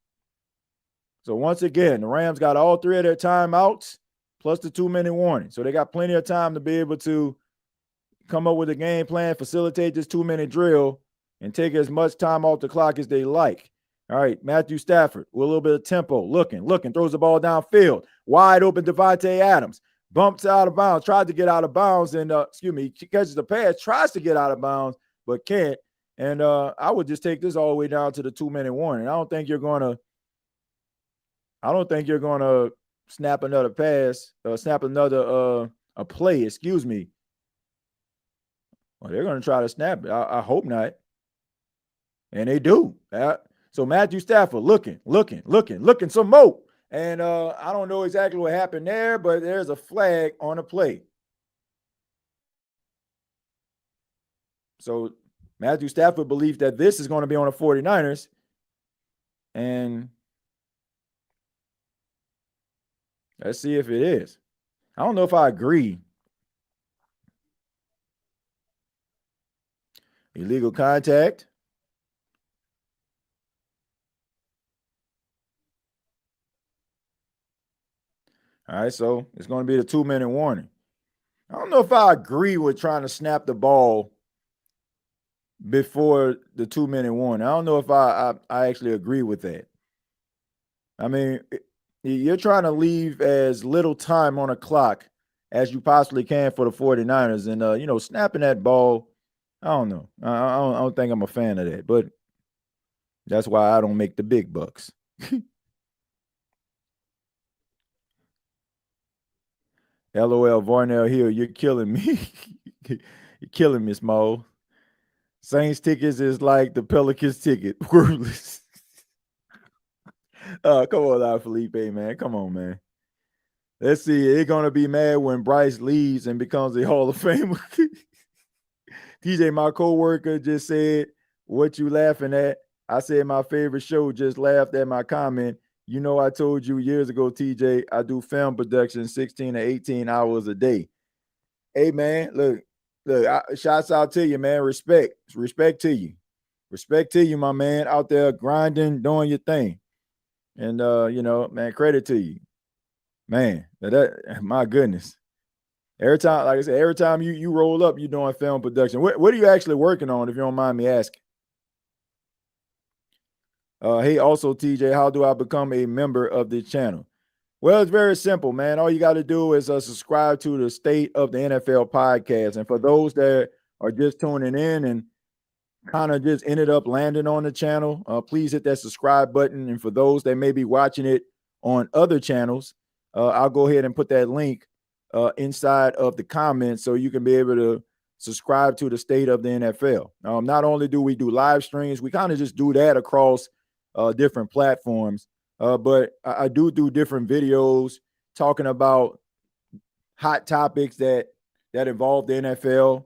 So once again, the Rams got all 3 of their timeouts plus the 2-minute warning. So they got plenty of time to be able to come up with a game plan, facilitate this 2-minute drill, and take as much time off the clock as they like. All right, Matthew Stafford with a little bit of tempo, looking, throws the ball downfield. Wide open Devontae Adams. Bumps out of bounds, tried to get out of bounds, and he catches the pass, tries to get out of bounds, but can't. And I would just take this all the way down to the 2-minute warning. I don't think you're gonna snap another pass, snap another a play, excuse me. Well, they're gonna try to snap it. I hope not. And they do. So Matthew Stafford looking some more. And I don't know exactly what happened there, but there's a flag on the play. So Matthew Stafford believes that this is going to be on the 49ers. And let's see if it is. I don't know if I agree. Illegal contact. All right, so it's going to be the 2-minute warning. I don't know if I agree with trying to snap the ball before the 2-minute warning. I don't know if I actually agree with that. I mean, you're trying to leave as little time on a clock as you possibly can for the 49ers. And, snapping that ball, I don't know. I don't think I'm a fan of that. But that's why I don't make the big bucks. LOL, Varnell Hill, you're killing me. You're killing me, Small. Saints tickets is like the Pelicans ticket. Worthless. Come on out, Felipe, man. Come on, man. Let's see. They're going to be mad when Bryce leaves and becomes a Hall of Famer. TJ, my coworker, just said, what you laughing at? I said my favorite show, just laughed at my comment. You know, I told you years ago, TJ, I do film production 16 to 18 hours a day. Hey, man, look, shouts out to you, man. Respect to you. Respect to you, my man, out there grinding, doing your thing. And, man, credit to you. Man, my goodness. Every time, like I said, every time you roll up, you're doing film production. What are you actually working on, if you don't mind me asking? Hey, also, TJ, how do I become a member of this channel? Well, it's very simple, man. All you got to do is subscribe to the State of the NFL podcast. And for those that are just tuning in and kind of just ended up landing on the channel, please hit that subscribe button. And for those that may be watching it on other channels, I'll go ahead and put that link inside of the comments so you can be able to subscribe to the State of the NFL. Not only do we do live streams, we kind of just do that across different platforms, but I do different videos talking about hot topics that involve the NFL.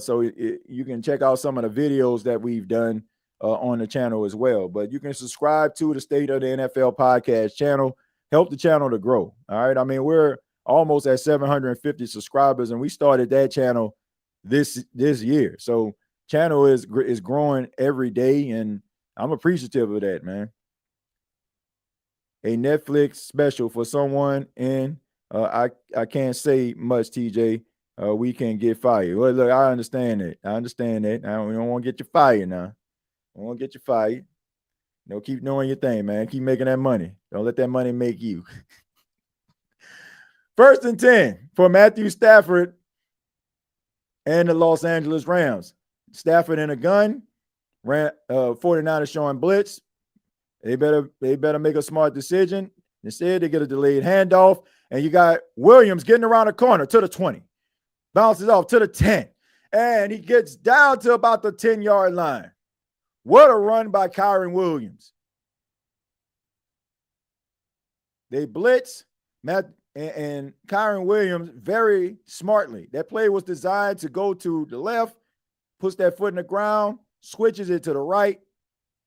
So you can check out some of the videos that we've done on the channel as well. But you can subscribe to the State of the NFL podcast channel, help the channel to grow. All right. I mean, we're almost at 750 subscribers, and we started that channel this year. So channel is growing every day, and I'm appreciative of that, man. A Netflix special for someone, and I can't say much, TJ. We can get fired. Well, look, I understand that. I don't want to get you fired now. I want to get you fired. Keep doing your thing, man. Keep making that money. Don't let that money make you. 1st and 10 for Matthew Stafford and the Los Angeles Rams. Stafford in a gun. 49ers showing blitz. They better make a smart decision. Instead, they get a delayed handoff, and you got Williams getting around the corner to the 20. Bounces off to the 10, and he gets down to about the 10-yard line. What a run by Kyren Williams. They blitz, and Kyren Williams very smartly. That play was designed to go to the left, puts that foot in the ground, switches it to the right,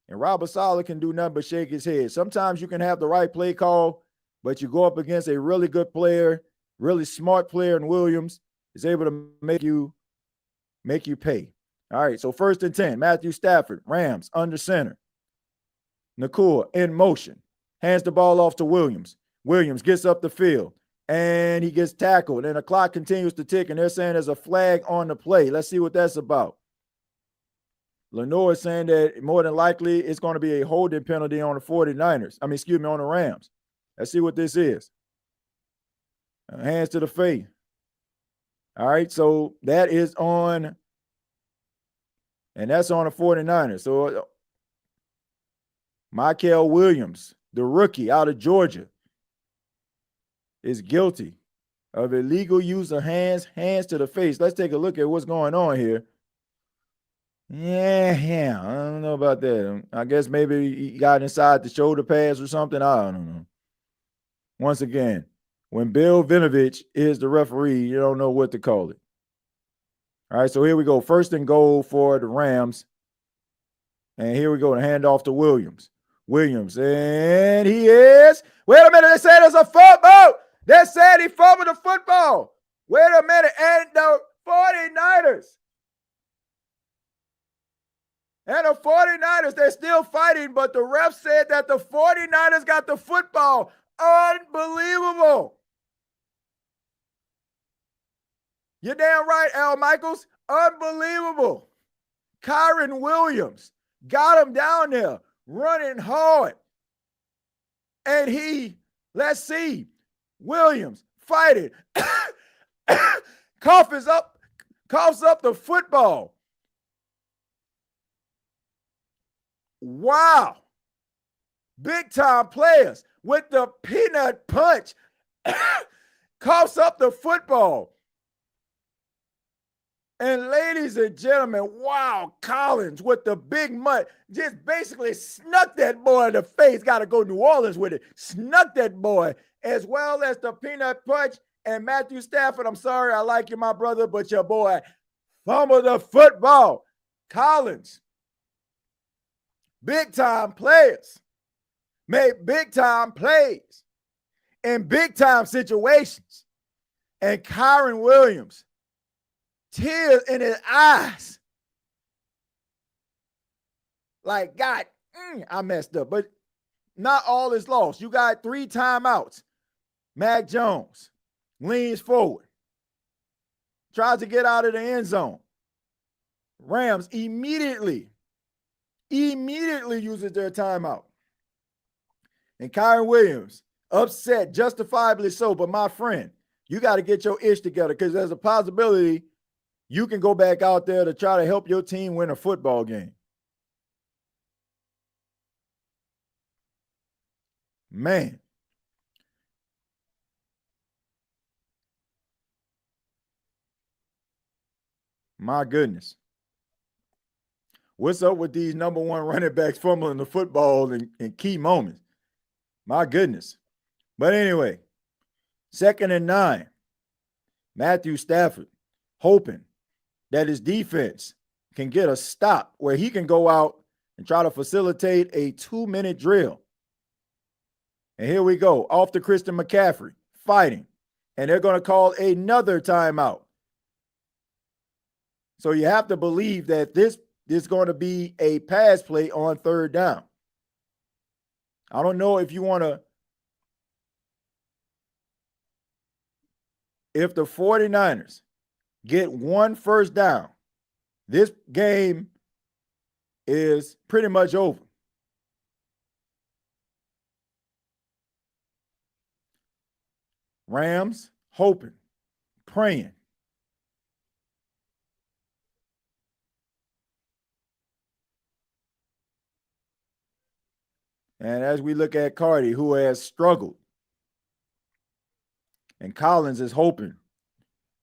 and Robert Saleh can do nothing but shake his head. Sometimes you can have the right play call, but you go up against a really good player, really smart player in Williams, is able to make you pay. All right, so 1st and 10, Matthew Stafford, Rams, under center. Nakua in motion, hands the ball off to Williams. Williams gets up the field, and he gets tackled, and the clock continues to tick, and they're saying there's a flag on the play. Let's see what that's about. Lenore is saying that more than likely it's going to be a holding penalty on the 49ers. On the Rams. Let's see what this is. Hands to the face. All right, so that is on And that's on the 49ers. So Michael Williams, the rookie out of Georgia, is guilty of illegal use of hands to the face. Let's take a look at what's going on here. Yeah, I don't know about that. I guess maybe he got inside the shoulder pads or something. I don't know. Once again, when Bill Vinovich is the referee, you don't know what to call it. All right, so here we go. 1st and goal for the Rams. And here we go, the handoff to Williams. And he is. Wait a minute, they said it's a football. They said he fumbled the football. Wait a minute, and the 49ers. And the 49ers, they're still fighting, but the ref said that the 49ers got the football. Unbelievable. You're damn right, Al Michaels. Unbelievable. Kyron Williams got him down there running hard. And he, let's see, Williams fighting. coughs up the football. Wow. Big time players with the peanut punch. Coughs up the football. And ladies and gentlemen, wow, Collins with the big mud just basically snuck that boy in the face. Got to go New Orleans with it. Snuck that boy, as well as the peanut punch. And Matthew Stafford, I'm sorry, I like you, my brother, but your boy fumbled the football. Collins, big time players, made big time plays in big time situations. And Kyron Williams, tears in his eyes. Like, God, I messed up. But not all is lost. You got 3 timeouts. Mac Jones leans forward, tries to get out of the end zone. Rams immediately uses their timeout. And Kyron Williams, upset, justifiably so. But my friend, you got to get your ish together, because there's a possibility you can go back out there to try to help your team win a football game. Man. My goodness. What's up with these number 1 running backs fumbling the football in key moments? My goodness. But anyway, 2nd and 9. Matthew Stafford hoping that his defense can get a stop where he can go out and try to facilitate a 2-minute drill. And here we go, off to Christian McCaffrey, fighting. And they're going to call another timeout. So you have to believe that this is going to be a pass play on 3rd down. I don't know if you want to, if the 49ers get 1 first down, this game is pretty much over. Rams hoping, praying. And as we look at Cardi, who has struggled, and Collins is hoping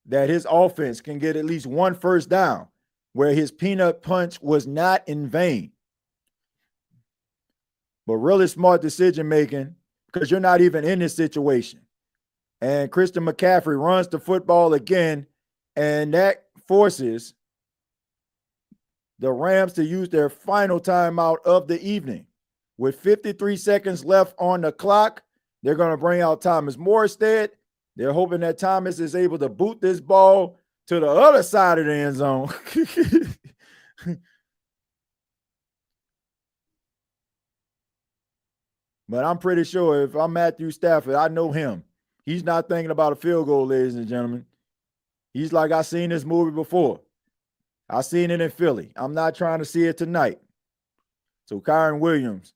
that his offense can get at least 1 first down, where his peanut punch was not in vain. But really smart decision making, because you're not even in this situation. And Christian McCaffrey runs the football again, and that forces the Rams to use their final timeout of the evening. With 53 seconds left on the clock, they're going to bring out Thomas Morstead. They're hoping that Thomas is able to boot this ball to the other side of the end zone. But I'm pretty sure if I'm Matthew Stafford, I know him. He's not thinking about a field goal, ladies and gentlemen. He's like, I've seen this movie before. I've seen it in Philly. I'm not trying to see it tonight. So Kyron Williams,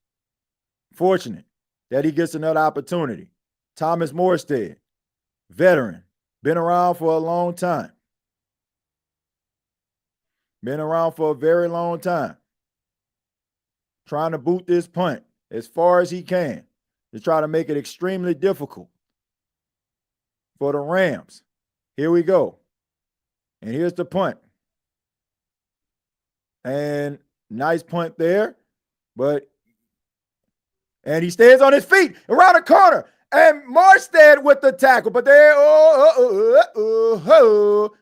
fortunate that he gets another opportunity. Thomas Morstead, veteran, been around for a long time. Been around for a very long time. Trying to boot this punt as far as he can to try to make it extremely difficult for the Rams. Here we go. And here's the punt. And nice punt there. And he stays on his feet around the corner. And Marstead with the tackle. But there,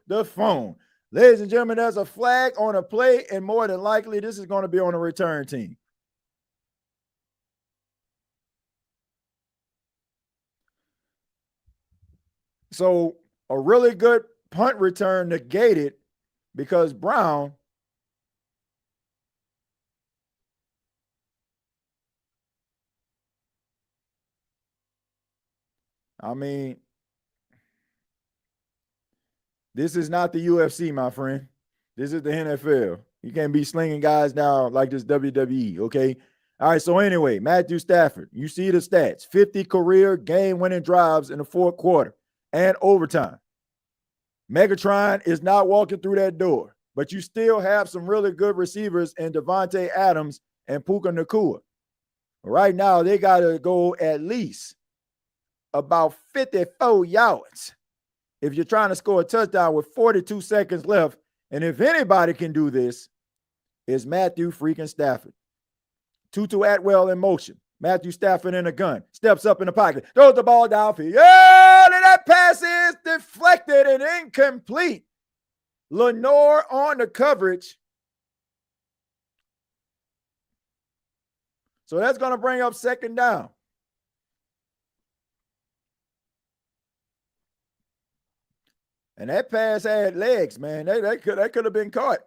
the phone. Ladies and gentlemen, there's a flag on a play, and more than likely, this is going to be on a return team. So a really good punt return negated because Brown this is not the UFC, my friend. This is the NFL. You can't be slinging guys down like this WWE, okay? All right, so anyway, Matthew Stafford, you see the stats. 50 career game-winning drives in the fourth quarter and overtime. Megatron is not walking through that door, but you still have some really good receivers in Devontae Adams and Puka Nacua. Right now, they got to go at least about 54 yards if you're trying to score a touchdown with 42 seconds left. And if anybody can do this, it's Matthew freaking Stafford. Tutu Atwell in motion. Matthew Stafford in a gun. Steps up in the pocket. Throws the ball downfield. Yeah, and that pass is deflected and incomplete. Lenore on the coverage. So that's going to bring up second down. And that pass had legs, man. That could have been caught.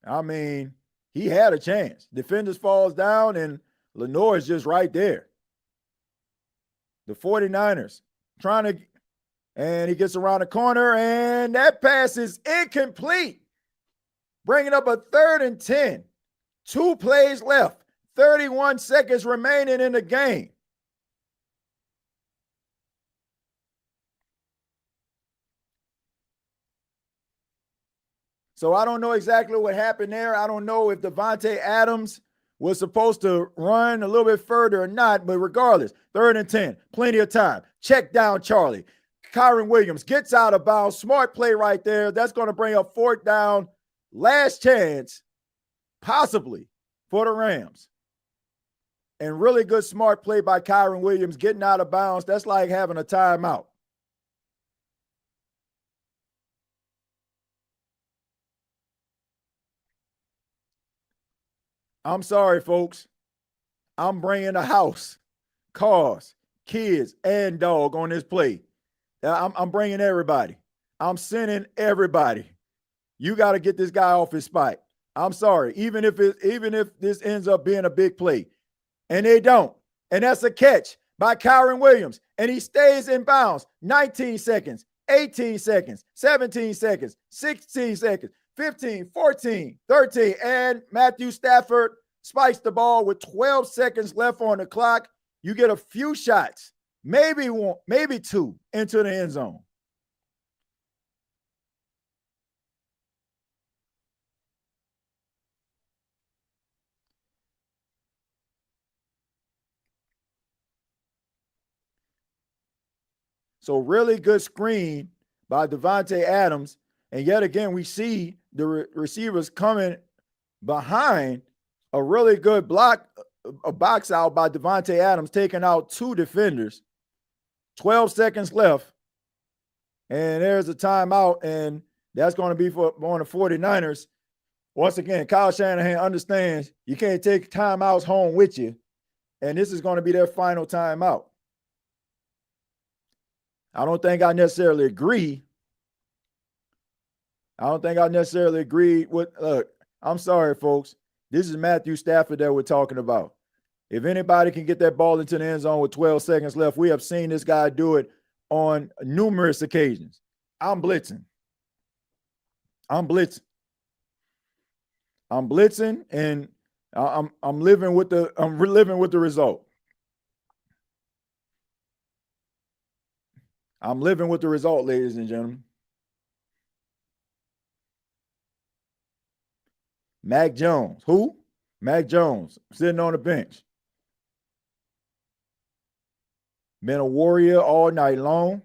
I mean, he had a chance. Defenders falls down, and Lenore is just right there. The 49ers and he gets around the corner, and that pass is incomplete. Bringing up a 3rd and 10. 2 plays left. 31 seconds remaining in the game. So I don't know exactly what happened there. I don't know if Devontae Adams was supposed to run a little bit further or not, but regardless, 3rd and 10, plenty of time. Check down Charlie. Kyron Williams gets out of bounds. Smart play right there. That's going to bring up 4th down. Last chance, possibly, for the Rams. And really good smart play by Kyron Williams getting out of bounds. That's like having a timeout. I'm sorry, folks. I'm bringing a house, cars, kids, and dog on this play. I'm bringing everybody. I'm sending everybody. You got to get this guy off his spot. I'm sorry. Even if this ends up being a big play, and they don't, and that's a catch by Kyron Williams, and he stays in bounds. 19 seconds, 18 seconds, 17 seconds, 16 seconds, 15, 14, 13, and Matthew Stafford spikes the ball with 12 seconds left on the clock. You get a few shots, maybe one, maybe two, into the end zone. So really good screen by Devontae Adams. And yet again, we see the receivers coming behind a really good block, a box out by Devontae Adams, taking out 2 defenders. 12 seconds left. And there's a timeout, and that's going to be for one of the 49ers. Once again, Kyle Shanahan understands you can't take timeouts home with you, and this is going to be their final timeout. I don't think I necessarily agree. With, look, I'm sorry, folks. This is Matthew Stafford that we're talking about. If anybody can get that ball into the end zone with 12 seconds left, we have seen this guy do it on numerous occasions. I'm blitzing, and I'm living with the result. I'm living with the result, ladies and gentlemen. Mac Jones. Who? Mac Jones, sitting on the bench. Been a warrior all night long.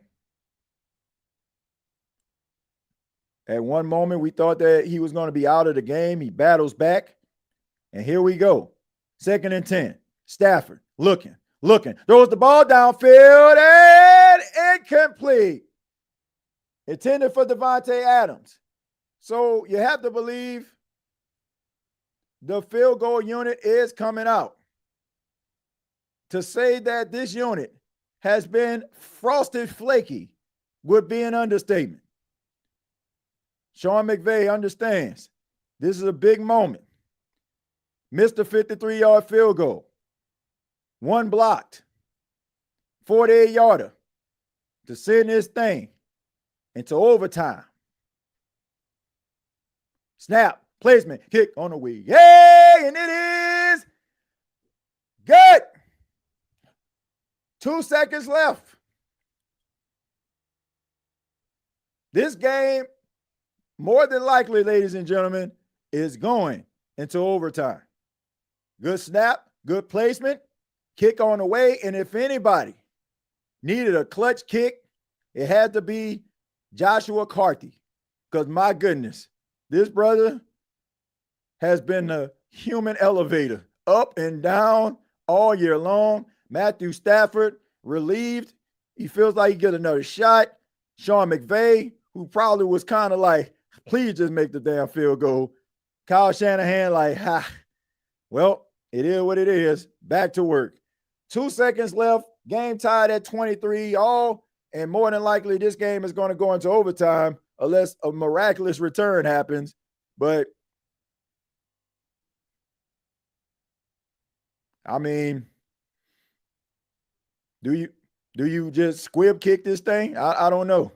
At one moment, we thought that he was going to be out of the game. He battles back. And here we go. 2nd and 10. Stafford looking. Throws the ball downfield and incomplete. Intended for Devontae Adams. So you have to believe the field goal unit is coming out. To say that this unit has been frosted flaky would be an understatement. Sean McVay understands this is a big moment. Missed a 53-yard field goal. One blocked. 48-yarder to send this thing into overtime. Snap, placement, kick on the way. Yay! And it is good. 2 seconds left. This game, more than likely, ladies and gentlemen, is going into overtime. Good snap, good placement, kick on the way. And if anybody needed a clutch kick, it had to be Joshua Carthy. Because my goodness, this brother has been a human elevator up and down all year long. Matthew Stafford relieved. He feels like he get another shot. Sean McVay, who probably was kind of like, please just make the damn field goal. Kyle Shanahan like, well, it is what it is. Back to work. 2 seconds left. Game tied at 23 all. And more than likely, this game is going to go into overtime unless a miraculous return happens. But, I mean, do you just squib kick this thing? I don't know.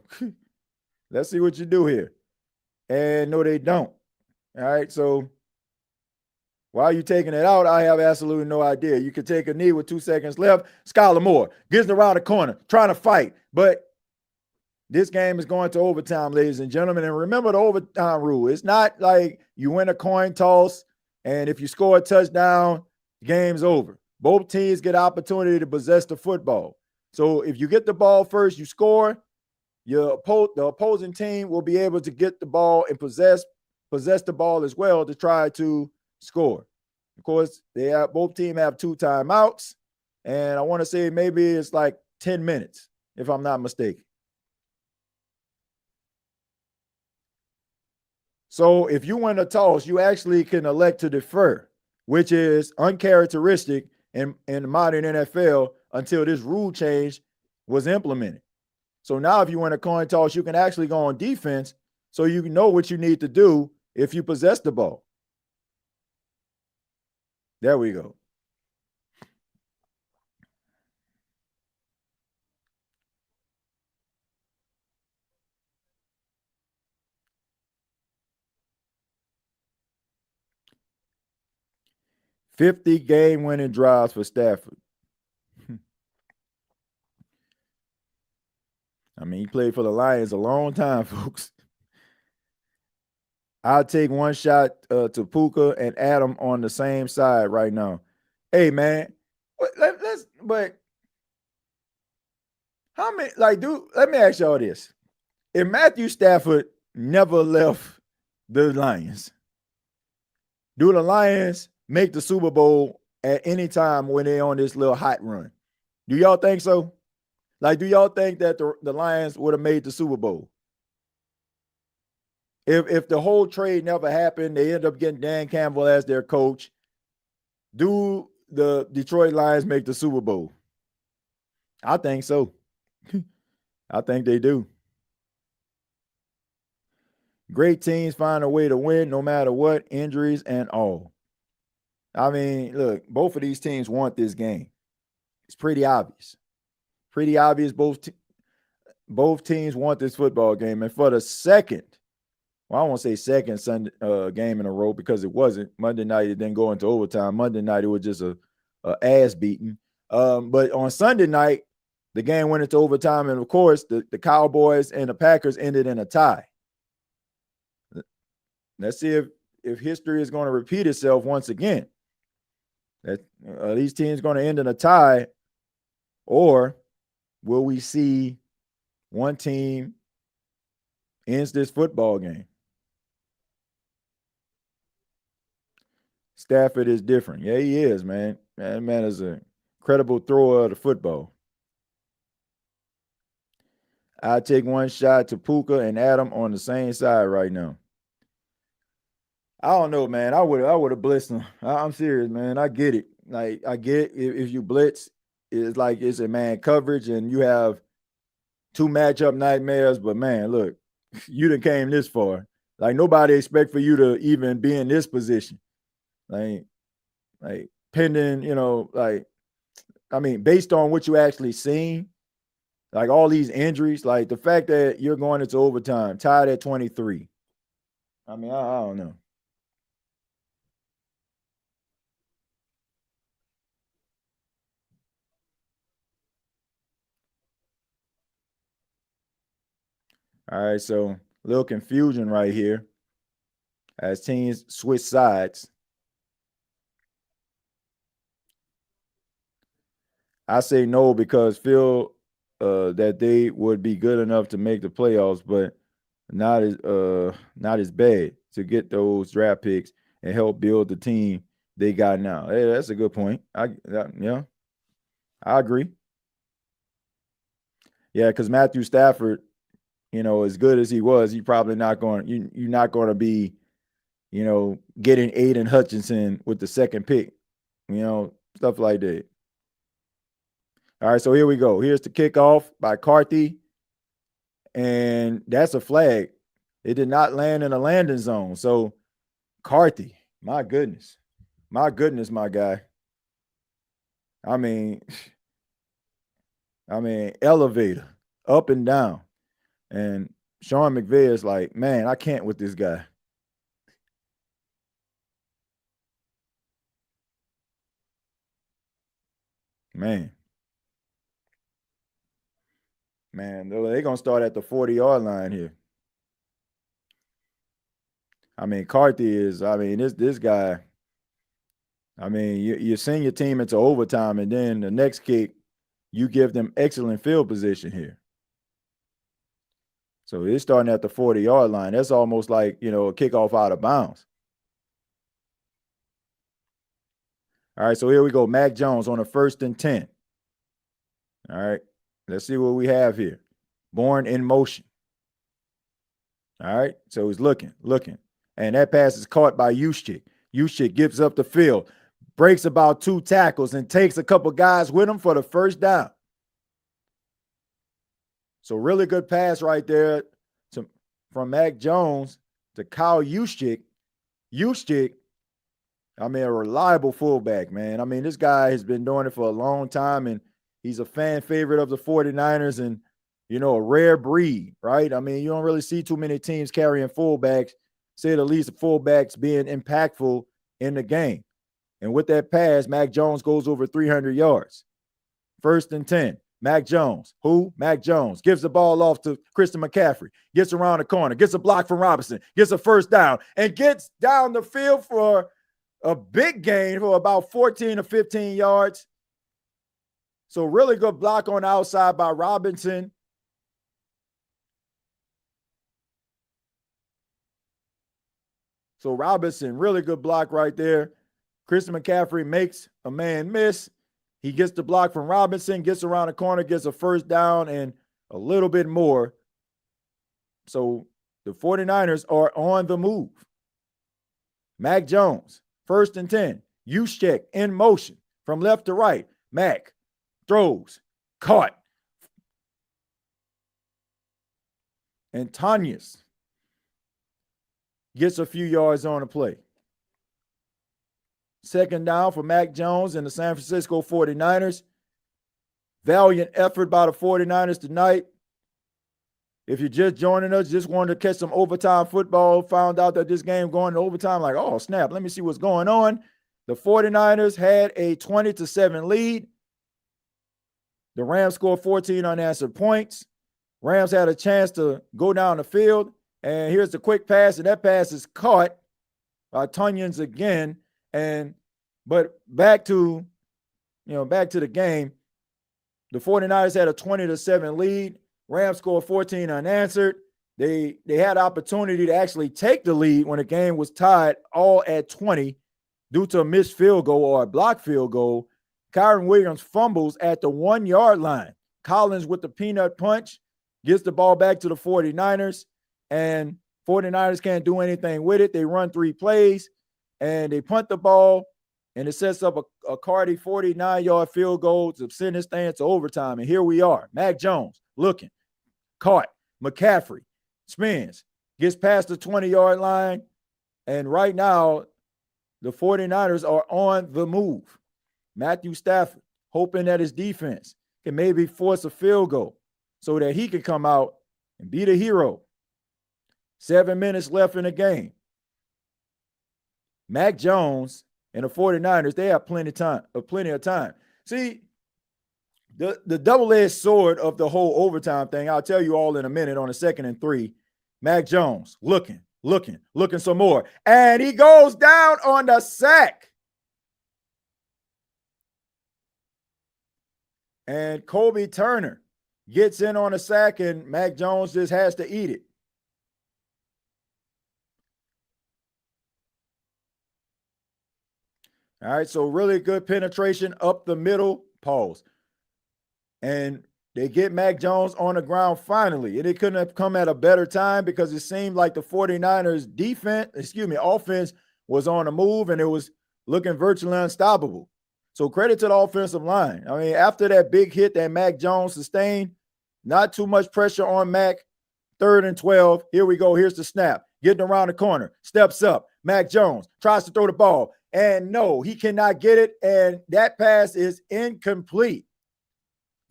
Let's see what you do here. And no, they don't. All right, so while you're taking it out, I have absolutely no idea. You could take a knee with 2 seconds left. Skylar Moore gets around the corner, trying to fight. But this game is going to overtime, ladies and gentlemen. And remember the overtime rule. It's not like you win a coin toss, and if you score a touchdown, the game's over. Both teams get opportunity to possess the football. So if you get the ball first, you score. The opposing team will be able to get the ball and possess the ball as well to try to score. Of course, both teams have 2 timeouts, and I want to say maybe it's like 10 minutes, if I'm not mistaken. So if you win a toss, you actually can elect to defer, which is uncharacteristic in the modern NFL until this rule change was implemented. So now if you win a coin toss, you can actually go on defense so you know what you need to do if you possess the ball. There we go. $50 game-winning drives for Stafford. I mean, he played for the Lions a long time, folks. I'll take one shot to Puka and Adam on the same side right now. Hey, man, but how many, let me ask y'all this. If Matthew Stafford never left the Lions, do the Lions make the Super Bowl at any time when they're on this little hot run? Do y'all think so? Do y'all think that the Lions would have made the Super Bowl? If the whole trade never happened, they end up getting Dan Campbell as their coach, do the Detroit Lions make the Super Bowl? I think so. I think they do. Great teams find a way to win no matter what, injuries and all. I mean, look, both of these teams want this game. It's pretty obvious. Pretty obvious both teams want this football game. And for the second, well, I won't say second Sunday game in a row because it wasn't. Monday night, it didn't go into overtime. Monday night, it was just a ass beating. But on Sunday night, the game went into overtime. And of course, the Cowboys and the Packers ended in a tie. Let's see if history is going to repeat itself once again. That these teams going to end in a tie, or will we see one team ends this football game? Stafford is different. Yeah, he is, man. That man is an incredible thrower of the football. I take one shot to Puka and Adam on the same side right now. I don't know, man. I would have blitzed him. I'm serious, man. I get it. Like, I get if you blitz, it's like it's a man coverage and you have two matchup nightmares. But man, look, you done came this far. Like, nobody expect for you to even be in this position. Like pending, based on what you actually seen, like all these injuries, like the fact that you're going into overtime, tied at 23. I don't know. All right, so a little confusion right here as teams switch sides. I say no because feel that they would be good enough to make the playoffs, but not as bad to get those draft picks and help build the team they got now. Hey, that's a good point. I agree. Yeah, because Matthew Stafford, as good as he was, he probably not going. You're not going to be, getting Aiden Hutchinson with the second pick. Stuff like that. All right, so here we go. Here's the kickoff by Carthy, and that's a flag. It did not land in a landing zone. So Carthy, my goodness, my guy. Elevator, up and down. And Sean McVay is like, man, I can't with this guy. Man, they're going to start at the 40-yard line here. Carthy is, this guy, you send your team into overtime, and then the next kick, you give them excellent field position here. So it's starting at the 40-yard line. That's almost like, a kickoff out of bounds. All right, so here we go. Mac Jones on a 1st and 10. All right, let's see what we have here. Born in motion. All right, so he's looking. And that pass is caught by Juszczyk. Juszczyk gives up the field, breaks about 2 tackles, and takes a couple guys with him for the first down. So really good pass right there from Mac Jones to Kyle Juszczyk. Juszczyk, a reliable fullback, man. This guy has been doing it for a long time, and he's a fan favorite of the 49ers and, a rare breed, right? You don't really see too many teams carrying fullbacks, say the least, fullbacks being impactful in the game. And with that pass, Mac Jones goes over 300 yards. 1st and 10. Mac Jones. Who? Mac Jones. Gives the ball off to Christian McCaffrey. Gets around the corner. Gets a block from Robinson. Gets a first down. And gets down the field for a big gain for about 14 or 15 yards. So really good block on the outside by Robinson. So Robinson, really good block right there. Christian McCaffrey makes a man miss. He gets the block from Robinson, gets around the corner, gets a first down and a little bit more. So the 49ers are on the move. Mac Jones, 1st and 10. Juszczyk in motion from left to right. Mac throws, caught. And Tanyas gets a few yards on the play. 2nd down for Mac Jones and the San Francisco 49ers. Valiant effort by the 49ers tonight. If you're just joining us, just wanted to catch some overtime football, found out that this game going to overtime, like, oh, snap, let me see what's going on. The 49ers had a 20-7 lead. The Rams scored 14 unanswered points. Rams had a chance to go down the field. And here's the quick pass, and that pass is caught by Tunyons again. But back to the game. The 49ers had a 20-7 lead. Rams scored 14 unanswered. They had opportunity to actually take the lead when the game was tied all at 20 due to a missed field goal or a blocked field goal. Kyron Williams fumbles at the 1-yard line. Collins with the peanut punch gets the ball back to the 49ers, and 49ers can't do anything with it. They run 3 plays, and they punt the ball, and it sets up a Cardi 49-yard field goal to send this thing to overtime. And here we are. Mac Jones looking, caught. McCaffrey spins, gets past the 20-yard line, and right now the 49ers are on the move. Matthew Stafford hoping that his defense can maybe force a field goal so that he can come out and be the hero. 7 minutes left in the game. Mac Jones and the 49ers, they have plenty of time. See, the double-edged sword of the whole overtime thing, I'll tell you all in a minute on a 2nd and 3. Mac Jones looking some more. And he goes down on the sack. And Kobe Turner gets in on a sack, and Mac Jones just has to eat it. All right, so really good penetration up the middle. Pause. And they get Mac Jones on the ground finally. And it couldn't have come at a better time because it seemed like the 49ers offense was on the move, and it was looking virtually unstoppable. So credit to the offensive line. I mean, after that big hit that Mac Jones sustained, not too much pressure on Mac. 3rd and 12. Here we go. Here's the snap. Getting around the corner. Steps up. Mac Jones tries to throw the ball. And no, he cannot get it. And that pass is incomplete.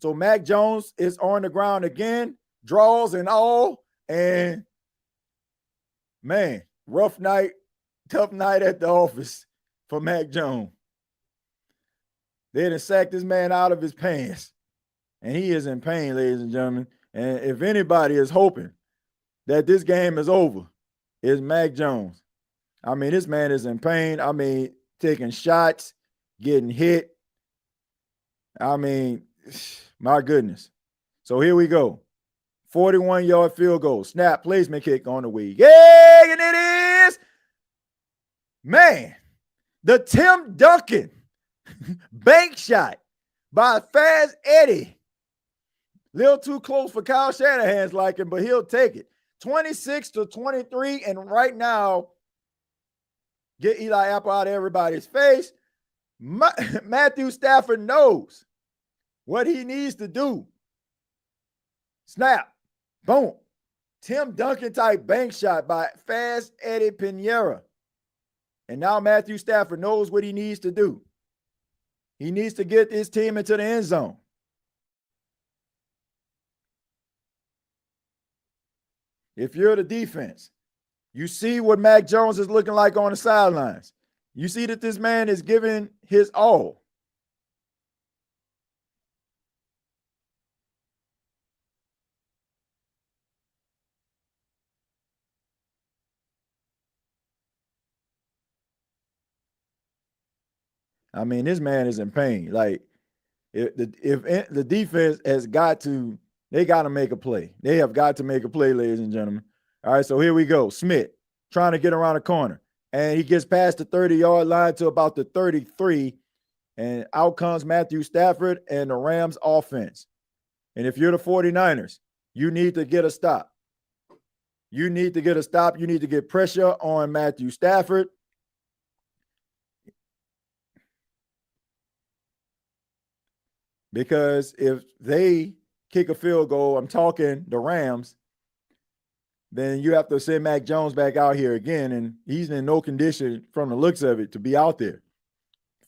So Mac Jones is on the ground again, draws and all. And man, rough night, tough night at the office for Mac Jones. They done sacked this man out of his pants. And he is in pain, ladies and gentlemen. And if anybody is hoping that this game is over, it's Mac Jones. I mean, this man is in pain. I mean, taking shots, getting hit. I mean, my goodness. So here we go. 41-yard field goal. Snap, placement kick on the way. Yeah, and it is. Man, the Tim Duncan bank shot by Fast Eddie. Little too close for Kyle Shanahan's liking, but he'll take it. 26-23, and right now, get Eli Apple out of everybody's face. Matthew Stafford knows what he needs to do. Snap. Boom. Tim Duncan type bank shot by Fast Eddie Pinheiro. And now Matthew Stafford knows what he needs to do. He needs to get his team into the end zone. If you're the defense, you see what Mac Jones is looking like on the sidelines. You see that this man is giving his all. I mean, this man is in pain. Like, if the defense has got to, they got to make a play. They have got to make a play, ladies and gentlemen. All right, so here we go. Smith trying to get around the corner, and he gets past the 30-yard line to about the 33, and out comes Matthew Stafford and the Rams offense. And if you're the 49ers, you need to get a stop. You need to get a stop. You need to get pressure on Matthew Stafford. Because if they kick a field goal, I'm talking the Rams, then you have to send Mac Jones back out here again, and he's in no condition from the looks of it to be out there.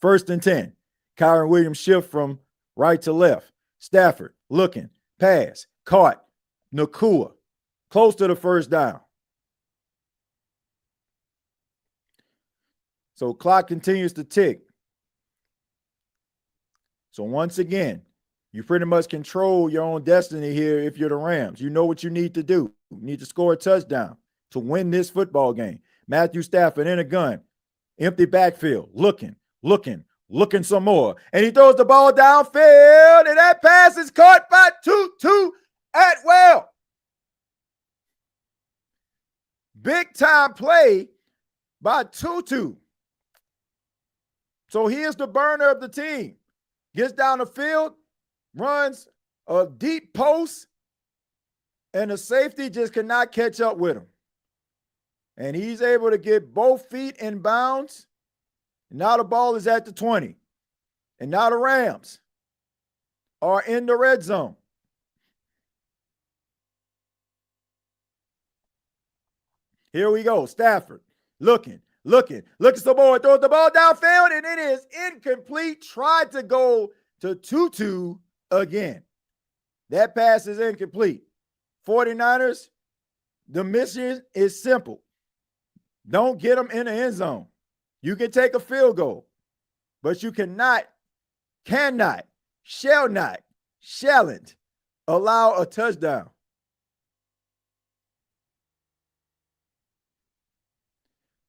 1st and 10. Kyron Williams shift from right to left. Stafford looking, pass, caught. Nakua close to the first down. So clock continues to tick. So once again, You pretty much control your own destiny here if you're the Rams. You know what you need to do. You need to score a touchdown to win this football game. Matthew Stafford in a gun, empty backfield, looking some more. And he throws the ball downfield, and that pass is caught by Tutu Atwell. Big time play by Tutu. So here's the burner of the team. Gets down the field, runs a deep post, and the safety just cannot catch up with him. And he's able to get both feet in bounds. Now the ball is at the 20. And now the Rams are in the red zone. Here we go. Stafford looking some more. Throws the ball downfield, and it is incomplete. Tried to go to Tutu again. That pass is incomplete. 49ers, the mission is simple. Don't get them in the end zone. You can take a field goal, but you shall not, shalln't allow a touchdown.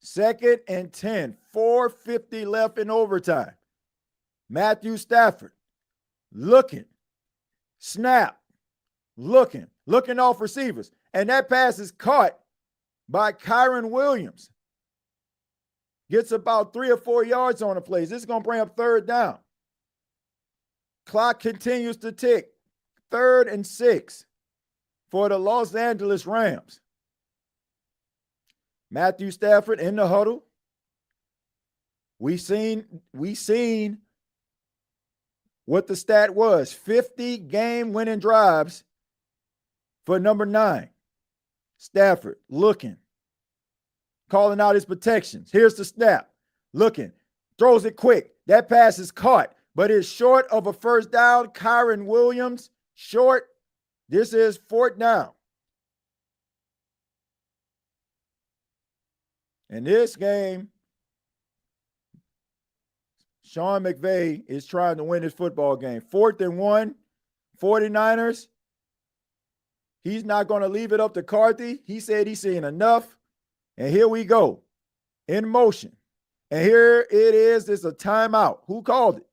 Second and 10, 4:50 left in overtime. Matthew Stafford looking, snap, looking off receivers. And that pass is caught by Kyron Williams. Gets about 3 or 4 yards on the plays. This is going to bring up third down. Clock continues to tick. 3rd and 6 for the Los Angeles Rams. Matthew Stafford in the huddle. We seen what the stat was. 50 game-winning drives for number 9. Stafford looking, calling out his protections. Here's the snap. Looking, throws it quick. That pass is caught, but it's short of a first down. Kyron Williams, short. This is 4th down. In this game, Sean McVay is trying to win this football game. 4th and 1, 49ers. He's not going to leave it up to Carthy. He said he's seen enough. And here we go. In motion. And here it is. It's a timeout. Who called it?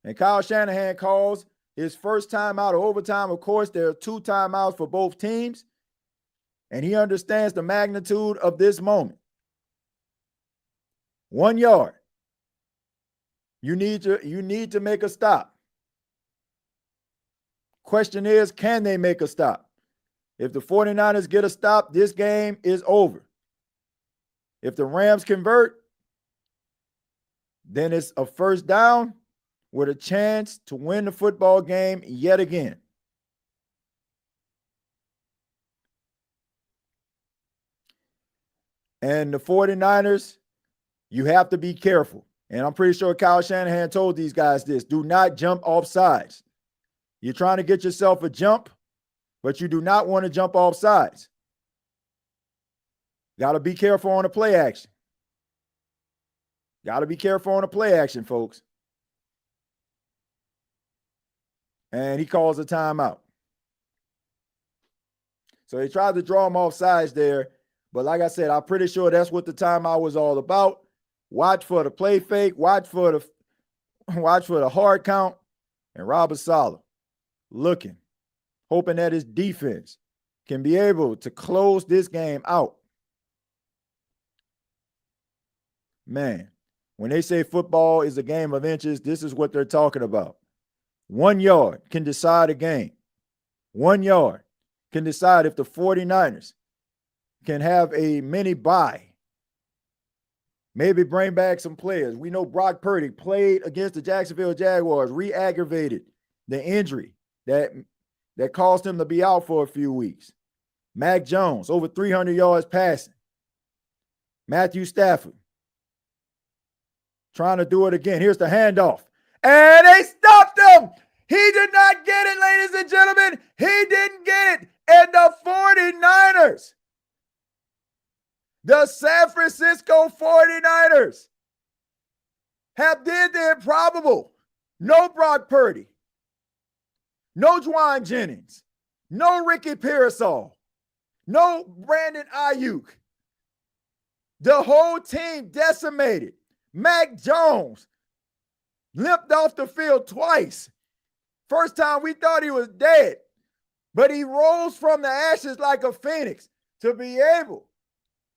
And Kyle Shanahan calls his first timeout of overtime. Of course, there are 2 timeouts for both teams. And he understands the magnitude of this moment. 1 yard. You need to make a stop. Question is, can they make a stop? If the 49ers get a stop, this game is over. If the Rams convert, then it's a first down with a chance to win the football game yet again. And the 49ers, you have to be careful. And I'm pretty sure Kyle Shanahan told these guys this. Do not jump off sides. You're trying to get yourself a jump, but you do not want to jump off sides. Got to be careful on the play action. Got to be careful on the play action, folks. And he calls a timeout. So he tried to draw him off sides there. But like I said, I'm pretty sure that's what the timeout was all about. Watch for the play fake. Watch for the hard count. And Robert Saleh looking, hoping that his defense can be able to close this game out. Man, when they say football is a game of inches, this is what they're talking about. 1 yard can decide a game. 1 yard can decide if the 49ers can have a mini bye. Maybe bring back some players. We know Brock Purdy played against the Jacksonville Jaguars, re-aggravated the injury that caused him to be out for a few weeks. Mac Jones, over 300 yards passing. Matthew Stafford trying to do it again. Here's the handoff. And they stopped him. He did not get it, ladies and gentlemen. He didn't get it. And the 49ers, the San Francisco 49ers, have did the improbable. No Brock Purdy. No Juwan Jennings. No Ricky Pearsall. No Brandon Ayuk. The whole team decimated. Mac Jones limped off the field twice. First time we thought he was dead, but he rose from the ashes like a phoenix to be able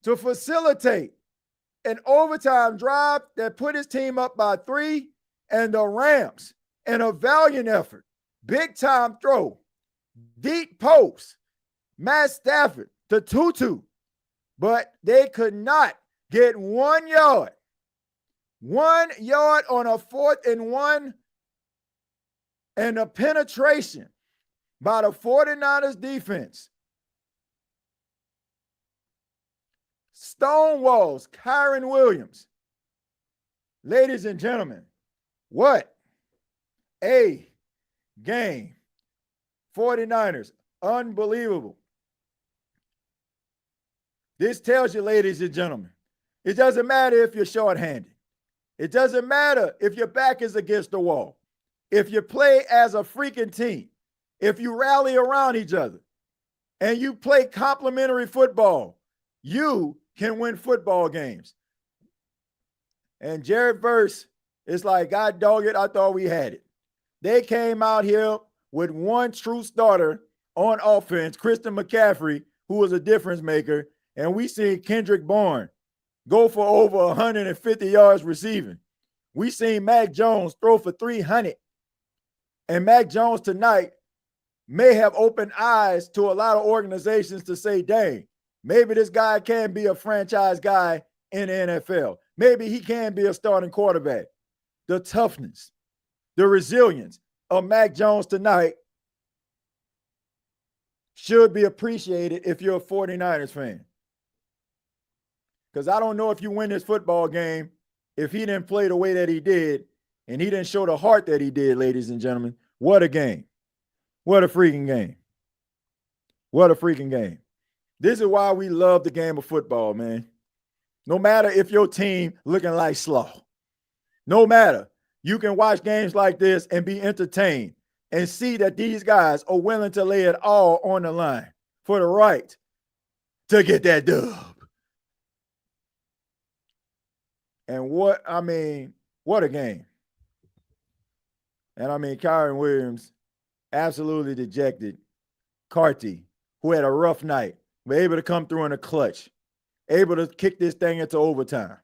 to facilitate an overtime drive that put his team up by 3, and the Rams, in a valiant effort, big time throw, deep post, Matt Stafford to Tutu, but they could not get 1 yard. 1 yard on a 4th and 1, and a penetration by the 49ers defense. Stonewalls, Kyron Williams. Ladies and gentlemen, what a game. 49ers, unbelievable. This tells you, ladies and gentlemen, it doesn't matter if you're shorthanded. It doesn't matter if your back is against the wall. If you play as a freaking team, if you rally around each other, and you play complementary football, you can win football games. And Jared Verse is like, God dog it, I thought we had it. They came out here with one true starter on offense, Christian McCaffrey, who was a difference maker, and we seen Kendrick Bourne go for over 150 yards receiving. We seen Mac Jones throw for 300. And Mac Jones tonight may have opened eyes to a lot of organizations to say, dang, maybe this guy can be a franchise guy in the NFL. Maybe he can be a starting quarterback. The toughness, the resilience of Mac Jones tonight should be appreciated if you're a 49ers fan. Because I don't know if you win this football game if he didn't play the way that he did and he didn't show the heart that he did, ladies and gentlemen. What a game. What a freaking game. What a freaking game. This is why we love the game of football, man. No matter if your team looking like slaw. No matter. You can watch games like this and be entertained and see that these guys are willing to lay it all on the line for the right to get that dub. And what a game. And Kyron Williams, absolutely dejected. Carty, who had a rough night, were able to come through in a clutch, able to kick this thing into overtime.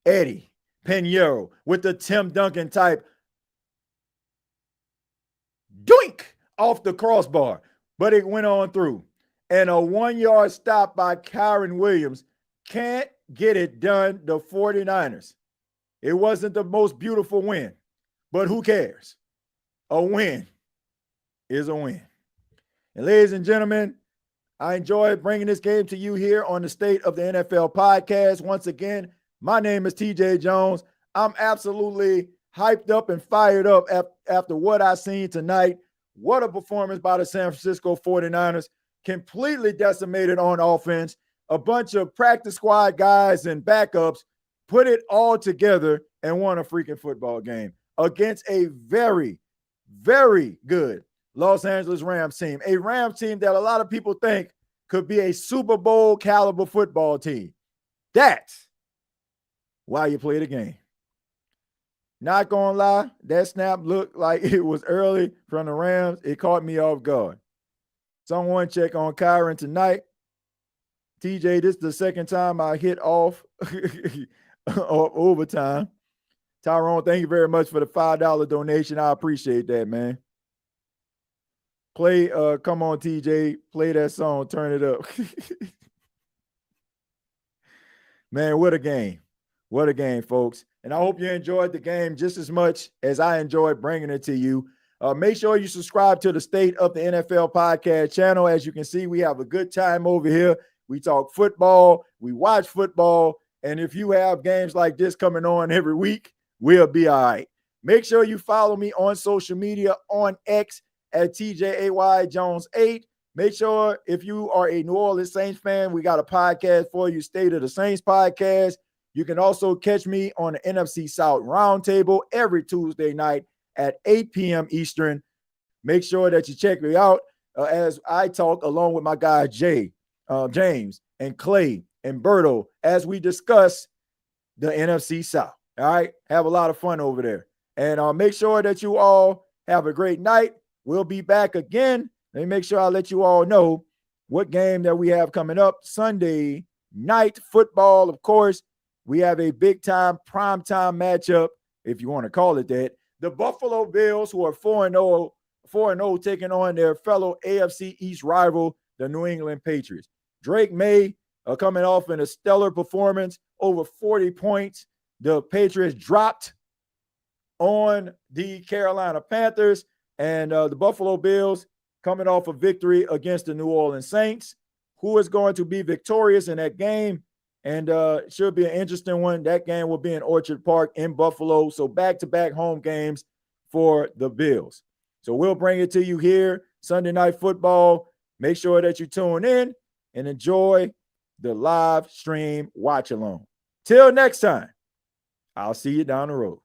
Eddie Pinheiro with the Tim Duncan type doink off the crossbar, but it went on through. And a 1-yard stop by Kyron Williams. Can't get it done, the 49ers. It wasn't the most beautiful win, but who cares? A win is a win. And ladies and gentlemen, I enjoyed bringing this game to you here on the State of the NFL podcast. Once again, my name is TJ Jones. I'm absolutely hyped up and fired up after what I seen tonight. What a performance by the San Francisco 49ers. Completely decimated on offense. A bunch of practice squad guys and backups put it all together and won a freaking football game against a very, very good Los Angeles Rams team. A Rams team that a lot of people think could be a Super Bowl caliber football team. That's why you play the game. Not gonna lie, that snap looked like it was early from the Rams. It caught me off guard. Someone check on Kyron tonight. TJ, this is the second time I hit off overtime. Tyrone, thank you very much for the $5 donation. I appreciate that, man. Come on, TJ, play that song, turn it up. Man, what a game. What a game, folks. And I hope you enjoyed the game just as much as I enjoyed bringing it to you. Make sure you subscribe to the State of the NFL podcast channel. As you can see, we have a good time over here. We talk football, we watch football, and if you have games like this coming on every week, we'll be all right. Make sure you follow me on social media on X at TJAYJones8. Make sure if you are a New Orleans Saints fan, we got a podcast for you, State of the Saints podcast. You can also catch me on the NFC South Roundtable every Tuesday night at 8 p.m. Eastern. Make sure that you check me out as I talk along with my guy James, and Clay and Berto as we discuss the NFC South. All right. Have a lot of fun over there. And make sure that you all have a great night. We'll be back again. Let me make sure I let you all know what game that we have coming up. Sunday night football, of course. We have a big-time, prime-time matchup, if you want to call it that. The Buffalo Bills, who are 4-0, taking on their fellow AFC East rival, the New England Patriots. Drake May coming off in a stellar performance, over 40 points. The Patriots dropped on the Carolina Panthers, and the Buffalo Bills coming off a victory against the New Orleans Saints. Who is going to be victorious in that game? And should be an interesting one. That game will be in Orchard Park in Buffalo. So back-to-back home games for the Bills. So we'll bring it to you here, Sunday Night Football. Make sure that you tune in and enjoy the live stream watch along. Till next time, I'll see you down the road.